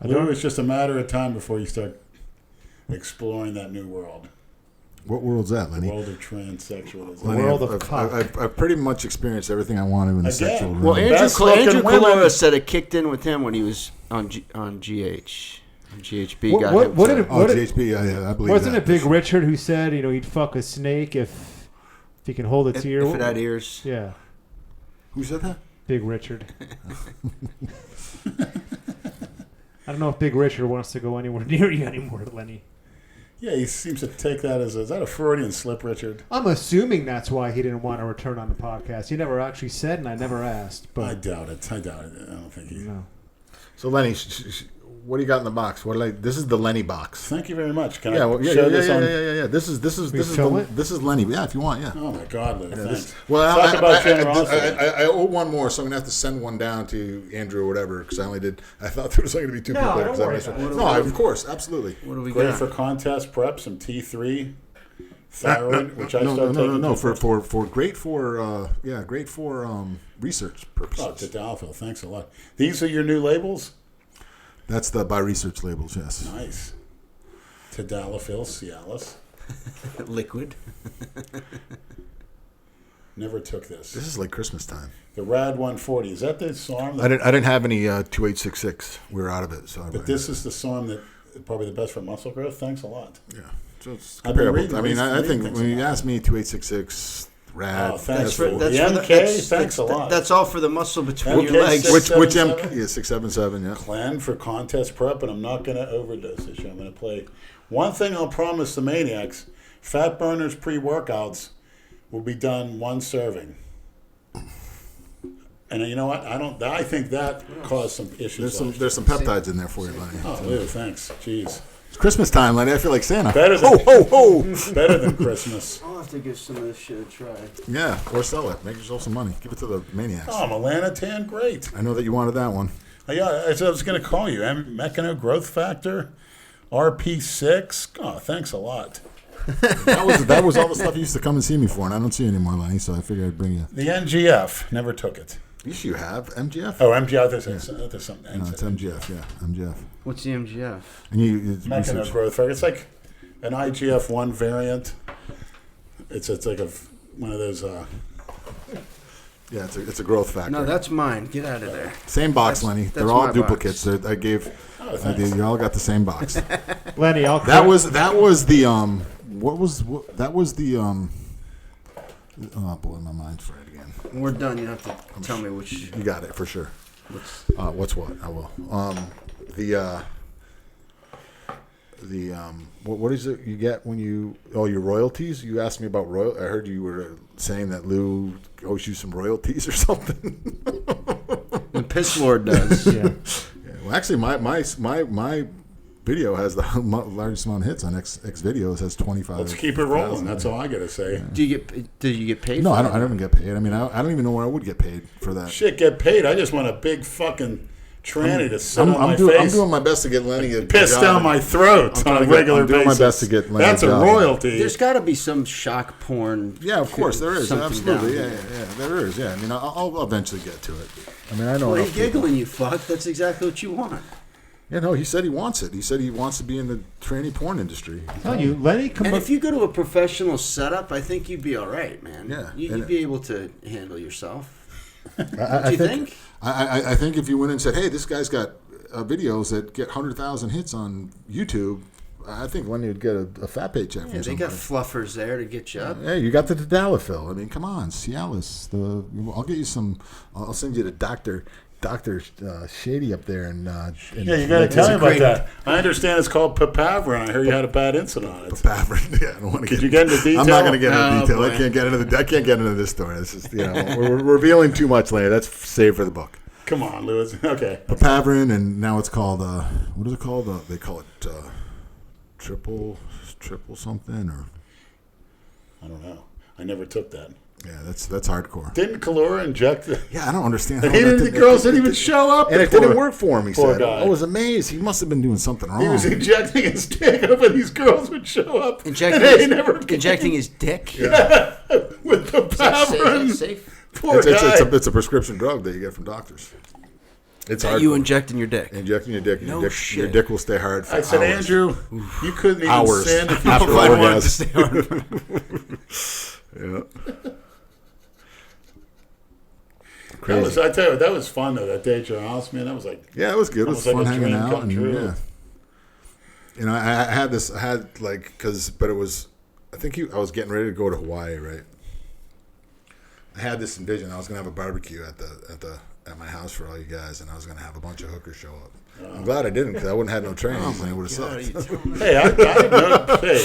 S2: I think it's just a matter of time before you start exploring that new world.
S3: What world's that,
S2: The
S3: Lenny?
S2: world of transsexualism.
S3: Lenny,
S4: world of
S3: I've,
S4: cock.
S3: I've pretty much experienced everything I want to in the
S2: Again.
S3: sexual realm.
S1: Well,
S2: Best
S1: Andrew
S2: looking women.
S1: Calora said it kicked in with him when he was on GH. On GHB.
S4: What-
S1: got
S4: what-
S1: him
S4: what
S1: to-
S4: did it-
S3: Oh, GHB, yeah, I believe
S4: Wasn't
S3: that.
S4: it Big Richard who said, he'd fuck a snake if he can hold its ear?
S1: if it had ears.
S4: Yeah,
S3: Who said that?
S4: Big Richard. I don't know if Big Richard wants to go anywhere near you anymore, Lenny.
S2: Yeah, he seems to take that as is that a Freudian slip, Richard?
S4: I'm assuming that's why he didn't want to return on the podcast. He never actually said, and I never asked.
S2: I
S4: But
S2: doubt it. I don't think he.
S4: no.
S3: So, Lenny, what do you got in the box? This is the Lenny box.
S2: Thank you very much. Can
S3: Yeah,
S2: I
S3: well, yeah,
S2: show
S3: yeah,
S2: this
S3: yeah,
S2: on?
S3: yeah. This is
S4: fill it?
S3: this is Lenny. Yeah, if you want, yeah.
S2: Oh my God, Lou, thanks.
S3: Well,
S2: Talk about generosity.
S3: I owe one more, so I'm gonna have to send one down to Andrew or whatever because I only did. I thought there was only gonna be two
S4: No,
S3: people.
S4: don't
S3: 'cause I
S4: worry
S3: missed
S4: about
S3: one.
S1: it.
S3: No, of course, absolutely.
S1: What do we
S2: Great
S1: got?
S2: for contest prep, some T3 thyroid, which I
S3: no,
S2: started taking.
S3: no, for great for research
S2: Oh,
S3: purposes.
S2: Tadalafil, thanks a lot. These are your new labels?
S3: That's the by research labels. Yes.
S2: Nice. Tadalafil, Cialis.
S1: Liquid.
S2: Never took this.
S3: This is like Christmas time.
S2: The Rad 140. Is that the SARM?
S3: I didn't have any 2866. We were out of it. So
S2: But this is the SARM that probably the best for muscle growth. Thanks a lot.
S3: yeah. So it's
S2: I've been
S3: comparable.
S2: reading
S3: I mean,
S2: these-
S3: I think
S2: reading
S3: when you
S2: things
S3: ask me 2866 Rad,
S2: Oh, thanks
S1: for-
S2: for
S1: that's
S2: the
S1: for the-
S2: MK.
S1: that's-
S2: Thanks a
S1: that's-
S2: lot.
S1: That's all for the muscle between
S2: MK
S1: your legs.
S2: six-
S3: which
S2: 677?
S3: yeah 677 yeah.
S2: Plan for contest prep, and I'm not going to overdose this year. I'm going to play. One thing I'll promise the Maniacs: Fat Burners pre-workouts will be done one serving. And you know what? I think that caused some issues.
S3: There's some peptides in there for you, Lenny.
S2: Oh, Lou, thanks. Jeez.
S3: It's Christmas time, Lenny. I feel like Santa.
S2: Better than,
S3: Ho ho ho!
S2: better than Christmas.
S1: I'll have to give some of this shit a try.
S3: Yeah, or sell it. Make yourself some money. Give it to the maniacs.
S2: Oh, Melanotan, great.
S3: I know that you wanted that one.
S2: Yeah, I was going to call you. Mechano Growth Factor, RP6. Oh, thanks a lot.
S3: That was all the stuff you used to come and see me for, and I don't see you anymore, Lenny. So I figured I'd bring you.
S2: The NGF, never took it.
S3: Yes, you have MGF.
S2: Oh, MGF, there's something.
S3: No, it's MGF. Yeah, MGF.
S1: What's the MGF?
S3: And it's
S2: Mechano
S3: research.
S2: Growth Factor. It's like an IGF-1 variant. It's like one of those.
S3: Yeah, it's a growth factor.
S1: No, that's mine. Get out of there.
S3: Same box,
S1: That's-
S3: Lenny.
S1: that's
S3: They're all
S1: my
S3: duplicates. I gave.
S2: Oh, thanks.
S3: You all got the same box.
S4: Lenny, I'll
S3: That was the that was the oh boy, my mind's fried again.
S1: When we're done, you have to tell me which.
S3: You got it for sure.
S1: What's,
S3: What's what? I will. What is it you get when you your royalties? You asked me about I heard you were saying that Lou owes you some royalties or something.
S1: the Piss Lord does.
S4: yeah.
S3: Yeah, well, actually, my video has the largest amount of hits on X videos. Has 25.
S2: Let's keep it rolling. That's all I got to say.
S1: Did you get paid?
S3: No,
S1: for
S3: I
S1: that?
S3: don't get paid. I mean, I don't even know where I would get paid for that.
S2: Shit, get paid. I just want a big fucking tranny to sit on my
S3: I'm
S2: face.
S3: doing my best to get Lenny a
S2: Piss
S3: job.
S2: down my throat
S3: I'm
S2: on a
S3: trying to get-
S2: regular
S3: I'm doing my
S2: basis.
S3: best to get Lenny
S2: That's
S3: a
S2: a
S3: job.
S2: royalty.
S1: There's got to be some shock porn.
S3: Yeah, of course there is.
S1: something
S3: Absolutely,
S1: down
S3: yeah,
S1: here.
S3: there is. Yeah, I mean, I'll eventually get to it. I mean, I know.
S1: Well, you're
S3: enough people.
S1: giggling, you fuck. That's exactly what you want.
S3: Yeah, no, he said he wants it. He said he wants to be in the tranny porn industry.
S4: I'm telling you, Lenny,
S1: And if you go to a professional setup, I think you'd be all right, man.
S3: Yeah,
S1: You'd
S3: and-
S1: be able to handle yourself.
S3: I
S1: Do you think?
S3: I think if you went and said, "Hey, this guy's got videos that get 100,000 hits on YouTube," I think Lenny would get a fat paycheck
S1: Yeah,
S3: from
S1: they got
S3: somebody.
S1: fluffers there to get you up.
S3: Hey, you got the Tadalafil. I mean, come on, Cialis. I'll get you some. I'll send you to Doctor Shady up there, and
S2: Yeah, you got to tell me
S1: a
S2: about
S1: great-
S2: that. I understand it's called papavrin. I heard you had a bad incident on it.
S3: Papavrin. Yeah, I don't want to
S2: Could you get into detail?
S3: I'm not going to get into
S1: Oh,
S3: detail. I
S1: boy.
S3: can't get into this story. This is we're revealing too much later. That's saved for the book.
S2: Come on, Louis. Okay.
S3: Papavrin, and now it's called what is it called? They call it triple something or
S2: I don't know. I never took that.
S3: Yeah, that's hardcore.
S2: Didn't Kalora inject the...
S3: Yeah, I don't understand.
S2: The girls didn't even show up.
S3: And it didn't work for him, he
S2: poor
S3: said.
S2: guy.
S3: I was amazed. He must have been doing something wrong.
S2: He was injecting his dick, hoping these girls would show up.
S1: Injecting his dick?
S3: Yeah.
S2: With the power.
S1: Is that safe?
S2: Poor guy.
S3: It's a prescription drug that you get from doctors. It's hard.
S1: You injecting your dick?
S3: Injecting your dick.
S1: No
S3: your
S1: shit.
S3: dick will stay hard for
S2: I said,
S3: hours.
S2: Andrew, you couldn't even
S3: Hours.
S2: stand if you
S3: After
S2: wanted
S3: orgasm.
S2: to stay on.
S3: Yeah.
S2: That
S3: Crazy.
S2: was, I tell you what, that was fun though. That day at your house, man, that was like,
S3: Yeah, it was good. It was
S2: almost
S3: fun
S2: like a
S3: hanging
S2: dream
S3: out.
S2: come
S3: And,
S2: true.
S3: yeah. You know, I was getting ready to go to Hawaii, right? I had this envision. I was gonna have a barbecue at my house for all you guys, and I was gonna have a bunch of hookers show up. I'm glad I didn't, because I wouldn't have had no trainings, and it would have sucked.
S2: hey, I know, hey,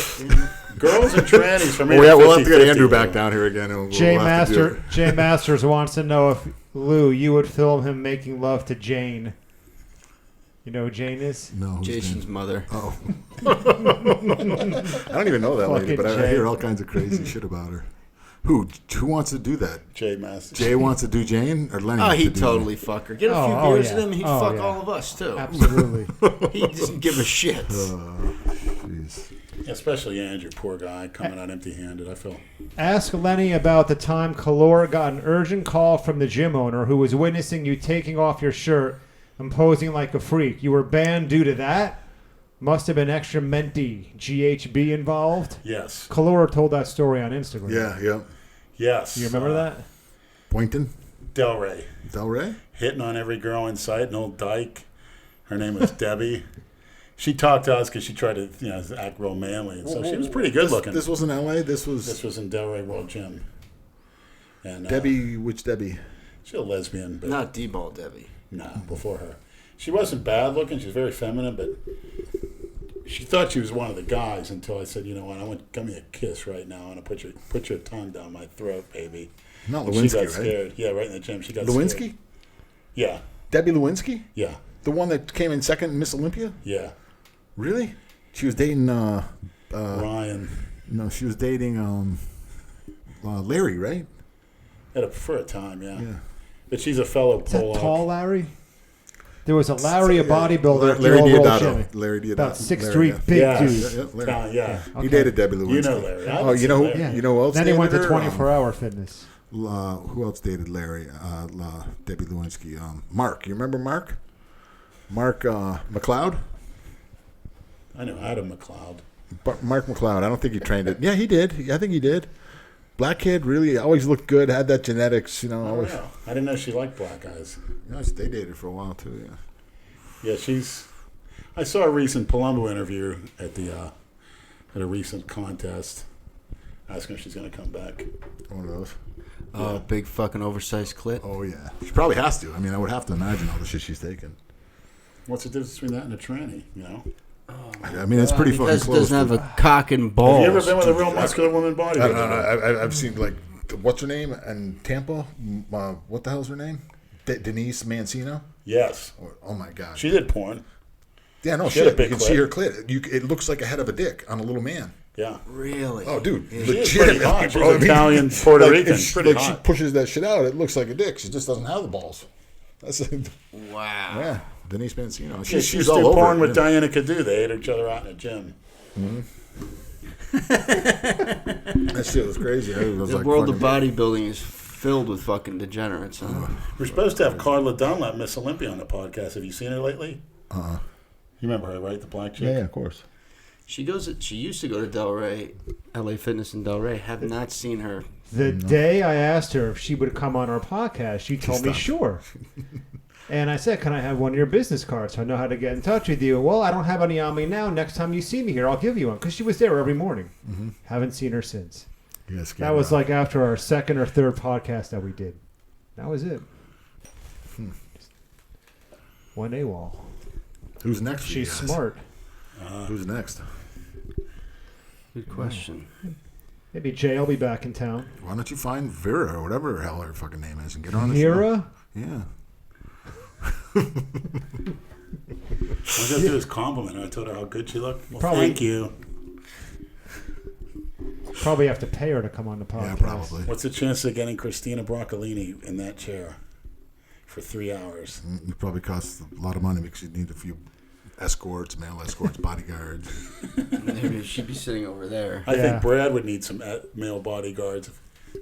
S2: girls and trannies for me.
S3: We'll have to get Andrew back down here again. And
S4: Jay
S3: we'll have to do it.
S4: Jay Masters wants to know if Lou, you would film him making love to Jane. You know who Jane is?
S3: No, who's
S1: Jason's
S3: Jane?
S1: mother.
S3: Oh. I don't even know that lady,
S4: Fucking
S3: but I
S4: Jay.
S3: hear all kinds of crazy shit about her. Who wants to do that?
S2: Jay Masters.
S3: Jay wants to do Jane, or Lenny?
S1: Oh,
S3: wants to
S1: he'd
S3: do
S1: totally fuck her. Get a few
S4: Oh,
S1: beers
S4: yeah.
S1: in him, he'd
S4: Oh,
S1: fuck
S4: yeah.
S1: all of us, too.
S4: Absolutely.
S1: He doesn't give a shit.
S3: Jeez.
S2: Especially Andrew, poor guy, coming out empty-handed. I feel.
S4: Ask Lenny about the time Kalora got an urgent call from the gym owner who was witnessing you taking off your shirt and posing like a freak. You were banned due to that? Must have been extra menti GHB involved.
S2: Yes.
S4: Kalora told that story on Instagram.
S3: Yeah.
S2: Yes.
S4: You remember that?
S3: Boynton?
S2: Delray.
S3: Delray?
S2: Hitting on every girl in sight, an old dyke. Her name was Debbie. She talked to us because she tried to, act real manly, and so she was pretty good looking.
S3: This was in L.A.? This was
S2: in Delray World Gym. And
S3: Debbie, which Debbie?
S2: she's a lesbian, but
S1: Not D-ball Debbie.
S2: no, before her. She wasn't bad looking. She was very feminine, but she thought she was one of the guys until I said, you know what, I want give me a kiss right now. I want to put your tongue down my throat, baby.
S3: Not
S2: And she
S3: Lewinsky,
S2: got
S3: right?
S2: scared. Yeah, right in the gym. She got
S3: Lewinsky?
S2: scared. Yeah,
S3: Debbie Lewinsky?
S2: yeah,
S3: The one that came in second in Miss Olympia?
S2: yeah.
S3: Really? She was dating,
S2: Ryan.
S3: no, she was dating Larry, right?
S2: For a time, yeah.
S3: Yeah.
S2: But she's a fellow
S4: Is that
S2: Pollock.
S4: tall Larry? There was a Larry, a bodybuilder.
S3: Larry
S4: at the All World
S3: Diodato.
S4: Gym.
S3: Larry Diodato.
S4: About 6'3",
S3: Larry,
S4: big
S2: Yeah.
S4: dude.
S3: Yeah, Larry.
S2: Yeah.
S3: He
S4: Okay.
S3: dated Debbie Lewinsky.
S2: You know Larry. I
S3: Oh,
S2: haven't
S3: you know
S2: seen
S3: who?
S2: Larry.
S4: Yeah.
S3: You know who else?
S4: Then he went to
S3: dated her?
S4: 24-hour fitness.
S3: Who else dated Larry? Debbie Lewinsky. Mark. You remember Mark? Mark McLeod.
S2: I know Adam McLeod.
S3: Mark McLeod. I don't think he trained it. Yeah, he did. I think he did. Black kid, really always looked good. Had that genetics,
S2: Oh,
S3: always.
S2: yeah. I didn't know she liked black guys.
S3: They dated for a while too. Yeah.
S2: Yeah, I saw a recent Palumbo interview at a recent contest, asking if she's going to come back.
S3: One of those.
S1: Oh, big fucking oversized clit.
S3: Oh yeah. She probably has to. I mean, I would have to imagine all the shit she's taking.
S2: What's the difference between that and a tranny?
S3: I mean, it's pretty fucking
S1: Because it
S3: close.
S1: doesn't have
S3: to-
S1: a cock and balls.
S2: Have you ever been with a real muscular woman body?
S3: I don't know. I've seen what's her name in Tampa? What the hell's her name? Denise Mancino.
S2: Yes.
S3: Oh my god.
S2: She did porn.
S3: Yeah, no
S2: She had a
S3: shit.
S2: big
S3: You can
S2: clit.
S3: see her clit. It looks like a head of a dick on a little man.
S2: Yeah.
S1: Really?
S3: Oh, dude,
S2: She is pretty hot. She's Italian,
S3: Like,
S2: Puerto Rican.
S3: if
S2: Pretty
S3: she
S2: hot.
S3: pushes that shit out, it looks like a dick. She just doesn't have the balls. That's
S1: Wow.
S3: yeah. Denise Mancino.
S2: Yeah,
S3: She's
S2: she used to
S3: all
S2: do
S3: over.
S2: porn
S3: it,
S2: with
S3: yeah.
S2: Diana Cadu. They ate each other out in a gym.
S3: That shit was crazy. It was
S1: The
S3: like
S1: world of
S3: fucking-
S1: bodybuilding is filled with fucking degenerates. Huh?
S2: We're supposed to have Carla Dunlap, Miss Olympia, on the podcast. Have you seen her lately?
S3: Uh-uh.
S2: You remember her, right? The black chick?
S3: Yeah, of course.
S1: She used to go to Delray, LA Fitness in Delray. Have not seen her.
S4: The day I asked her if she would come on our podcast, she told me
S3: stopped.
S4: sure. And I said, can I have one of your business cards so I know how to get in touch with you? Well, I don't have any on me now. Next time you see me here, I'll give you one. Because she was there every morning.
S3: Mm-hmm.
S4: Haven't seen her since.
S3: Yes,
S4: That was like after our second or third podcast that we did. That was it. One AWOL.
S3: Who's next? for you
S4: She's
S3: guys?
S4: smart.
S3: Who's next?
S1: Good question.
S4: Maybe Jay will be back in town.
S3: Why don't you find Vera or whatever the hell her fucking name is and get her on the show?
S4: Vera?
S3: Yeah.
S2: I was going to do his compliment. I told her how good she looked. Well,
S4: Probably-
S2: thank you.
S4: Probably have to pay her to come on the podcast.
S3: Yeah, probably.
S2: What's the chance of getting Christina Broccolini in that chair for 3 hours?
S3: It probably costs a lot of money because you need a few escorts, male escorts, bodyguards.
S1: Maybe she'd be sitting over there.
S2: I
S4: Yeah.
S2: think Brad would need some male bodyguards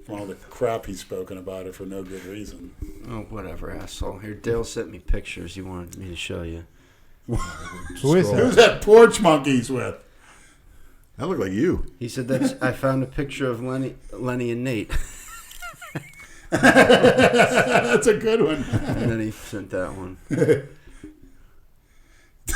S2: from all the crap he's spoken about it for no good reason.
S1: Oh, whatever, asshole. Here, Dale sent me pictures he wanted me to show you.
S4: Who is
S2: Who's
S4: that?
S2: that porch monkey he's with?
S3: That looked like you.
S1: He said that's. I found a picture of Lenny and Nate,
S2: That's a good one.
S1: and then he sent that one.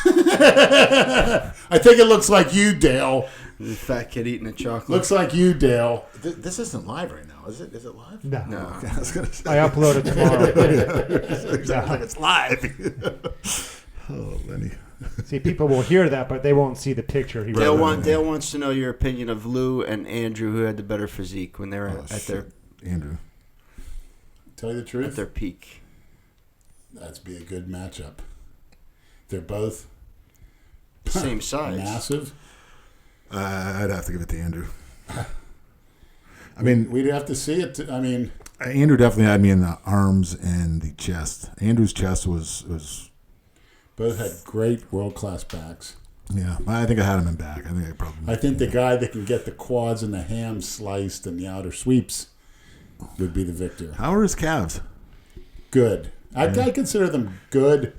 S2: I think it looks like you, Dale.
S1: The fat kid eating a chocolate.
S2: Looks like you, Dale.
S3: This isn't live right now, is it? Is it live?
S4: No.
S1: No.
S3: I was gonna say.
S4: I upload it tomorrow.
S3: It's like it's live. Oh, Lenny.
S4: See, people will hear that, but they won't see the picture.
S1: Dale wants to know your opinion of Lou and Andrew, who had the better physique when they were at their
S3: Andrew.
S2: Tell you the
S1: at
S2: truth,
S1: their peak.
S2: that'd be a good matchup. They're both
S1: Same size.
S2: massive.
S3: I'd have to give it to Andrew. I mean,
S2: We'd have to see it.
S3: Andrew definitely had me in the arms and the chest. Andrew's chest was
S2: Both had great world-class backs.
S3: yeah. I think I had him in back.
S2: I think the guy that can get the quads and the hams sliced and the outer sweeps would be the victor.
S3: How are his calves?
S2: Good. I consider them good.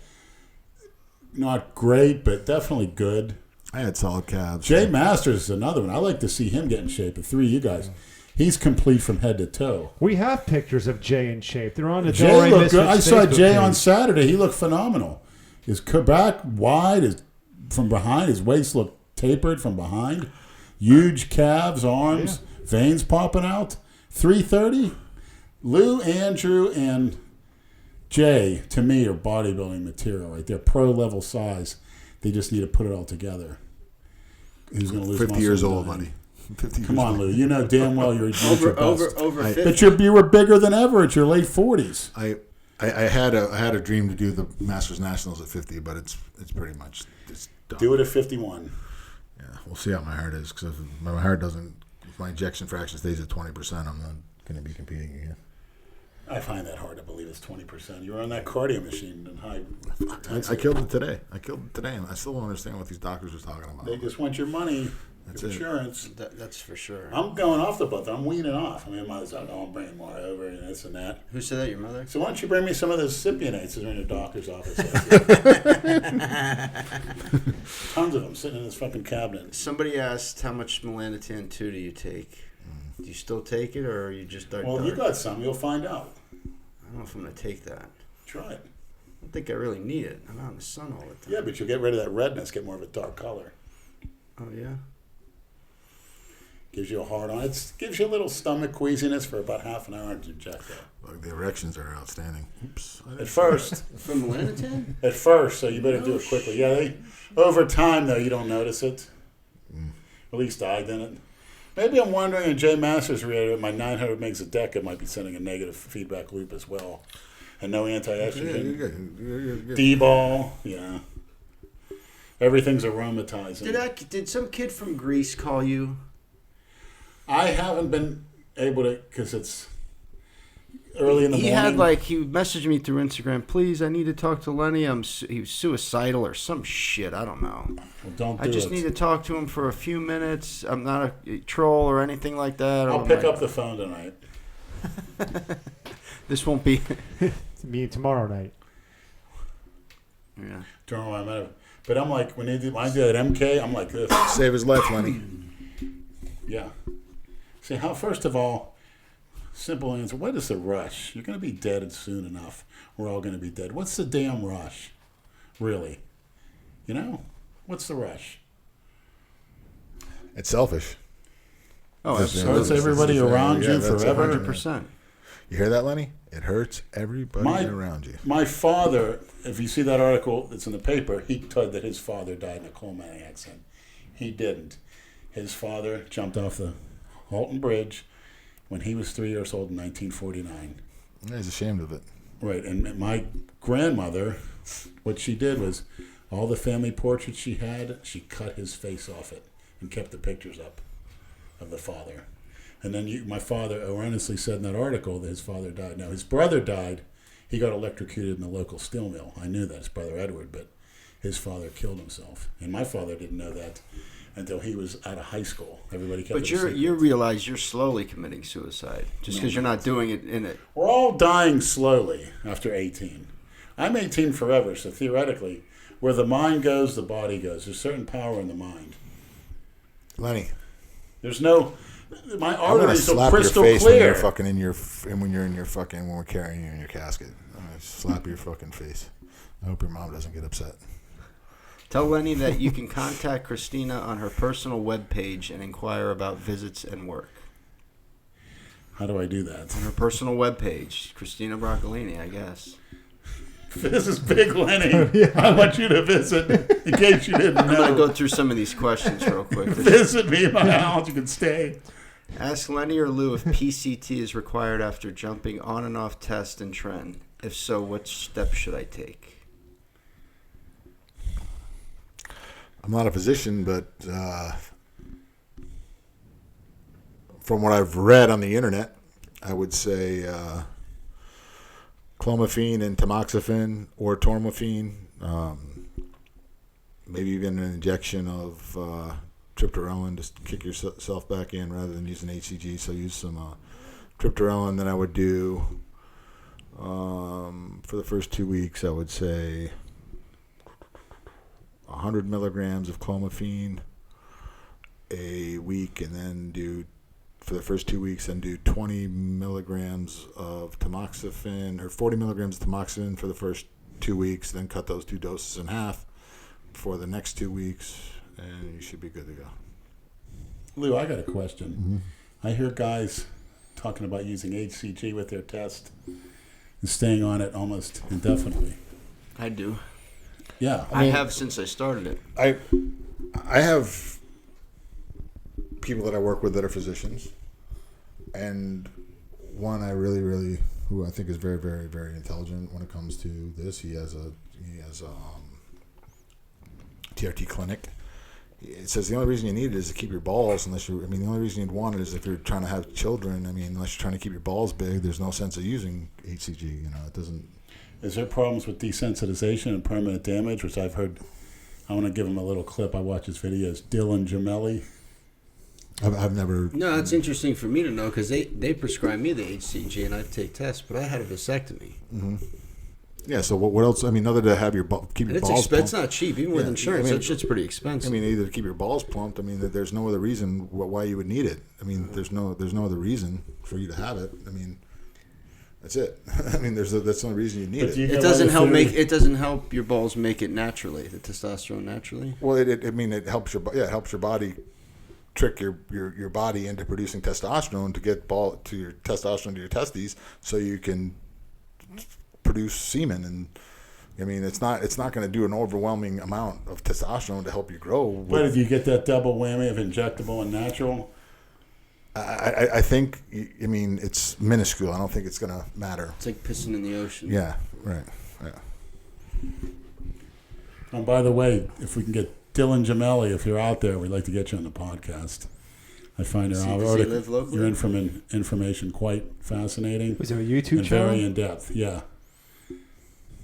S2: Not great, but definitely good.
S3: I had solid calves.
S2: Jay Masters is another one. I like to see him get in shape. The three of you guys. He's complete from head to toe.
S4: We have pictures of Jay in shape. They're on the
S2: Jay
S4: Delray
S2: looked
S4: Misfits
S2: good. I saw
S4: Facebook
S2: Jay
S4: page.
S2: on Saturday. He looked phenomenal. His back wide, his from behind. His waist looked tapered from behind. Huge calves, arms, veins popping out. 330. Lou, Andrew, and Jay, to me, are bodybuilding material. Right, they're pro level size. They just need to put it all together. Who's going to lose?
S3: 50 years
S2: muscle
S3: old,
S2: dying?
S3: buddy. 50
S2: Come
S3: years
S2: on,
S3: old.
S2: Lou. You know damn well you're at your best.
S1: over
S3: I-
S1: 50.
S2: But you were bigger than ever at your late 40s.
S3: I had a dream to do the Masters Nationals at 50, but it's pretty much it's done.
S2: Do it at 51.
S3: Yeah, we'll see how my heart is because if my heart doesn't, if my ejection fraction stays at 20%, I'm not going to be competing again.
S2: I find that hard to believe it's 20%. You were on that cardio machine in high
S3: I
S2: intensity.
S3: killed it today. And I still don't understand what these doctors are talking about.
S2: They just want your money,
S3: That's
S2: your
S3: it.
S2: insurance.
S1: That's for sure.
S2: I'm going off the book. I'm weaning off. I mean, I know I'm bringing more over and this and that.
S1: Who said that? Your mother?
S2: So why don't you bring me some of those Cypionates that are in your doctor's office? Tons of them sitting in this fucking cabinet.
S1: Somebody asked how much melanotan 2 do you take? Do you still take it, or are you just dark?
S2: Well, you got some. You'll find out.
S1: I don't know if I'm going to take that.
S2: Try it.
S1: I don't think I really need it. I'm out in the sun all the time.
S2: Yeah, but you'll get rid of that redness, get more of a dark color.
S1: Oh, yeah?
S2: Gives you a hard on. It gives you a little stomach queasiness for about half an hour to inject that.
S3: Look, the erections are outstanding. Oops.
S2: At first.
S1: From melanotan?
S2: At first, so you better do it quickly. Yeah, over time, though, you don't notice it. At least I didn't. Maybe I'm wondering if Jay Masters reiterated my 900 megs a deca might be sending a negative feedback loop as well. And no anti-estrogen.
S3: You're good.
S2: D-ball, yeah. Everything's aromatizing.
S1: Did some kid from Greece call you?
S2: I haven't been able to, because it's early in the
S1: He
S2: morning.
S1: he messaged me through Instagram. Please, I need to talk to Lenny. He was suicidal or some shit. I don't know.
S2: Well, don't do
S1: I just
S2: it.
S1: need to talk to him for a few minutes. I'm not a troll or anything like that.
S2: I'll pick up the phone tonight.
S1: This won't be.
S4: Me tomorrow night.
S1: Yeah.
S2: Don't know why I'm at it. But I'm like, when I do that MK, I'm like this.
S3: Save his life, Lenny.
S2: Yeah. See, first of all, simple answer, what is the rush? You're going to be dead soon enough. We're all going to be dead. What's the damn rush? Really? You know? What's the rush?
S3: It's selfish.
S1: Oh,
S3: That's-
S2: So it's everybody around you
S3: that's
S2: forever.
S1: 100%.
S3: You hear that, Lenny? It hurts everybody around you.
S2: My father, if you see that article that's in the paper, he told that his father died in a coal mining accident. He didn't. His father jumped off the Halton Bridge when he was 3 years old in 1949.
S3: Yeah, he's ashamed of it.
S2: Right, and my grandmother, what she did was all the family portraits she had, she cut his face off it and kept the pictures up. of the father. And then my father erroneously said in that article that his father died. Now, his brother died. He got electrocuted in the local steel mill. I knew that, his brother Edward, but his father killed himself. And my father didn't know that until he was out of high school. Everybody kept
S1: But
S2: it a secret.
S1: you realize you're slowly committing suicide just because you're not doing it in it.
S2: We're all dying slowly after 18. I'm 18 forever, so theoretically, where the mind goes, the body goes. There's certain power in the mind.
S3: Lenny,
S2: There's no... My
S3: I'm gonna
S2: arteries are
S3: slap your
S2: crystal
S3: face when
S2: clear.
S3: you're fucking when you're in your fucking when we're carrying you in your casket. I'm gonna slap your fucking face. I hope your mom doesn't get upset.
S1: Tell Lenny that you can contact Christina on her personal webpage and inquire about visits and work.
S2: How do I do that?
S1: On her personal webpage, Christina Broccolini, I guess.
S2: This is Big Lenny. I want you to visit, in case you didn't
S1: I'm going to
S2: know.
S1: go through some of these questions real quick.
S2: Visit me in my house. You can stay.
S1: Ask Lenny or Lou if PCT is required after jumping on and off test and trend. If so, what steps should I take?
S3: I'm not a physician, but from what I've read on the internet, I would say clomiphene and tamoxifen or tormophene, maybe even an injection of triptorelin just to kick yourself back in rather than using HCG. So use some triptorelin. Then I would do, for the first 2 weeks, I would say 100 milligrams of clomiphene a week, and then do, for the first 2 weeks, then do 20 milligrams of tamoxifen, or 40 milligrams of tamoxifen for the first 2 weeks, then cut those two doses in half for the next 2 weeks, and you should be good to go.
S2: Lou, I got a question. I hear guys talking about using HCG with their test and staying on it almost indefinitely.
S1: I do.
S2: Yeah.
S1: I have since I started it.
S3: I have people that I work with that are physicians, and one I really, who I think is very, very, very intelligent when it comes to this. He has a TRT clinic. It says the only reason you need it is to keep your balls, the only reason you'd want it is if you're trying to have children. Unless you're trying to keep your balls big, there's no sense of using HCG. It doesn't.
S2: Is there problems with desensitization and permanent damage, which I've heard? I want to give him a little clip. I watch his videos. Dylan Gemelli.
S3: I've never.
S5: No, it's interesting for me to know because they prescribe me the HCG and I take tests, but I had a vasectomy.
S3: Mm-hmm. Yeah. So what else? Other to have keep your
S5: And
S3: balls.
S5: it's not cheap, even with insurance. That shit's pretty expensive.
S3: Either to keep your balls plumped. There's no other reason why you would need it. There's no other reason for you to have it. That's it. That's the only reason you need it.
S1: It doesn't help it doesn't help your balls make it naturally, the testosterone naturally.
S3: Well, it helps your body trick your body into producing testosterone to get your testosterone to your testes so you can produce semen. And it's not going to do an overwhelming amount of testosterone to help you grow.
S2: But if you get that double whammy of injectable and natural,
S3: I think it's minuscule. I don't think it's going to matter.
S1: It's like pissing in the ocean.
S3: Yeah, right. Yeah.
S2: and by the way, if we can get Dylan Gemelli, if you're out there, we'd like to get you on the podcast. I find
S1: Does he live locally?
S2: your information quite fascinating.
S4: Was there a YouTube
S2: and
S4: channel?
S2: very in depth. Yeah.
S1: Do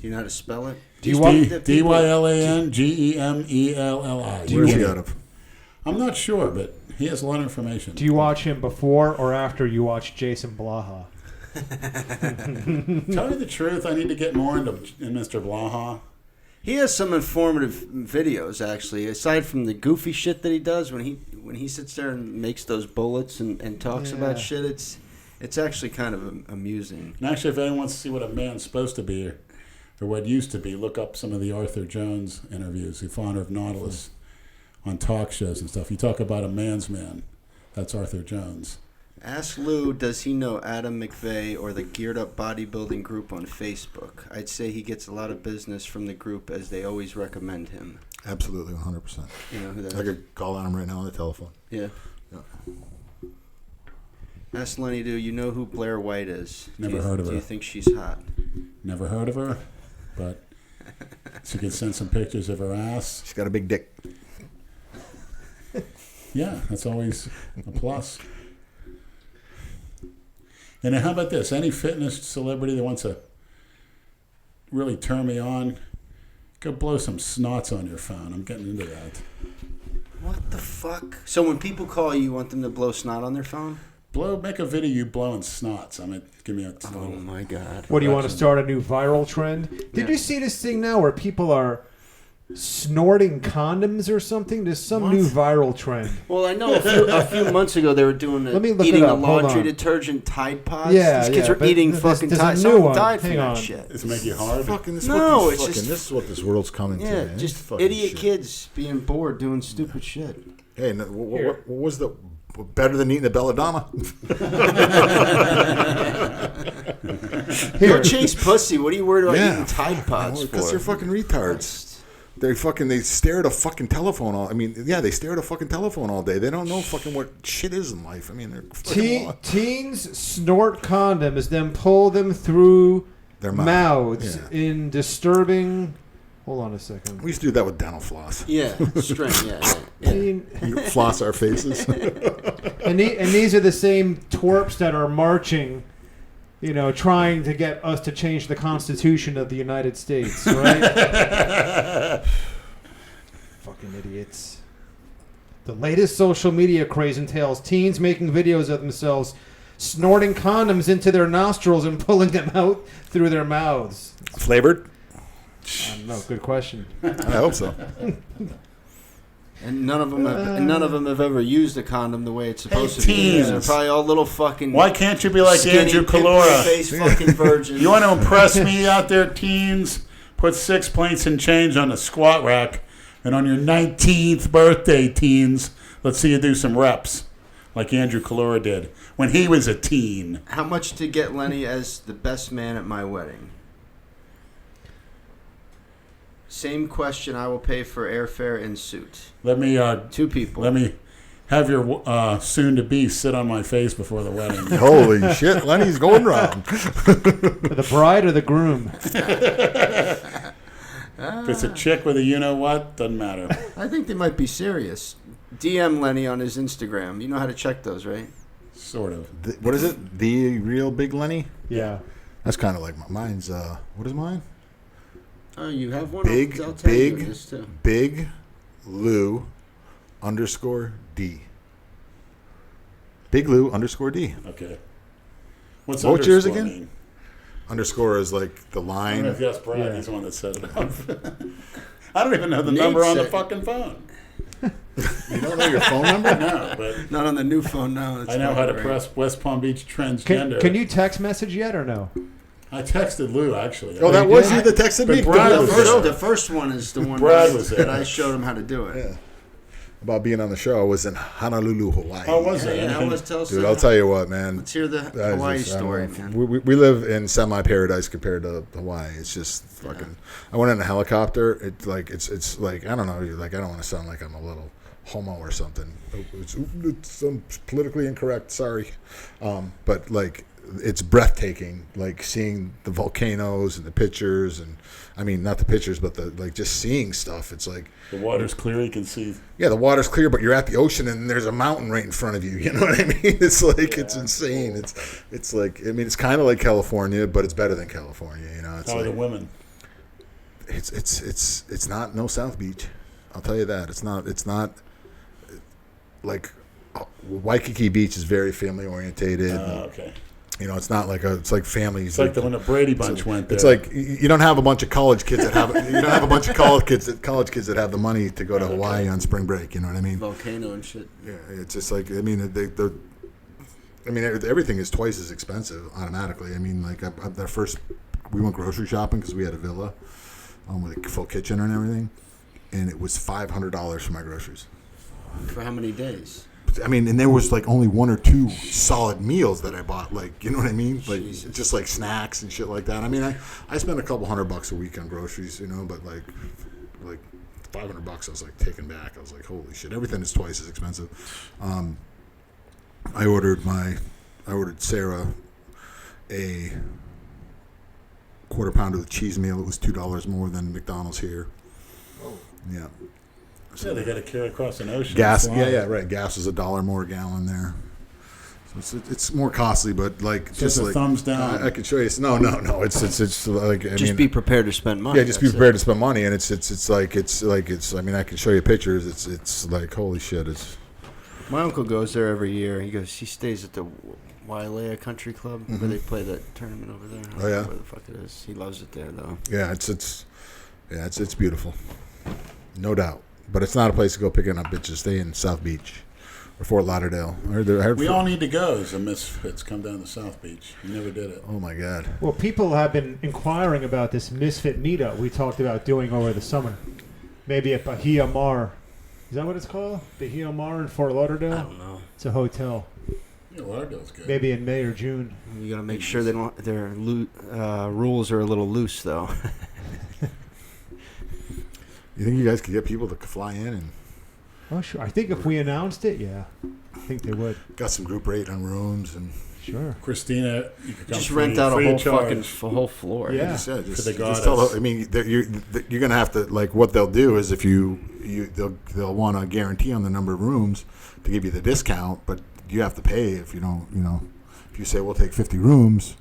S1: you know how to spell it?
S2: DYLANGEMELLI.
S3: Where's he out of?
S2: I'm not sure, but he has a lot of information.
S4: Do you watch him before or after you watch Jason Blaha?
S2: Tell you the truth, I need to get more into Mr. Blaha.
S1: He has some informative videos, actually. Aside from the goofy shit that he does when he sits there and makes those bullets and talks about shit, it's actually kind of amusing.
S2: And actually, if anyone wants to see what a man's supposed to be or what used to be, look up some of the Arthur Jones interviews, the founder of Nautilus, on talk shows and stuff. You talk about a man's man. That's Arthur Jones.
S1: Ask Lou, does he know Adam McVeigh or the Geared Up Bodybuilding group on Facebook? I'd say he gets a lot of business from the group as they always recommend him.
S3: Absolutely, 100%.
S1: You know who that
S3: I
S1: is?
S3: could call on him right now on the telephone.
S1: Yeah.
S3: Yeah.
S1: Ask Lenny, do you know who Blair White is?
S2: Never heard of her.
S1: Do you think she's hot?
S2: Never heard of her, but she could send some pictures of her ass.
S3: She's got a big dick.
S2: Yeah, that's always a plus. And then how about this? Any fitness celebrity that wants to really turn me on, go blow some snots on your phone. I'm getting into that.
S1: What the fuck? So when people call you, you want them to blow snot on their phone?
S2: Make a video you blowing snots. Give me a
S1: Oh my god.
S4: What, do you want to start a new viral trend? Did you see this thing now where people are snorting condoms or something? There's some new viral trend.
S1: Well, I know a few months ago they were doing eating a laundry detergent Tide Pods.
S4: Yeah,
S1: these kids are eating fucking Tide. Someone died from that shit.
S2: Does it make you hard?
S3: This is what this world's coming to.
S1: Yeah,
S3: Man.
S1: just idiot kids being bored doing stupid shit.
S3: Hey, what was the better than eating a belladonna?
S1: Go chase pussy. What are you worried about eating Tide Pods for?
S3: Because they're fucking retards. They stare at a fucking telephone all. They stare at a fucking telephone all day. They don't know fucking what shit is in life. They're
S4: teens snort condoms, then pull them through
S3: their
S4: mouths in disturbing. Hold on a second.
S3: We used to do that with dental floss.
S1: Yeah, string. Yeah.
S3: You floss our faces.
S4: and these are the same twerps that are marching, trying to get us to change the Constitution of the United States, right? Fucking idiots. The latest social media craze entails teens making videos of themselves snorting condoms into their nostrils and pulling them out through their mouths.
S3: Flavored?
S4: I don't know. Good question.
S3: I hope so.
S1: And none of them have ever used a condom the way it's supposed to be.
S2: Teens.
S1: They're probably all little fucking.
S2: Why can't you be like Andrew Calora?
S1: Face fucking virgins.
S2: You want to impress me out there, teens? Put 6 plates and change on the squat rack, and on your 19th birthday, teens, let's see you do some reps, like Andrew Calora did when he was a teen.
S1: How much to get Lenny as the best man at my wedding? Same question. I will pay for airfare and suit.
S2: Let me
S1: 2 people.
S2: Let me have your soon-to-be sit on my face before the wedding.
S3: Holy shit, Lenny's going round.
S4: The bride or the groom?
S2: If it's a chick with a you-know-what, doesn't matter.
S1: I think they might be serious. DM Lenny on his Instagram. You know how to check those, right?
S2: Sort of.
S3: What is it? The real Big Lenny?
S4: Yeah.
S3: That's kind of like mine's. What is mine?
S1: Oh, you have one?
S3: Big Lou _D. Big Lou _D.
S2: Okay. What's
S3: yours again?
S2: Mean?
S3: Underscore is like the
S2: I
S3: line.
S2: don't know if that's Brad. He's the one that set it up. I don't even know the number on the fucking phone.
S3: You don't know your phone number?
S2: No, but
S1: not on the new phone. No,
S2: I know how to press West Palm Beach transgender.
S4: Can you text message yet or no?
S2: I texted Lou actually.
S3: Oh, that was you that texted me.
S1: The first one is the one
S2: Brad was
S1: that I showed him how to do it.
S3: Yeah. About being on the show. I was in Honolulu, Hawaii.
S2: Oh, was it?
S1: Yeah,
S3: dude, I'll tell you what, man.
S1: Let's hear the Hawaii story, man.
S3: We live in semi-paradise compared to Hawaii. It's just fucking. I went in a helicopter. It's like I don't know. Like I don't want to sound like I'm a little homo or something. It's politically incorrect. Sorry, but like. It's breathtaking, like seeing the volcanoes and the pictures, and I mean not the pictures, but just seeing stuff. It's like
S2: the water's clear, you can see.
S3: Yeah, the water's clear, but you're at the ocean and there's a mountain right in front of you. You know what I mean? It's like it's insane. Cool. It's like it's kind of like California, but it's better than California. You know, it's
S2: how are the women?
S3: It's not no South Beach. I'll tell you that. It's not like Waikiki Beach is very family orientated.
S2: Okay.
S3: You know, it's not like it's like families.
S2: It's like when the Brady Bunch went there.
S3: It's like you don't have a bunch of college kids that have college kids that have the money to go to Hawaii on spring break. You know what I mean?
S1: Volcano and shit.
S3: Yeah, it's just like everything is twice as expensive automatically. I mean, like we went grocery shopping because we had a villa with a full kitchen and everything, and it was $500 for my groceries.
S1: For how many days?
S3: I mean, and there was like only 1 or 2 solid meals that I bought. Like, you know what I mean? Like, just like snacks and shit like that. I mean, I spent a couple $100 a week on groceries, you know, but like $500, I was like taken back. I was like, holy shit, everything is twice as expensive. I ordered Sarah a quarter pounder of the cheese meal. It was $2 more than McDonald's here. Oh. Yeah.
S2: Yeah, they got to carry across an ocean.
S3: Gas,
S2: Fly.
S3: yeah, right. Gas is $1 more a gallon there. So it's more costly, but like
S2: So
S3: just
S2: it's a
S3: like
S2: thumbs down.
S3: I can show you. No. It's like
S1: Just be prepared to spend money.
S3: yeah, just be
S1: that's
S3: prepared
S1: it.
S3: to spend money, and it's like I mean, I can show you pictures. It's like holy shit. It's
S1: My uncle goes there every year. He stays at the Wailea Country Club where they play that tournament over there.
S3: Oh, yeah?
S1: Where the fuck it is. He loves it there, though.
S3: yeah, it's beautiful, no doubt. But it's not a place to go picking up bitches. Stay in South Beach or Fort Lauderdale. I heard
S2: We all need to go as the Misfits come down to South Beach. You never did it.
S3: Oh my God.
S4: Well, people have been inquiring about this Misfit meetup we talked about doing over the summer. Maybe at Bahia Mar. Is that what it's called? Bahia Mar in Fort Lauderdale?
S1: I don't know.
S4: It's a hotel.
S2: Yeah, Lauderdale's good.
S4: Maybe in May or June.
S1: You got to make sure they don't. Their rules are a little loose, though.
S3: You think you guys could get people to fly in and
S4: Oh, sure. I think if we announced it, yeah. I think they would.
S3: got some group rate on rooms and
S4: Sure.
S2: Christina, you could come
S1: Just
S2: free,
S1: rent out a
S2: free
S1: whole
S2: of charge.
S1: whole floor.
S4: Yeah.
S3: just
S2: For the
S3: just tell
S2: goddess.
S3: them, I mean, you're gonna have to like what they'll do is if they'll want a guarantee on the number of rooms to give you the discount, but you have to pay if you don't. If you say we'll take 50 rooms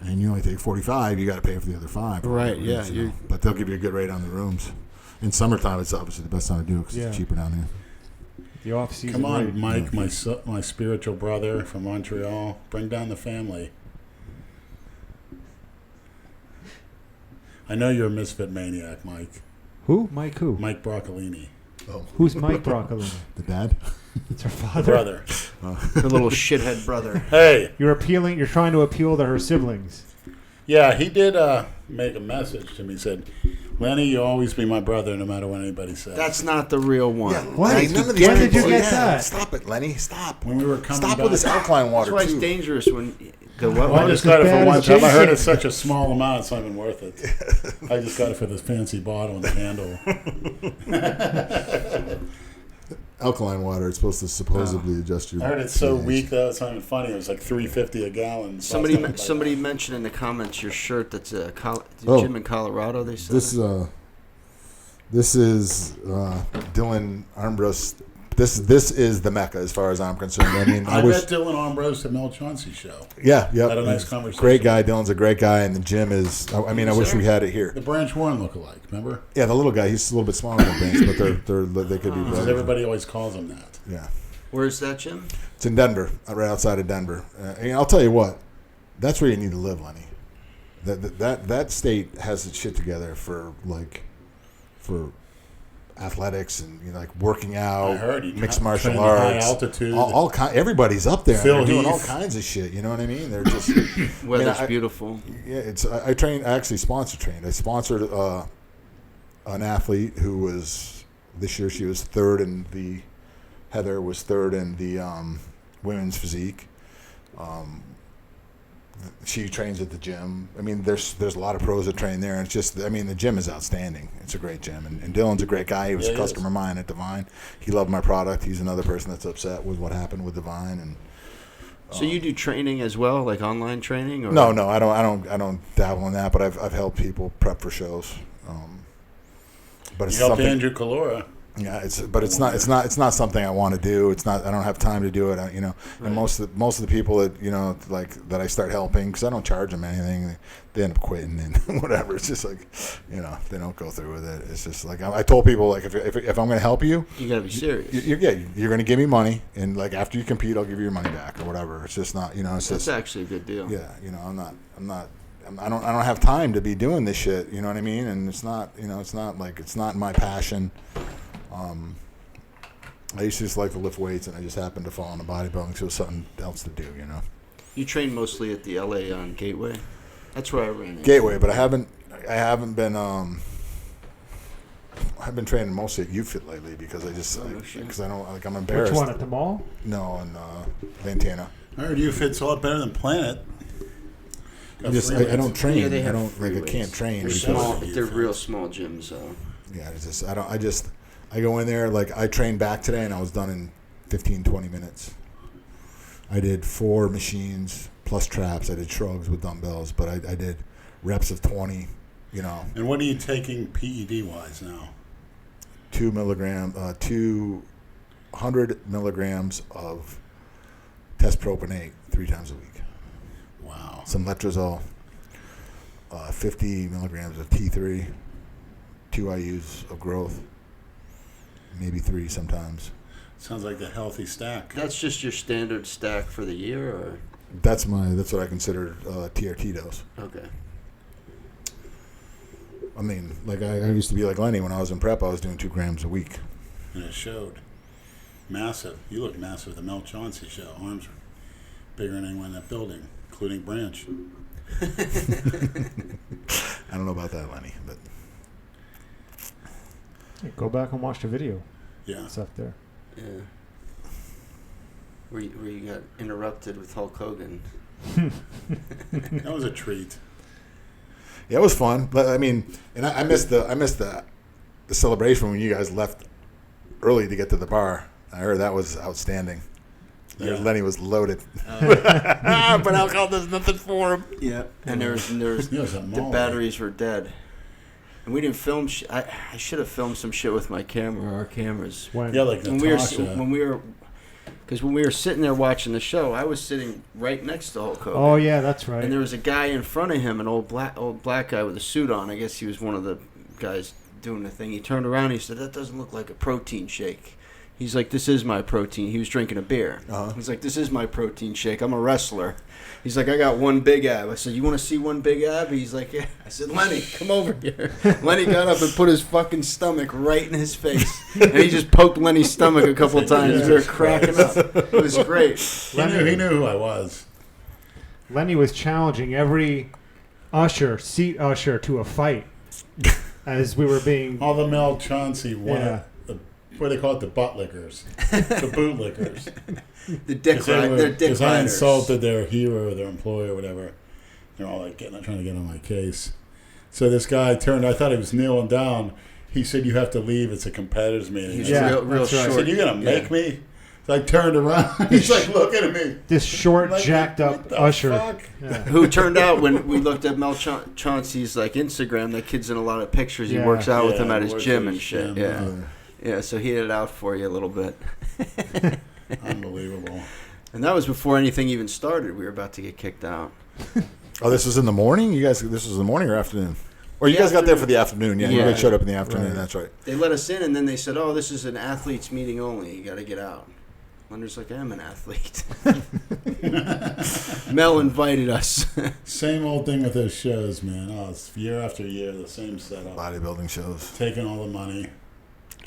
S3: and you only take 45, you got to pay for the other 5.
S1: Right, yeah,
S3: Rooms, you know. But they'll give you a good rate on the rooms. In summertime, it's obviously the best time to do it because
S4: Yeah.
S3: it's cheaper down here.
S4: The off-season
S2: Come on,
S4: rate.
S2: Mike, my spiritual brother from Montreal. Bring down the family. I know you're a Misfit maniac, Mike.
S4: Who? Mike who?
S2: Mike Broccolini.
S3: Oh,
S4: Who's Mike Broccolini?
S3: the dad?
S4: It's her father.
S2: Brother.
S1: The little shithead brother.
S2: Hey.
S4: You're trying to appeal to her siblings.
S2: Yeah, he did make a message to me. He said, Lenny, you'll always be my brother no matter what anybody says.
S1: That's not the real one.
S4: What?
S3: Lenny, none of these
S4: When did you
S3: people-
S4: get
S3: yeah,
S4: that?
S3: Stop it, Lenny. Stop.
S2: when we were coming
S3: Stop
S2: back.
S3: with this alkaline
S1: That's
S3: water
S1: why it's
S3: too.
S1: dangerous when the
S2: Well, I
S1: what
S2: just
S4: as
S2: got it
S4: bad
S2: for one
S4: as
S2: time. I heard
S4: Jason.
S2: it's such a small amount, it's not even worth it. I just got it for this fancy bottle and the handle.
S3: Alkaline water. It's supposed to supposedly adjust your.
S2: I heard it's so
S3: pH.
S2: weak, though, it's not even funny. It was like $3.50 a gallon.
S1: somebody mentioned in the comments your shirt that's a
S3: Oh.
S1: gym in Colorado. They said
S3: This is Dylan Armbrust. This is the Mecca as far as I'm concerned. I mean,
S2: I
S3: I wish.
S2: met Dylan Armbrose at Mel Chauncey's show.
S3: Yeah.
S2: Had a nice conversation.
S3: Great guy. Dylan's a great guy, and the gym is. I mean, I wish we had it here.
S2: The Branch Warren lookalike, remember?
S3: Yeah, the little guy. He's a little bit smaller than Vince, but they could be.
S2: Because
S3: better.
S2: everybody always calls him that.
S3: Yeah,
S1: Where's that gym?
S3: it's in Denver, right outside of Denver. And I'll tell you what, that's where you need to live, Lenny. That state has its shit together for athletics and like working out,
S2: I heard you
S3: mixed
S2: train
S3: martial
S2: at high
S3: arts,
S2: altitude.
S3: everybody's up there.
S2: Phil
S3: They're doing all
S2: Heath.
S3: kinds of shit. You know what I mean? They're just
S1: Weather's
S3: I-
S1: beautiful.
S3: yeah. I actually sponsor trained. I sponsored an athlete who was this year. She was third in the. Heather was third in the women's physique. She trains at the gym. I mean, there's a lot of pros that train there, and it's just, I mean, the gym is outstanding. It's a great gym, and Dylan's a great guy. He was
S2: Yeah,
S3: a
S2: he
S3: customer of mine at Divine. He loved my product. He's another person that's upset with what happened with Divine. And
S1: So you do training as well, like online training? Or?
S3: no, I don't dabble in that, but I've helped people prep for shows. But it's
S2: You helped
S3: something.
S2: Andrew Calora.
S3: Yeah, it's not something I want to do. It's not. I don't have time to do it. And
S1: Right.
S3: most of the people that that I start helping, because I don't charge them anything, they end up quitting and whatever. It's just like, they don't go through with it. It's just like I told people, like if I'm going to help you,
S1: You got to be serious.
S3: you're going to give me money, and like after you compete, I'll give you your money back or whatever. It's just not. It's
S1: That's
S3: just
S1: actually a good deal.
S3: yeah. I don't have time to be doing this shit. You know what I mean? And it's not. It's not my passion. I used to just like to lift weights, and I just happened to fall into bodybuilding, so it was something else to do,
S1: You train mostly at the LA on Gateway. That's where I ran into.
S3: Gateway, but I haven't been. I've been training mostly at UFIT lately because I don't like. I'm embarrassed.
S4: Which one, at the mall?
S3: No, in Lantana.
S2: I heard you fit's a lot better than Planet. Got
S3: I don't train.
S1: Yeah, they have
S3: I don't
S1: free
S3: like. I
S1: weights.
S3: can't train.
S1: They're
S3: because-
S1: small. They're real small gyms, so.
S3: Yeah, it's just I go in there, like I trained back today and I was done in 15, 20 minutes. I did 4 machines plus traps. I did shrugs with dumbbells, but I did reps of 20,
S2: And what are you taking PED-wise now?
S3: 200 milligrams of test propionate 3 times a week.
S2: Wow.
S3: Some letrozole, 50 milligrams of T3, 2 IUs of growth, maybe 3 sometimes.
S2: Sounds like the healthy stack.
S1: That's just your standard stack for the year, or
S3: That's what I consider TRT dose.
S1: okay.
S3: I mean, like I used to be like Lenny when I was in prep. I was doing 2 grams a week.
S2: And it showed. Massive. You look massive at the Mel Chauncey show. Arms are bigger than anyone in that building, including Branch.
S3: I don't know about that, Lenny, but
S4: Hey, go back and watch the video.
S2: Yeah.
S4: It's up there.
S1: Yeah. Where you got interrupted with Hulk Hogan.
S2: That was a treat.
S3: yeah, it was fun. But I mean, and I missed the celebration when you guys left early to get to the bar. I heard that was outstanding. I heard
S2: Yeah.
S3: Lenny was loaded. But alcohol does nothing for him.
S1: Yeah. And there was
S2: Yeah, it was a
S1: the
S2: mall.
S1: batteries were dead. And we didn't film. I should have filmed some shit with my camera, our cameras.
S4: When
S2: Yeah, like Natasha.
S1: Because when we were sitting there watching the show, I was sitting right next to Hulk Hogan.
S4: oh yeah, that's right.
S1: And there was a guy in front of him, an old black guy with a suit on. I guess he was one of the guys doing the thing. He turned around and he said, "That doesn't look like a protein shake." He's like, "This is my protein." He was drinking a beer.
S3: Uh-huh.
S1: He's like, "This is my protein shake. I'm a wrestler." He's like, "I got one big ab." I said, "You want to see one big ab?" He's like, "Yeah." I said, "Lenny, come over here." Lenny got up and put his fucking stomach right in his face. And he just poked Lenny's stomach a couple times. We were cracking up. It was great.
S2: He knew who I was.
S4: Lenny was challenging every seat usher to a fight as we were being.
S2: All the Mel Chauncey
S4: Yeah.
S2: what do they call it? The butt lickers. The boot lickers.
S1: The dick they're dick
S2: Because I
S1: riders.
S2: insulted their hero or their employee or whatever. They're all like trying to get on my case. So this guy turned, I thought he was kneeling down. He said, "You have to leave. It's a competitors meeting."
S1: He's
S4: Yeah,
S1: real
S4: that's right.
S2: I
S1: short.
S2: said, "You're going to make me?" So I turned around. He's like looking at me.
S4: This short,
S2: Like,
S4: jacked
S2: what
S4: up
S2: the
S4: usher.
S2: fuck?
S4: Yeah.
S1: Who turned out when we looked at Mel Chauncey's like Instagram, that kid's in a lot of pictures. He
S4: Yeah.
S1: works out with
S2: Yeah,
S1: him at his
S2: works
S1: gym
S2: at
S1: and
S2: his
S1: shit.
S2: gym,
S1: Yeah, so he hit it out for you a little bit.
S2: Unbelievable.
S1: And that was before anything even started. We were about to get kicked out.
S3: Oh, this was in the morning? This was in the morning or afternoon? Or you guys got there for the afternoon. Yeah, you
S1: Yeah.
S3: guys showed up in the afternoon.
S4: Right.
S3: That's right.
S1: They let us in, and then they said, "Oh, this is an athletes meeting only. You got to get out." Leonard's like, "I'm an athlete." Mel invited us.
S2: Same old thing with those shows, man. Oh, it's year after year, the same setup.
S3: Bodybuilding shows.
S2: Taking all the money.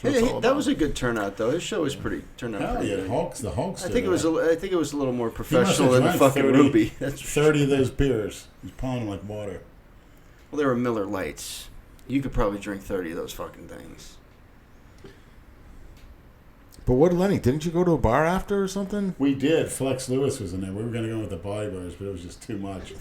S3: That's what it's all
S1: That
S3: about.
S1: was a good turnout, though. His show was turned out
S2: Hell
S1: pretty
S2: yeah,
S1: good.
S2: the Hulkster.
S1: I think it was. I think it was a little more
S2: He must
S1: professional
S2: have
S1: than the
S2: drank
S1: fucking
S2: 30
S1: Ruby. That's
S2: 30 of those beers. He's pounding like water.
S1: Well, they were Miller Lights. You could probably drink 30 of those fucking things.
S3: But what, Lenny? Didn't you go to a bar after or something?
S2: We did. Flex Lewis was in there. We were going to go with the bodybuilders, but it was just too much.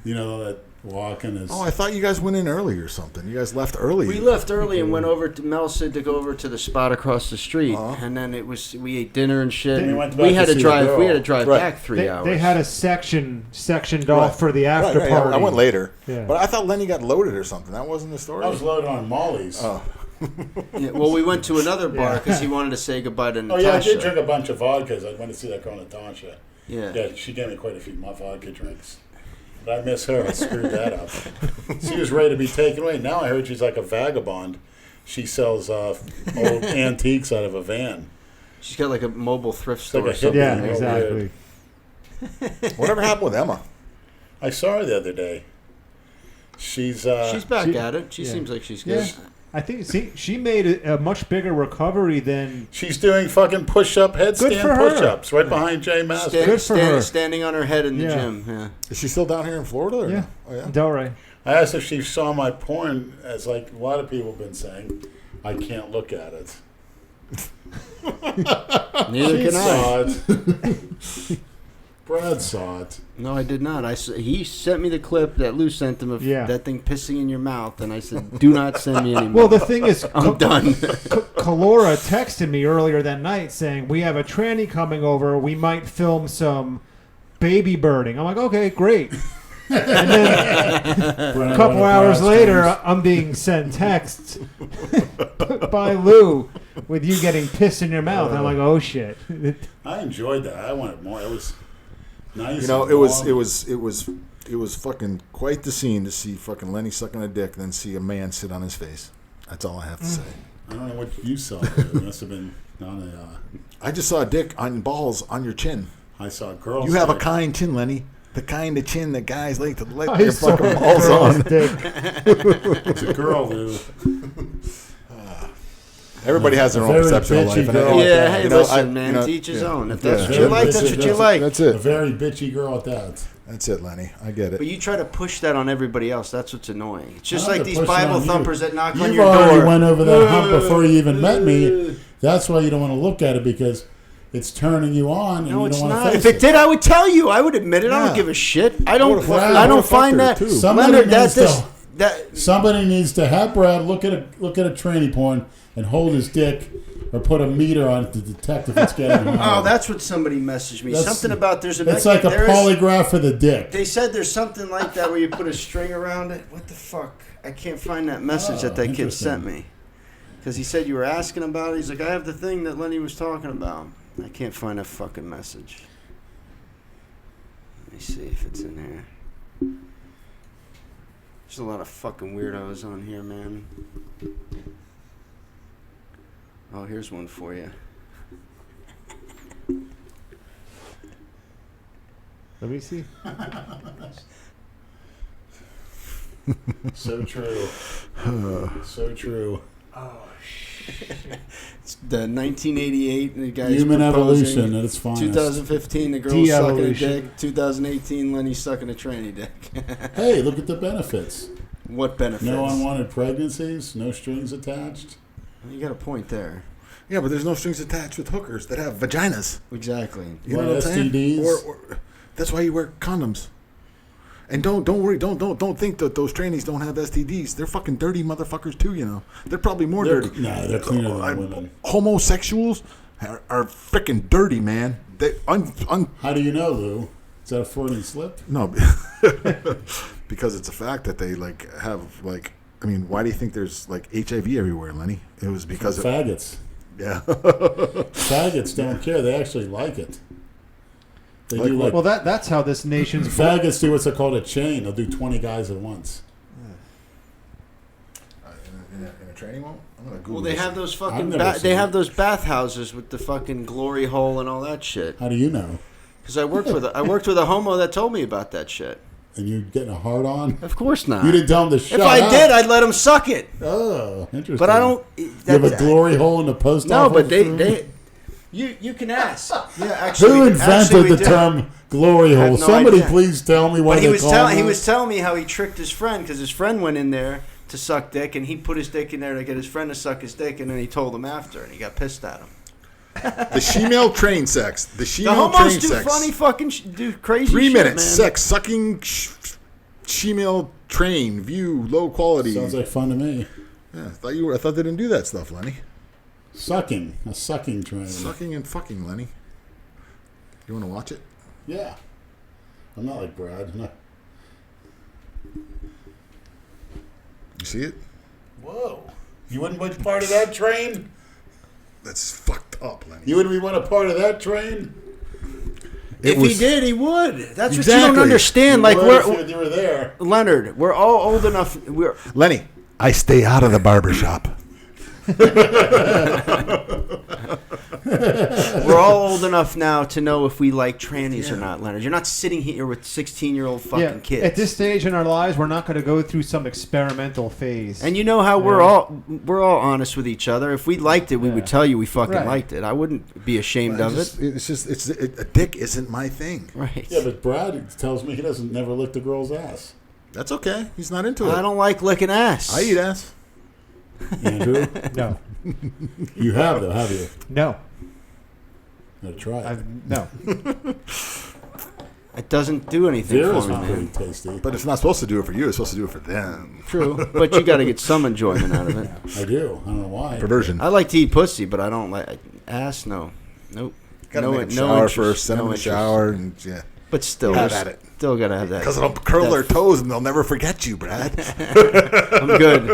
S2: You know, that walking is...
S3: Oh, I thought you guys went in early or something. You guys left early.
S1: We left early and went over to Mel said to go over to the spot across the street, and then we ate dinner and shit.
S2: Then we
S1: and
S2: went
S1: we
S2: back
S1: had
S2: to
S1: to
S2: see the
S1: drive.
S2: girl.
S1: We had to drive
S3: Right.
S1: back 3 hours.
S4: They had a sectioned
S3: Right.
S4: off for the after
S3: Right,
S4: party.
S3: I went later.
S4: Yeah.
S3: But I thought Lenny got loaded or something. That wasn't the story?
S2: I was loaded on Molly's.
S3: Oh.
S1: Yeah, well, we went to another bar
S4: Yeah.
S1: because he wanted to say goodbye to
S2: Oh,
S1: Natasha.
S2: yeah, I did drink a bunch of vodkas. I went to see that girl, Natasha.
S1: Yeah.
S2: Yeah, she gave me quite a few vodka drinks. But I miss her. I screwed that up. She was ready to be taken away. Now I heard she's like a vagabond. She sells old antiques out of a van.
S1: She's got like a mobile thrift
S2: like
S1: store
S2: a
S1: or something.
S4: Yeah,
S2: Real
S4: exactly.
S3: Whatever happened with Emma?
S2: I saw her the other day. She's
S1: She's back
S4: She-
S1: at it. She
S4: yeah.
S1: seems like she's good.
S4: Yeah. I think she made a much bigger recovery than
S2: she's doing fucking push-up headstand
S4: for her.
S2: push-ups right behind Jay Master.
S4: Good for her.
S1: Standing on her head in the
S4: Yeah.
S1: gym. Yeah.
S3: Is she still down here in Florida? Or
S4: Yeah.
S3: no? Oh, yeah.
S4: Delray.
S2: I asked if she saw my porn, as like a lot of people have been saying. I can't look at it.
S1: Neither
S2: She
S1: can I.
S2: saw it. Brad saw it.
S1: No, I did not. He sent me the clip that Lou sent him of
S4: Yeah.
S1: that thing pissing in your mouth, and I said, "Do not send me anymore."
S4: Well, the thing is,
S1: I'm done.
S4: Kalora texted me earlier that night saying, "We have a tranny coming over. We might film some baby birding." I'm like, "Okay, great." And then a couple hours later, I'm being sent texts by Lou with you getting pissed in your mouth. I'm like, oh shit.
S2: I enjoyed that. I wanted more. It was nice.
S3: You know,
S2: and
S3: it was fucking quite the scene to see fucking Lenny sucking a dick, then see a man sit on his face. That's all I have to say.
S2: I don't know what you saw. It must have been on a.
S3: I just saw a dick on balls on your chin.
S2: I saw girls.
S3: You have a
S2: dick.
S3: kind chin, Lenny. The kind of chin that guys like to let
S4: I
S3: their
S4: saw
S3: fucking
S4: a
S3: balls
S4: girl's
S3: on.
S4: dick.
S2: It's a girl, Lou.
S3: Everybody has their own
S2: Very
S3: perception of
S2: bitchy
S3: life. and
S2: girl.
S3: I-
S1: Yeah, hey,
S3: you know,
S1: listen, man. To each his own. If that's what you like, that's what you like.
S3: That's
S2: A
S3: it.
S2: very bitchy girl at that.
S3: That's it, Lenny. I get
S1: But
S3: it.
S1: you try to push that on everybody else. That's what's annoying. It's just
S2: I don't
S1: like
S2: have to
S1: these
S2: push it
S1: Bible
S2: on you.
S1: thumpers that knock on
S2: You've
S1: your
S2: already
S1: door.
S2: went over that hump before you even met me. That's why you don't want to look at it, because it's turning you on, and
S1: No,
S2: you
S1: it's
S2: don't want
S1: not.
S2: to
S1: If
S2: face
S1: it did, I would tell you. I would admit it. I
S3: Yeah.
S1: don't give a shit. I don't.
S3: would've fucked her.
S1: I
S3: I
S1: don't
S3: would've fucked
S1: find
S3: her,
S1: that.
S3: too.
S2: Somebody
S1: Leonard,
S2: needs
S1: that.
S2: Somebody needs to have Brad look at a tranny porn and hold his dick, or put a meter on it to detect if it's getting hard.
S1: Oh, that's what somebody messaged me.
S2: That's-
S1: Something about there's a.
S2: It's like a
S1: there is-
S2: polygraph for the dick.
S1: They said there's something like that where you put a string around it. What the fuck? I can't find that message that kid
S2: interesting.
S1: sent me. Because he said you were asking about it. He's like, I have the thing that Lenny was talking about. I can't find that fucking message. Let me see if it's in there. There's a lot of fucking weirdos on here, man. Oh, here's one for you.
S4: Let me see.
S2: So true. So true.
S1: It's the 1988, and the guy's
S2: Human
S1: proposing.
S2: evolution at its finest.
S1: 2015, the girl's sucking a
S4: De-evolution.
S1: dick. 2018, Lenny sucking a tranny dick.
S2: Hey, look at the benefits.
S1: What benefits?
S2: No unwanted pregnancies, no strings attached.
S1: You got a point there.
S3: Yeah, but there's no strings attached with hookers that have vaginas.
S1: Exactly.
S3: You know
S2: What,
S3: what I'm saying?
S2: STDs?
S3: Or that's why you wear condoms. And don't worry, don't think that those trannies don't have STDs. They're fucking dirty motherfuckers too, you know. They're probably more dirty.
S2: No, they're cleaner than women.
S3: Homosexuals are freaking dirty, man. They
S2: How do you know, Lou? Is that a Freudian slip?
S3: no, because it's a fact that they like have like. I mean, why do you think there's like HIV everywhere, Lenny? It was because of
S2: Faggots.
S3: yeah.
S2: Faggots don't care. They actually like it. They
S3: Like
S2: do
S3: what?
S2: like
S4: Well, that's how this nation's.
S2: faggots do what's called a chain. They'll do 20 guys at once.
S3: In a training room? I'm gonna Google
S1: Well, they
S3: this.
S1: have those
S2: I've
S1: fucking.
S2: never
S1: They
S2: seen
S1: have
S2: it.
S1: those bathhouses with the fucking glory hole and all that shit.
S2: How do you know?
S1: Because I worked with a homo that told me about that shit.
S2: And you getting a hard on?
S1: Of course not.
S2: You didn't tell him to shut
S1: if I
S2: up.
S1: did, I'd let him suck it.
S2: Oh, interesting.
S1: But I don't.
S2: You have a glory hole in the post
S1: No,
S2: office?
S1: but they. You can ask. Yeah, actually.
S2: Who
S1: we
S2: invented the
S1: do.
S2: term glory
S1: I have
S2: hole?
S1: no
S2: Somebody
S1: idea.
S2: please tell me why
S1: But
S2: they call it
S1: he
S2: that.
S1: was telling me how he tricked his friend because his friend went in there to suck dick and he put his dick in there to get his friend to suck his dick and then he told him after and he got pissed at him.
S3: The shemale train sex. The
S1: The
S3: shemale
S1: homos
S3: train
S1: do
S3: sex.
S1: funny fucking do crazy
S3: 3
S1: shit,
S3: minutes
S1: man.
S3: sex sucking shemale train view low quality.
S2: Sounds like fun to me.
S3: Yeah, I thought they didn't do that stuff, Lenny.
S2: Sucking. A sucking train.
S3: Sucking and fucking, Lenny. You want to watch it?
S2: Yeah. I'm not like Brad. I'm not.
S3: You see it?
S2: Whoa. You wouldn't be part of that train?
S3: That's fucked up, Lenny.
S2: You wouldn't want a part of that train?
S1: If
S3: was-
S1: he did, he would. That's what you
S3: Exactly.
S1: don't understand. Like
S2: You
S1: we're
S2: were there.
S1: Leonard, we're all old enough.
S3: Lenny, I stay out of the barber shop.
S1: We're all old enough now to know if we like trannies or not, Leonard. You're not sitting here with 16-year-old fucking kids.
S4: At this stage in our lives, we're not going to go through some experimental phase.
S1: And you know how we're
S4: Yeah.
S1: all honest with each other. If we liked it, we would tell you we fucking
S4: Right.
S1: liked it. I wouldn't be ashamed of it.
S3: A dick isn't my thing.
S1: Right.
S2: Yeah, but Brad tells me he doesn't never lick the girl's ass.
S3: That's okay. He's not into it.
S1: I don't like licking ass.
S3: I eat ass.
S2: Andrew,
S4: no,
S2: you have though, have you?
S4: no,
S2: Gotta try it.
S4: no.
S1: It doesn't do anything
S2: Vera's
S1: for me,
S2: was pretty
S1: man.
S2: tasty.
S3: But it's not supposed to do it for you. It's supposed to do it for them.
S1: True, but you got to get some enjoyment out of it.
S2: I do. I don't know why.
S3: Perversion.
S1: I like to eat pussy, but I don't like ass. No, nope.
S3: Gotta
S1: no,
S3: make a
S1: no
S3: shower
S1: interest,
S3: first. Send
S1: no
S3: him in the
S1: interest.
S3: shower, and yeah.
S1: But still,
S3: Have at it.
S1: Still gotta have that.
S3: Because it'll curl their toes and they'll never forget you, Brad.
S1: I'm good.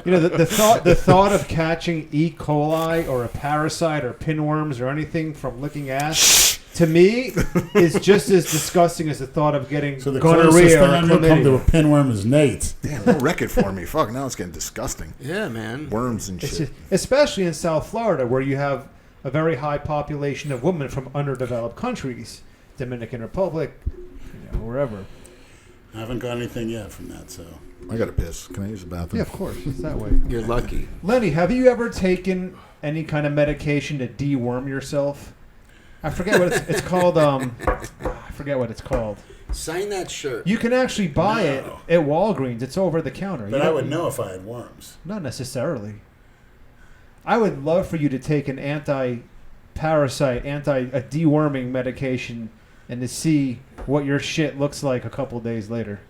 S4: The thought of catching E. coli or a parasite or pinworms or anything from licking ass, to me, is just as disgusting as the thought of getting
S2: So the closest
S4: gonorrhea
S2: thing
S4: or
S2: I'm going to come to a
S4: chlamydia.
S2: pinworm is Nate.
S3: Damn, don't wreck it for me. Fuck, now it's getting disgusting.
S1: Yeah, man.
S3: Worms and
S4: It's
S3: shit.
S4: just- especially in South Florida, where you have a very high population of women from underdeveloped countries, Dominican Republic, wherever.
S2: I haven't got anything yet from that, so.
S3: I got to piss. Can I use the bathroom?
S4: Yeah, of course, it's that way.
S1: You're lucky.
S4: Lenny, have you ever taken any kind of medication to deworm yourself? I forget what it's called. I forget what it's called.
S1: Sign that shirt.
S4: You can actually buy it at Walgreens. It's over the counter.
S2: But I would know if I had worms.
S4: Not necessarily. I would love for you to take an anti-parasite, a deworming medication, and to see what your shit looks like a couple days later.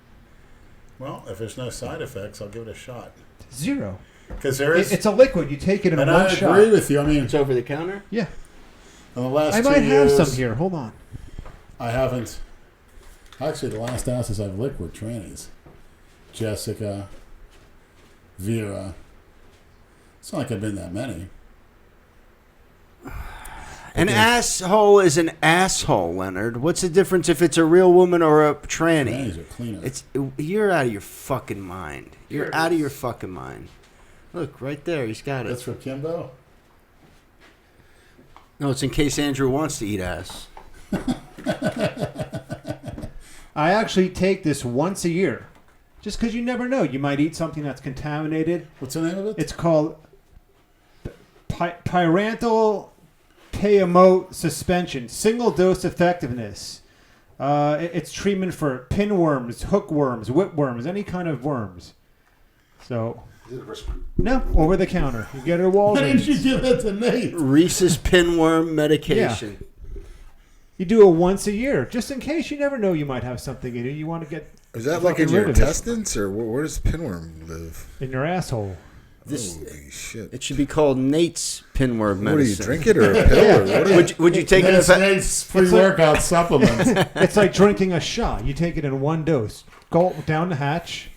S2: Well, if there's no side effects, I'll give it a shot.
S4: Zero.
S2: Because there is.
S4: It's a liquid. You take it in
S2: and
S4: one
S2: I
S4: shot.
S2: agree with you. I mean,
S1: It's over the counter?
S4: Yeah.
S2: in the last
S4: I
S2: 2
S4: might have
S2: years,
S4: some here. Hold on.
S2: I haven't. Actually, the last asses I've licked were trannies. Jessica, Vera. It's not like I've been that many.
S1: An asshole is an asshole, Leonard. What's the difference if it's a real woman or a tranny?
S2: Trannies are cleaner.
S1: You're out of your fucking mind. You're out of your fucking mind. Look, right there. He's got
S2: That's
S1: it.
S2: for Kimbo?
S1: No, it's in case Andrew wants to eat ass.
S4: I actually take this once a year. Just because you never know. You might eat something that's contaminated.
S2: What's the name of it?
S4: It's called pyrantyl payomote suspension. Single dose effectiveness. It's treatment for pinworms, hookworms, whipworms, any kind of worms. So, no, over the counter. You get it at
S2: Why didn't you
S4: Walgreens.
S2: give that to Nate?
S1: Reese's pinworm medication.
S4: You do it once a year, just in case. You never know. You might have something in it. You want to get
S3: Is that like in
S4: fucking
S3: your
S4: rid of it.
S3: intestines, or where does pinworm live?
S4: in your asshole.
S3: Holy shit.
S1: It should be called Nate's pinworm
S3: What do you
S1: medicine.
S3: drink it or a pill? Or what do you,
S1: Would you take it?
S2: Nate's,
S1: If
S2: Nate's pre-workout supplements.
S4: It's like drinking a shot. You take it in one dose. Gulp down the hatch.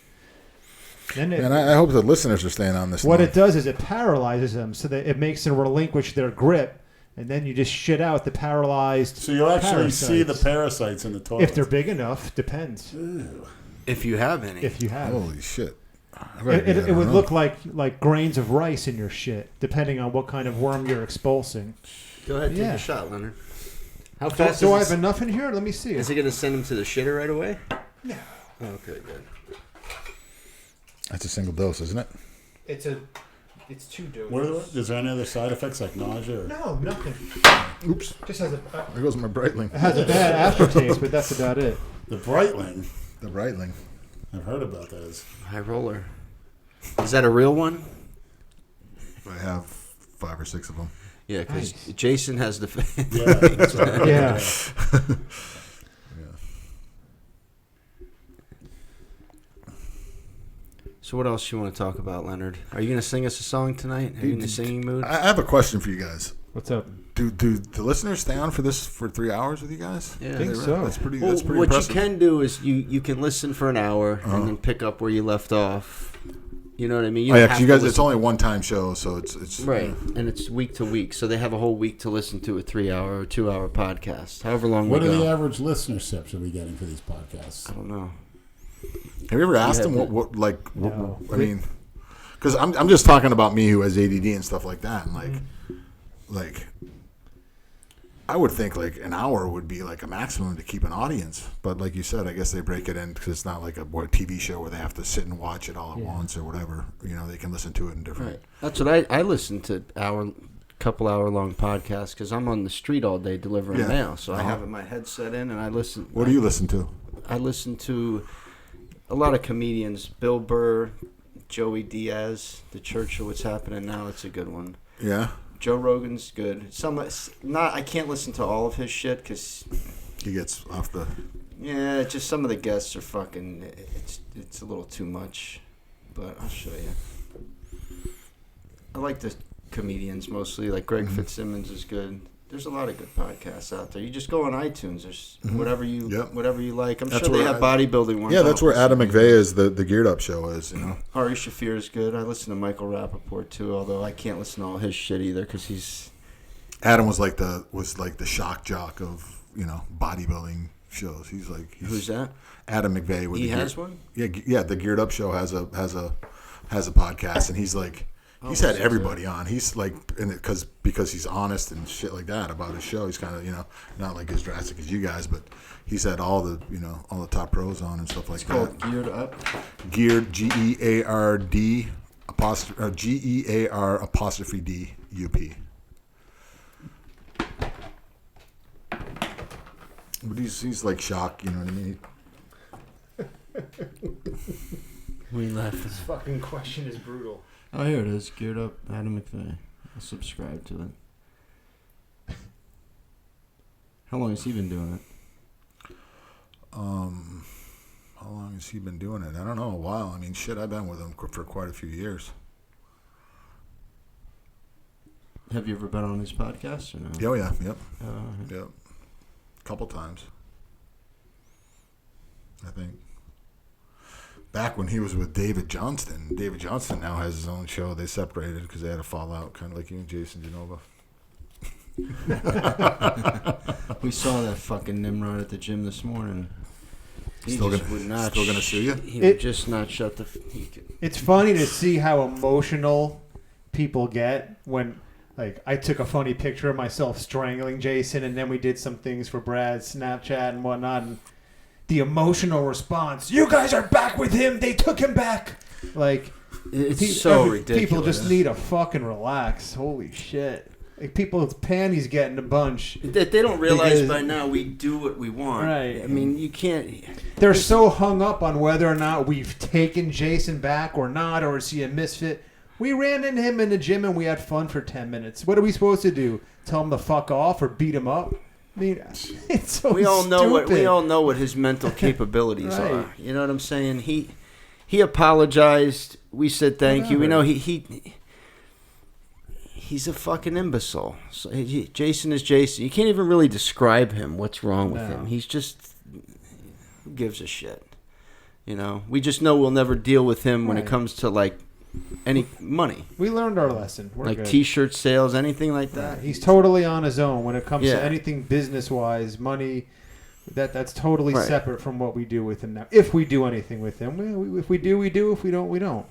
S4: Then it,
S3: and I hope the listeners are staying on this.
S4: what
S3: long.
S4: it does is it paralyzes them, so that it makes them relinquish their grip, and then you just shit out the paralyzed.
S2: So you'll actually see the
S4: parasites.
S2: parasites in the toilet.
S4: If they're big enough, depends.
S1: if you have any.
S4: If you have,
S3: Holy shit. I better do
S4: it,
S3: that
S4: it would
S3: around.
S4: look like grains of rice in your shit, depending on what kind of worm you're expulsing.
S1: Go ahead, take
S4: Yeah.
S1: a shot, Leonard. How
S4: Do,
S1: fast
S4: do I
S1: is
S4: have enough in here? Let me see.
S1: Is it going to send him to the shitter right away? No. Okay, good.
S3: That's a single dose, isn't it?
S4: It's 2 doses.
S2: What is there any other side effects like nausea? Or?
S4: No, nothing.
S3: Oops.
S4: Just has a
S3: There goes my Breitling.
S4: it has a bad aftertaste, but that's about it.
S2: The Breitling.
S3: The Breitling.
S2: I've heard about those.
S1: High roller. Is that a real one?
S3: I have 5 or 6 of them.
S1: Yeah, because
S4: Nice.
S1: Jason has the.
S2: Yeah, that's right.
S4: Yeah.
S1: So what else you want to talk about, Leonard? Are you going to sing us a song tonight? Are you in the singing mood?
S3: I have a question for you guys.
S4: What's up?
S3: Do the listeners stay on for this for 3 hours with you guys?
S1: Yeah.
S4: I think
S3: They-
S4: so.
S3: That's pretty.
S1: Well,
S3: That's pretty
S1: what
S3: impressive.
S1: you can do is you can listen for an hour
S3: Uh-huh.
S1: and then pick up where you left off. You know what I mean? You
S3: Oh yeah,
S1: don't
S3: 'cause
S1: have
S3: you
S1: to
S3: guys. It's
S1: listen-
S3: only a one-time show, so it's
S1: right, and it's week to week, so they have a whole week to listen to a 3-hour or 2-hour podcast, however long
S2: What
S1: we
S2: are
S1: go.
S2: the average listenerships are we getting for these podcasts?
S1: I don't know.
S3: Have you ever asked
S1: have
S3: them
S1: it.
S3: what like?
S4: No.
S3: I mean, because I'm just talking about me who has ADD and stuff like that, and like I would think like an hour would be like a maximum to keep an audience, but like you said, I guess they break it in because it's not like a TV show where they have to sit and watch it all at once or whatever. You know, they can listen to it in different.
S1: Right. That's what I listen to couple hour long podcasts because I'm on the street all day delivering
S3: Yeah.
S1: mail, so I
S3: Uh-huh.
S1: have my headset in and I listen.
S3: What do you listen to?
S1: I listen to a lot of comedians. Bill Burr, Joey Diaz, The Church of What's Happening Now. It's a good one.
S3: Yeah,
S1: Joe Rogan's good. I can't listen to all of his shit because
S3: he gets off the.
S1: yeah, just some of the guests are fucking. It's a little too much, but I'll show you. I like the comedians mostly. Like Greg Fitzsimmons is good. There's a lot of good podcasts out there. You just go on iTunes. There's whatever you like. I'm
S3: That's
S1: sure they
S3: where
S1: have bodybuilding ones.
S3: Yeah, that's where Adam McVeigh is. The Geared Up show is. You know,
S1: Ari Shaffir is good. I listen to Michael Rappaport too, although I can't listen to all his shit either because he's.
S3: Adam was like the shock jock of bodybuilding shows.
S1: Who's that?
S3: Adam McVeigh.
S1: He has one.
S3: Yeah. The Geared Up show has a podcast, and he's like. He's had everybody on. He's like, because he's honest and shit like that about his show. He's kind of not like as drastic as you guys, but he's had all the top pros on and stuff like that.
S1: Called Geared Up.
S3: Geared GEARD GEAR''D UP. But he's like shocked. You know what I mean?
S1: We laugh.
S4: This fucking question is brutal.
S1: Oh, here it is. Geared Up, Adam McVeigh. I'll subscribe to it. How long has he been doing it?
S3: How long has he been doing it? I don't know. A while. I mean, shit, I've been with him for quite a few years.
S1: Have you ever been on his podcast or no?
S3: Oh, yeah. Yep.
S1: Yep.
S3: A couple times. I think. Back when he was with David Johnston. David Johnston now has his own show. They separated because they had a fallout, kind of like you and Jason Genova.
S1: We saw that fucking Nimrod at the gym this morning. He
S3: Still
S1: just
S3: gonna-
S1: would not
S3: still gonna sue you?
S1: He would just not shut the...
S4: It's funny to see how emotional people get when, like, I took a funny picture of myself strangling Jason, and then we did some things for Brad's Snapchat and whatnot, and the emotional response, you guys are back with him, they took him back. Like,
S1: it's so ridiculous.
S4: People just need to fucking relax. Holy shit. Like, people's panties getting a bunch.
S1: They don't realize by now we do what we want.
S4: Right.
S1: I mean, you can't...
S4: They're so hung up on whether or not we've taken Jason back or not, or is he a misfit. We ran into him in the gym and we had fun for 10 minutes. What are we supposed to do? Tell him to fuck off or beat him up? I mean, it's so
S1: we all
S4: stupid.
S1: know what his mental capabilities
S4: Right.
S1: are. You know what I'm saying? He apologized. We said thank you. We know he's a fucking imbecile. So Jason is Jason. You can't even really describe him. What's wrong with him? He's just, who gives a shit? You know, we just know we'll never deal with him when it comes to like any money.
S4: We learned our lesson. We're
S1: like
S4: good.
S1: T-shirt sales, anything like that.
S4: Right. He's totally on his own when it comes
S1: Yeah.
S4: to anything business-wise, money. That's totally
S1: Right.
S4: separate from what we do with him now. If we do anything with him, if we do, we do. If we don't, we don't.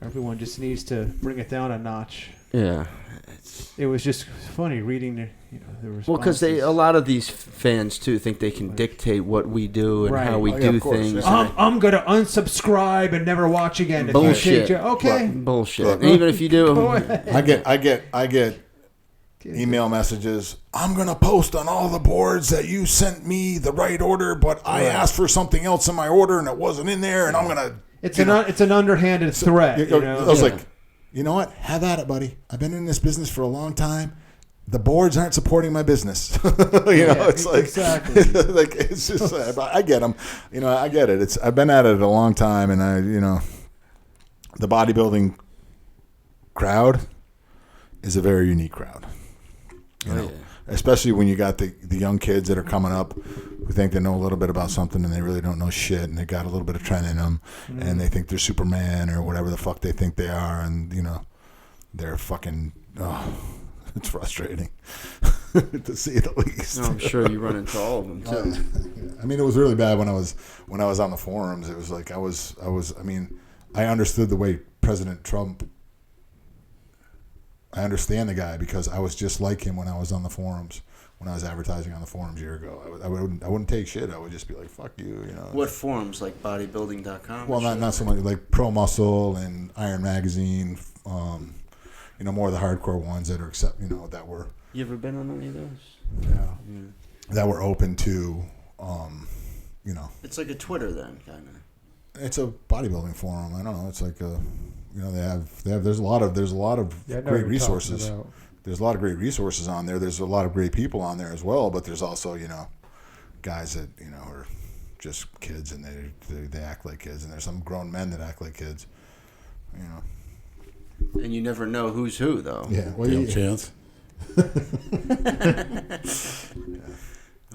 S4: Everyone just needs to bring it down a notch.
S1: Yeah.
S4: It was just funny reading the responses.
S1: Well, because a lot of these fans too think they can dictate what we do and how we do
S3: of course,
S1: things.
S3: yeah.
S4: I'm gonna unsubscribe and never watch again. If you
S1: Bullshit.
S4: change it. Okay.
S1: Bullshit.
S3: Look.
S1: And even if you do,
S4: Go ahead.
S3: I get email messages. I'm gonna post on all the boards that you sent me the right order, but I asked for something else in my order and it wasn't in there, and I'm gonna.
S4: It's an underhanded threat.
S3: I was like, you know what? Have at it, buddy. I've been in this business for a long time. The boards aren't supporting my business. It's like
S4: exactly.
S3: like it's just. I get them. I get it. I've been at it a long time, and the bodybuilding crowd is a very unique crowd. Especially when you got the young kids that are coming up who think they know a little bit about something and they really don't know shit, and they got a little bit of trend in them, and they think they're Superman or whatever the fuck they think they are, and they're fucking. Oh, it's frustrating to see the least.
S1: I'm sure you run into all of them too.
S3: I mean, it was really bad when I was on the forums. It was like I was. I mean, I understood the way President Trump. I understand the guy because I was just like him when I was on the forums. When I was advertising on the forums a year ago, I wouldn't take shit. I would just be like, "Fuck you,"
S1: What forums, like bodybuilding.com?
S3: Well, not so much like Pro Muscle and Iron Magazine. More of the hardcore ones that are that were.
S1: You ever been on any of those?
S3: Yeah. That were open to,
S1: It's like a Twitter then, kind of.
S3: It's a bodybuilding forum. I don't know. It's like a, they have. There's a lot of great resources. There's a lot of great resources on there. There's a lot of great people on there as well. But there's also guys that are just kids and they act like kids, and there's some grown men that act like kids.
S1: And you never know who's who, though.
S3: Yeah. Well,
S2: Real chance.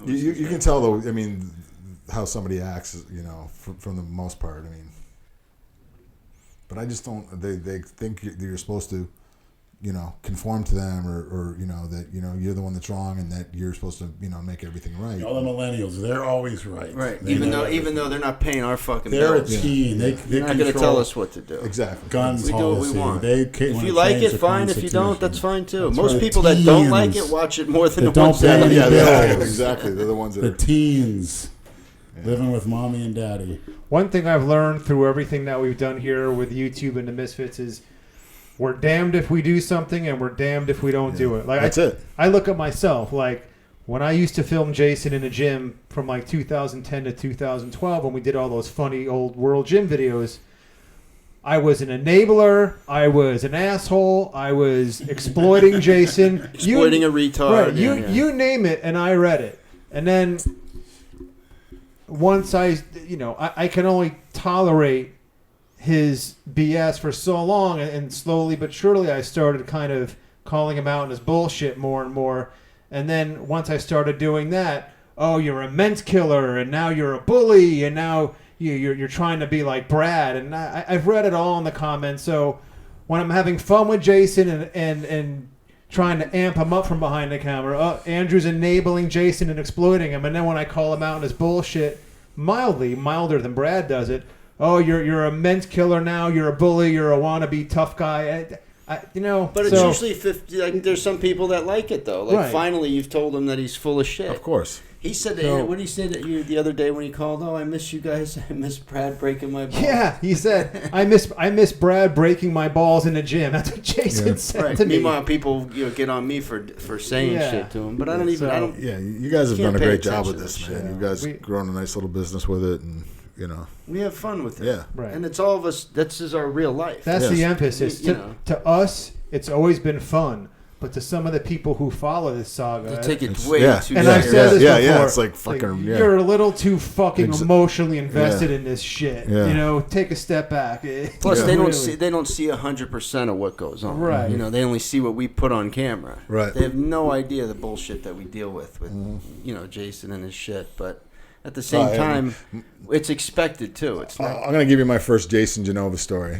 S3: You can tell though. I mean, how somebody acts. You know, from the most part. I mean, but I just don't. They think you're supposed to, you know, conform to them, or you know that you're the one that's wrong, and that you're supposed to make everything right.
S2: All the millennials, they're always right.
S1: Right.
S2: They
S1: Even
S2: know
S1: though they're not paying our fucking
S2: they're
S1: bills.
S2: a teen. They're
S1: not going to tell us what to do.
S3: Exactly.
S2: Guns
S1: We do what we
S2: policy.
S1: want.
S2: If
S1: If you like it, fine. If you don't, that's fine too. Most people that don't like it watch it more than
S2: That
S1: the ones
S2: don't
S1: that
S2: pay
S1: like
S2: any
S1: it.
S2: bills.
S3: Exactly. They're the ones that
S2: the teens living with mommy and daddy.
S4: One thing I've learned through everything that we've done here with YouTube and the Misfits is we're damned if we do something and we're damned if we don't do it. Like
S3: That's it.
S4: I look at myself like when I used to film Jason in a gym from like 2010 to 2012 when we did all those funny old world gym videos. I was an enabler. I was an asshole. I was exploiting Jason.
S1: Exploiting a retard.
S4: Right. You name it, and I read it. And then once I can only tolerate his BS for so long, and slowly but surely I started kind of calling him out on his bullshit more and more. And then once I started doing that, oh, you're a ment killer, and now you're a bully, and now you're trying to be like Brad. And I've read it all in the comments. So when I'm having fun with Jason and trying to amp him up from behind the camera, Andrew's enabling Jason and exploiting him. And then when I call him out on his bullshit, milder than Brad does it, oh, you're a ment killer now, you're a bully, you're a wannabe tough guy. But
S1: it's usually 50. Like, there's some people that like it though. Like,
S4: Right.
S1: finally, you've told him that he's full of shit.
S3: Of course.
S1: He said that.
S4: So-
S1: What did he say to you the other day when he called? Oh, I miss you guys. I miss Brad breaking my balls.
S4: Yeah, he said, I miss Brad breaking my balls in the gym. That's what Jason said
S1: Right.
S4: to me.
S1: Meanwhile, people get on me for saying
S4: Yeah.
S1: shit to him, but I don't even.
S4: So-
S1: I don't.
S3: Yeah, you guys have
S1: Can't
S3: done a
S1: pay
S3: great job
S1: attention
S3: with
S1: to
S3: this,
S1: that
S3: man.
S4: shit.
S3: You guys
S4: We-
S3: grown a nice little business with it, and
S1: We have fun with it.
S3: Yeah.
S4: Right.
S1: And it's all of us. That's just our real life.
S4: That's
S3: Yes.
S4: the emphasis.
S1: You know.
S4: To us, it's always been fun. But to some of the people who follow this saga,
S1: They take it
S3: It's-
S1: way
S3: yeah.
S1: too
S4: and
S3: Yeah,
S4: I've
S1: serious.
S4: said this
S3: yeah,
S4: before.
S3: it's like fucking, yeah.
S4: You're a little too fucking
S3: Exa-
S4: emotionally invested
S3: Yeah.
S4: in this shit.
S3: Yeah.
S4: Take a step back.
S1: Plus,
S3: Yeah.
S1: they don't
S4: Really.
S1: see 100% of what goes on.
S4: Right.
S1: They only see what we put on camera.
S3: Right.
S1: They have no idea the bullshit that we deal with Jason and his shit. But at the same
S3: yeah.
S1: time, it's expected too. It's not.
S3: I'm gonna give you my first Jason Genova story.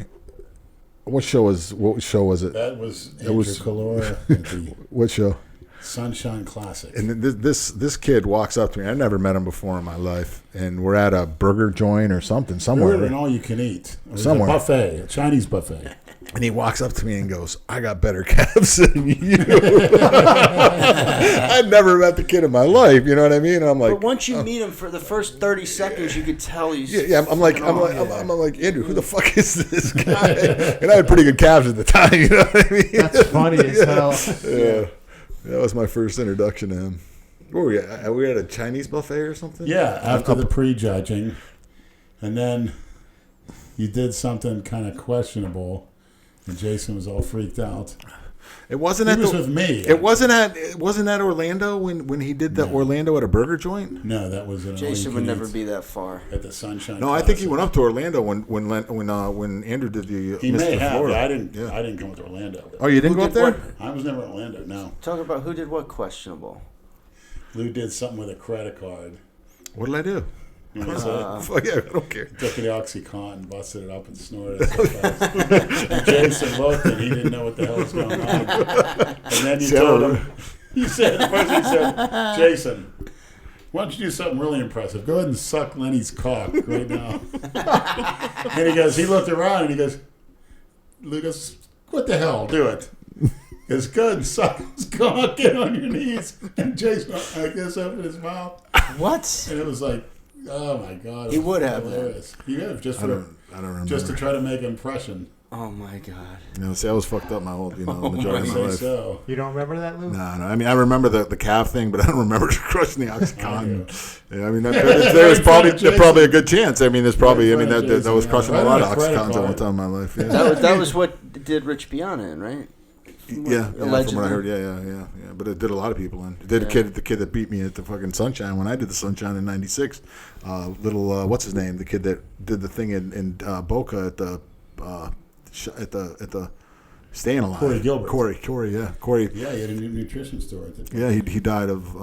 S3: What show was it?
S2: That was
S3: It
S2: Andrew
S3: was-
S2: Calora at the
S3: What show?
S2: Sunshine Classic.
S3: And this kid walks up to me. I never met him before in my life, and we're at a burger joint or something somewhere.
S2: We're an all-you-can-eat. It was
S3: Somewhere.
S2: a buffet, a Chinese buffet.
S3: And he walks up to me and goes, "I got better calves than you." I'd never met the kid in my life. You know what I mean? And I'm like,
S1: But once you meet him for the first 30 seconds, you could tell he's.
S3: yeah. I'm like, Andrew, who the fuck is this guy? And I had pretty good calves at the time. You know what I mean?
S4: That's funny as hell.
S3: Yeah. That was my first introduction to him. Where were we at? We at a Chinese buffet or something?
S2: Yeah, after the prejudging. And then you did something kind of questionable, and Jason was all freaked out.
S3: It wasn't
S2: He
S3: at
S2: was
S3: the,
S2: with me.
S3: It wasn't at Orlando when he did the Orlando at a burger joint.
S2: No, that was an
S1: Jason would
S2: all-you-can-eat
S1: never be that far.
S2: at the Sunshine.
S3: No, I think he
S2: Classic.
S3: went up to Orlando when Andrew did the.
S2: He
S3: Mr.
S2: may have.
S3: Florida.
S2: I didn't.
S3: Yeah.
S2: I didn't come to Orlando.
S3: Oh, you didn't
S1: Who
S3: go up
S1: did
S3: there?
S1: what?
S2: I was never in Orlando. No,
S1: Talk about who did what questionable.
S2: Lou did something with a credit card.
S3: What did I do?
S2: You know, so
S3: Fuck yeah, I don't care.
S2: took the OxyContin, busted it up, and snorted it so fast. And Jason looked, and he didn't know what the hell was going on. And then you told him, you said, the person said, Jason, why don't you do something really impressive? Go ahead and suck Lenny's cock right now. And he looked around, and he goes, Lucas, what the hell? Do it. It's good. Suck his cock, get on your knees. And Jason, I guess, opened his mouth.
S1: What?
S2: And it was like, oh my God.
S1: He would have,
S2: hilarious. He would have, just
S3: I don't remember.
S2: just to try to make an impression.
S1: Oh my God.
S3: See, I was fucked up my whole, the majority of
S2: I
S3: my
S2: say
S3: life.
S2: so.
S4: You don't remember that, Lou?
S3: No. I mean, I remember the calf thing, but I don't remember crushing the OxyContin. Yeah, I mean, there was probably a good chance. I mean, there's probably, that was crushing a lot of OxyContins at one time in my life. Yeah,
S1: That was what did Rich Biana in, right?
S3: yeah, from
S1: Allegedly.
S3: what I heard, yeah. But it did a lot of people in. It did the kid that beat me at the fucking Sunshine when I did the Sunshine in '96. What's his name? The kid that did the thing in Boca at the staying alive.
S2: Corey Gilbert.
S3: Corey, yeah. Corey.
S2: Yeah, he had a nutrition store.
S3: Yeah, he died of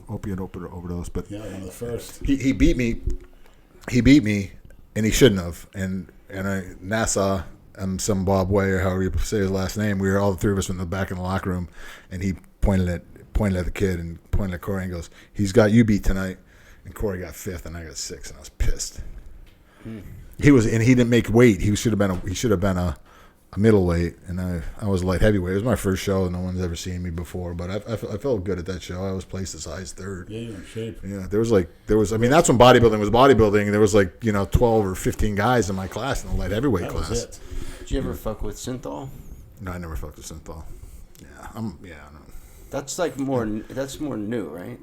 S3: opiate overdose. But
S2: yeah, one of the first.
S3: He beat me. He beat me, and he shouldn't have. And Nassau, some Bob Way or however you say his last name. We were all the three of us in the back in the locker room, and he pointed at the kid and pointed at Corey and goes, "He's got you beat tonight." And Corey got 5th, and I got 6th, and I was pissed. He didn't make weight. He should have been a middleweight, and I was light heavyweight. It was my first show. No one's ever seen me before, but I felt good at that show. I was placed as high as 3rd.
S2: Yeah, you're in shape.
S3: Yeah, there was. I mean, that's when bodybuilding was bodybuilding. There was 12 or 15 guys in my class in the light heavyweight
S2: That
S3: class.
S2: was it.
S5: Did you ever fuck with synthol?
S3: No, I never fucked with synthol. Yeah, I don't know.
S5: That's like more. That's more new, right?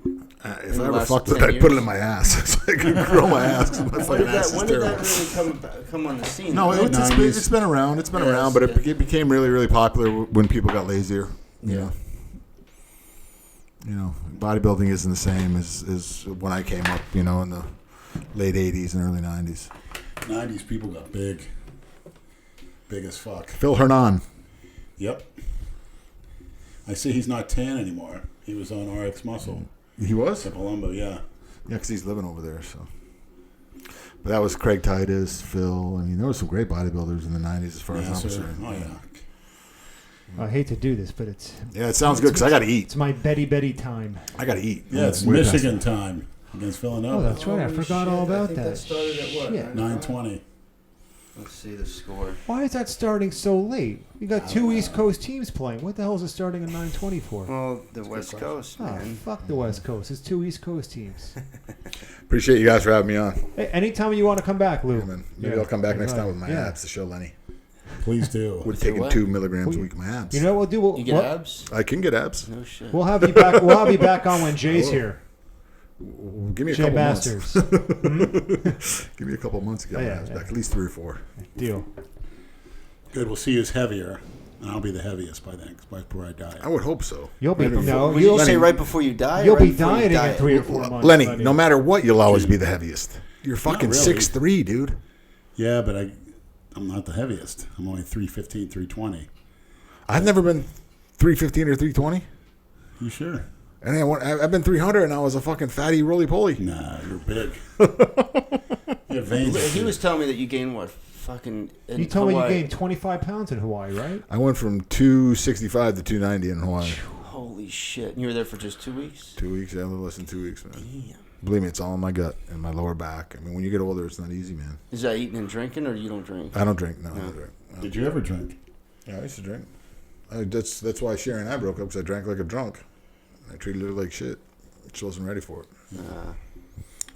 S3: If
S5: the
S3: I ever
S5: last
S3: fucked with
S5: 10
S3: it, I'd put it
S5: years?
S3: in my ass. So I could grow my ass. My fucking ass is
S5: When did
S3: terrible.
S5: that really come on the scene?
S3: No,
S5: though?
S3: it's been around. It's been around, but it became really, really popular when people got lazier. You know, bodybuilding isn't the same as when I came up. In the late '80s and early '90s.
S2: '90s people got big as fuck.
S3: Phil Hernan.
S2: Yep. I see he's not tan anymore. He was on RX Muscle.
S3: He was?
S2: In Palumbo, yeah.
S3: Yeah, because he's living over there. So, but that was Craig Titus, Phil. I mean, there were some great bodybuilders in the '90s, as far as I'm concerned.
S2: Oh yeah.
S4: I hate to do this, but it's
S3: Yeah, it sounds good because I got to eat.
S4: it's my Betty time.
S3: I got to eat.
S2: Yeah, it's
S3: way past
S2: Michigan
S3: that.
S2: time against Villanova.
S4: Oh, that's right. I
S5: Holy
S4: forgot
S5: shit,
S4: all
S5: I
S4: about
S5: think
S4: that.
S5: started at what?
S4: Shit.
S2: 9:20.
S5: Let's see the score.
S4: Why is that starting so late? You got 2 East Coast teams playing. What the hell is it starting at 9:20 for?
S5: Well, the West Coast,
S4: Oh,
S5: man.
S4: fuck the West Coast. It's 2 East Coast teams.
S3: Appreciate you guys for having me on.
S4: Hey, anytime you want to come back, Lou.
S3: Yeah, man. Maybe
S4: Yeah.
S3: I'll come back next time with my
S4: Yeah.
S3: abs to show Lenny.
S2: Please do.
S3: Would have taken
S5: what?
S3: 2 milligrams a week of my abs.
S4: You know what we'll do? We'll,
S5: You get abs?
S3: I can get abs.
S5: No shit.
S4: we'll have you back. We'll have you back on when Jay's here.
S3: Give me a
S4: Jay
S3: couple
S4: Masters.
S3: months. Give me a couple months to get
S4: Oh,
S3: my
S4: yeah,
S3: abs
S4: yeah.
S3: back. At least 3 or 4.
S4: Deal.
S2: Good. We'll see who's heavier, and I'll be the heaviest by then, before I die.
S3: I would hope so.
S4: You'll be
S3: Maybe
S4: no.
S5: Would you
S4: You'll
S5: say right before you die? or
S4: you'll
S5: right
S4: be
S5: before you
S4: dieting
S5: die?
S4: in 3 or 4 months.
S3: Lenny,
S4: buddy.
S3: no matter what, you'll always be the heaviest. You're fucking
S2: really.
S3: 6'3", dude.
S2: Yeah, but I'm not the heaviest. I'm only 315, 320.
S3: I've never been 315 or 320.
S2: You sure?
S3: And I've been 300, and I was a fucking fatty roly-poly.
S2: Nah, you're big. You have veins.
S5: He was telling me that you gained what? Fucking. in
S4: You told me you
S5: Hawaii.
S4: gained 25 pounds in Hawaii, right?
S3: I went from 265 to 290 in Hawaii.
S5: Holy shit! And you were there for just 2 weeks?
S3: 2 weeks, yeah, a little less than 2 weeks, man.
S5: Damn.
S3: Believe me, it's all in my gut and my lower back. I mean, when you get older, it's not easy, man.
S5: Is that eating and drinking, or you don't drink?
S3: I don't drink. No, I don't drink. No.
S2: Did you ever drink?
S3: Yeah, I used to drink. That's why Sherry and I broke up, because I drank like a drunk. I treated her like shit. She wasn't ready for it.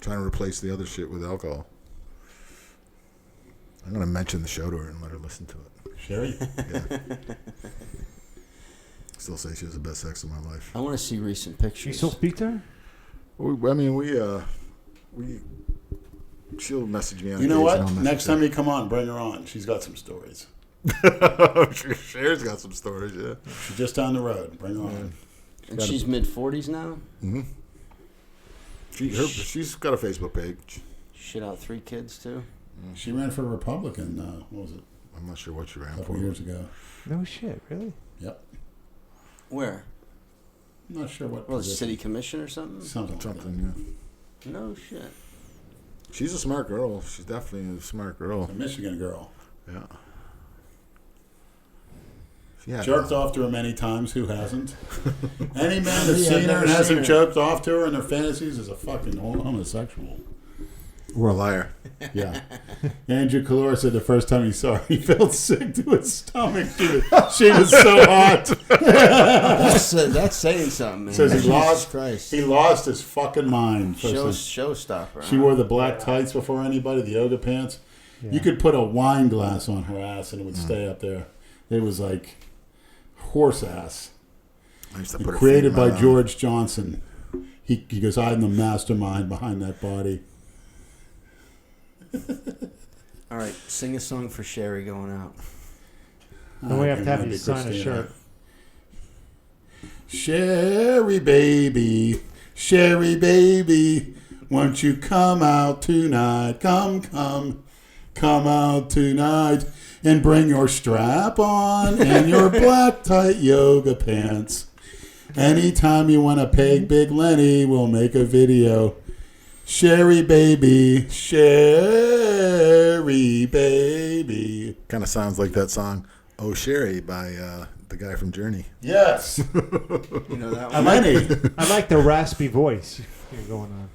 S3: Trying to replace the other shit with alcohol. I'm going to mention the show to her and let her listen to it.
S2: Sherry?
S3: Yeah. Still say she was the best sex of my life.
S5: I want to see recent
S4: You
S5: pictures.
S4: still speak to her?
S3: She'll message me on
S2: You know
S3: occasion, I'll
S2: what?
S3: message
S2: Next
S3: her.
S2: time you come on, bring her on. She's got some stories.
S3: Sherry's got some stories, yeah.
S2: She's just down the road. Bring her on.
S5: And she's mid-40s now?
S3: Mm-hmm. She's got a Facebook page.
S5: Shit out 3 kids, too?
S2: She ran for Republican, what was it,
S3: I'm not sure what she ran
S2: a
S3: for.
S2: couple years ago.
S4: No shit, really?
S2: Yep.
S5: Where?
S2: I'm not sure what
S5: Well,
S2: position.
S5: city commission or something?
S3: Something, yeah.
S5: No shit.
S3: She's a smart girl. She's definitely a smart girl.
S2: A Michigan girl.
S3: Yeah. Yeah.
S2: Jerked off to her many times. Who hasn't? Any man that's
S5: Yeah, I've
S2: seen her
S5: never
S2: and
S5: seen
S2: hasn't
S5: her.
S2: jerked off to her in their fantasies is a fucking homosexual.
S3: We're a liar.
S2: Yeah. Andrew Kalora said the first time he saw her, he felt sick to his stomach. She was so hot.
S5: That's saying something, man.
S2: Says he
S5: Jesus
S2: lost.
S5: Christ.
S2: He lost his fucking mind. First time.
S5: Showstopper.
S2: She wore the black tights before anybody, the yoga pants.
S4: Yeah.
S2: You could put a wine glass on her ass and it would stay up there. It was like horse ass.
S3: I used to put her
S2: Created
S3: feet in my
S2: by
S3: mouth.
S2: George Johnson. He goes, I'm the mastermind behind that body.
S5: All right, sing a song for Sherry going out.
S4: And we have to have
S2: Maybe
S4: you sign a
S2: Christina.
S4: shirt.
S2: Sherry baby, won't you come out tonight? Come out tonight. And bring your strap on and your black tight yoga pants. Anytime you want to peg Big Lenny, we'll make a video. Sherry baby, Sherry baby.
S3: Kind of sounds like that song "Oh Sherry" by the guy from Journey.
S2: Yes.
S1: You know that one?
S2: Lenny.
S4: I like the raspy voice you're going on.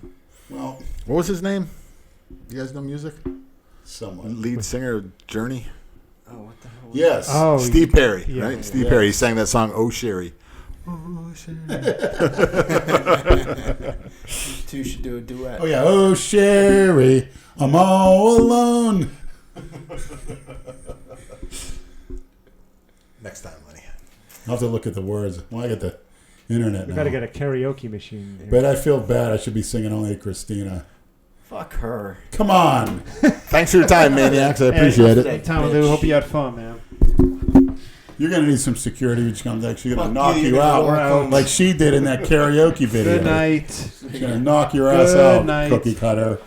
S2: Well,
S3: What was his name? You guys know music?
S2: someone.
S3: Lead singer of Journey.
S1: Oh, what the hell?
S2: Yes.
S4: Oh,
S3: Steve Perry,
S4: yeah.
S3: right? Steve
S2: Yeah.
S3: Perry. He sang that song "Oh Sherry." Oh Sherry.
S1: You two should do a duet.
S2: Oh, yeah. Oh, Sherry, I'm all alone.
S3: Next time, Lenny.
S2: I'll have to look at the words. Well, I got the internet
S4: We
S2: now.
S4: got to get a karaoke machine. Here.
S2: But I feel bad. I should be singing only Christina.
S1: Fuck her.
S2: Come on.
S3: Thanks for your time, maniacs. I appreciate it.
S4: Hey, Tom, Lou, hope you had fun, man.
S2: You're going to need some security when she comes back. She's going
S1: Fuck
S2: to knock
S1: you,
S2: you
S1: you're
S2: out
S1: gonna
S4: walk home.
S2: like she did in that karaoke video.
S4: Good night.
S2: She's going to knock your ass
S4: Good
S2: out,
S4: night.
S2: cookie cutter.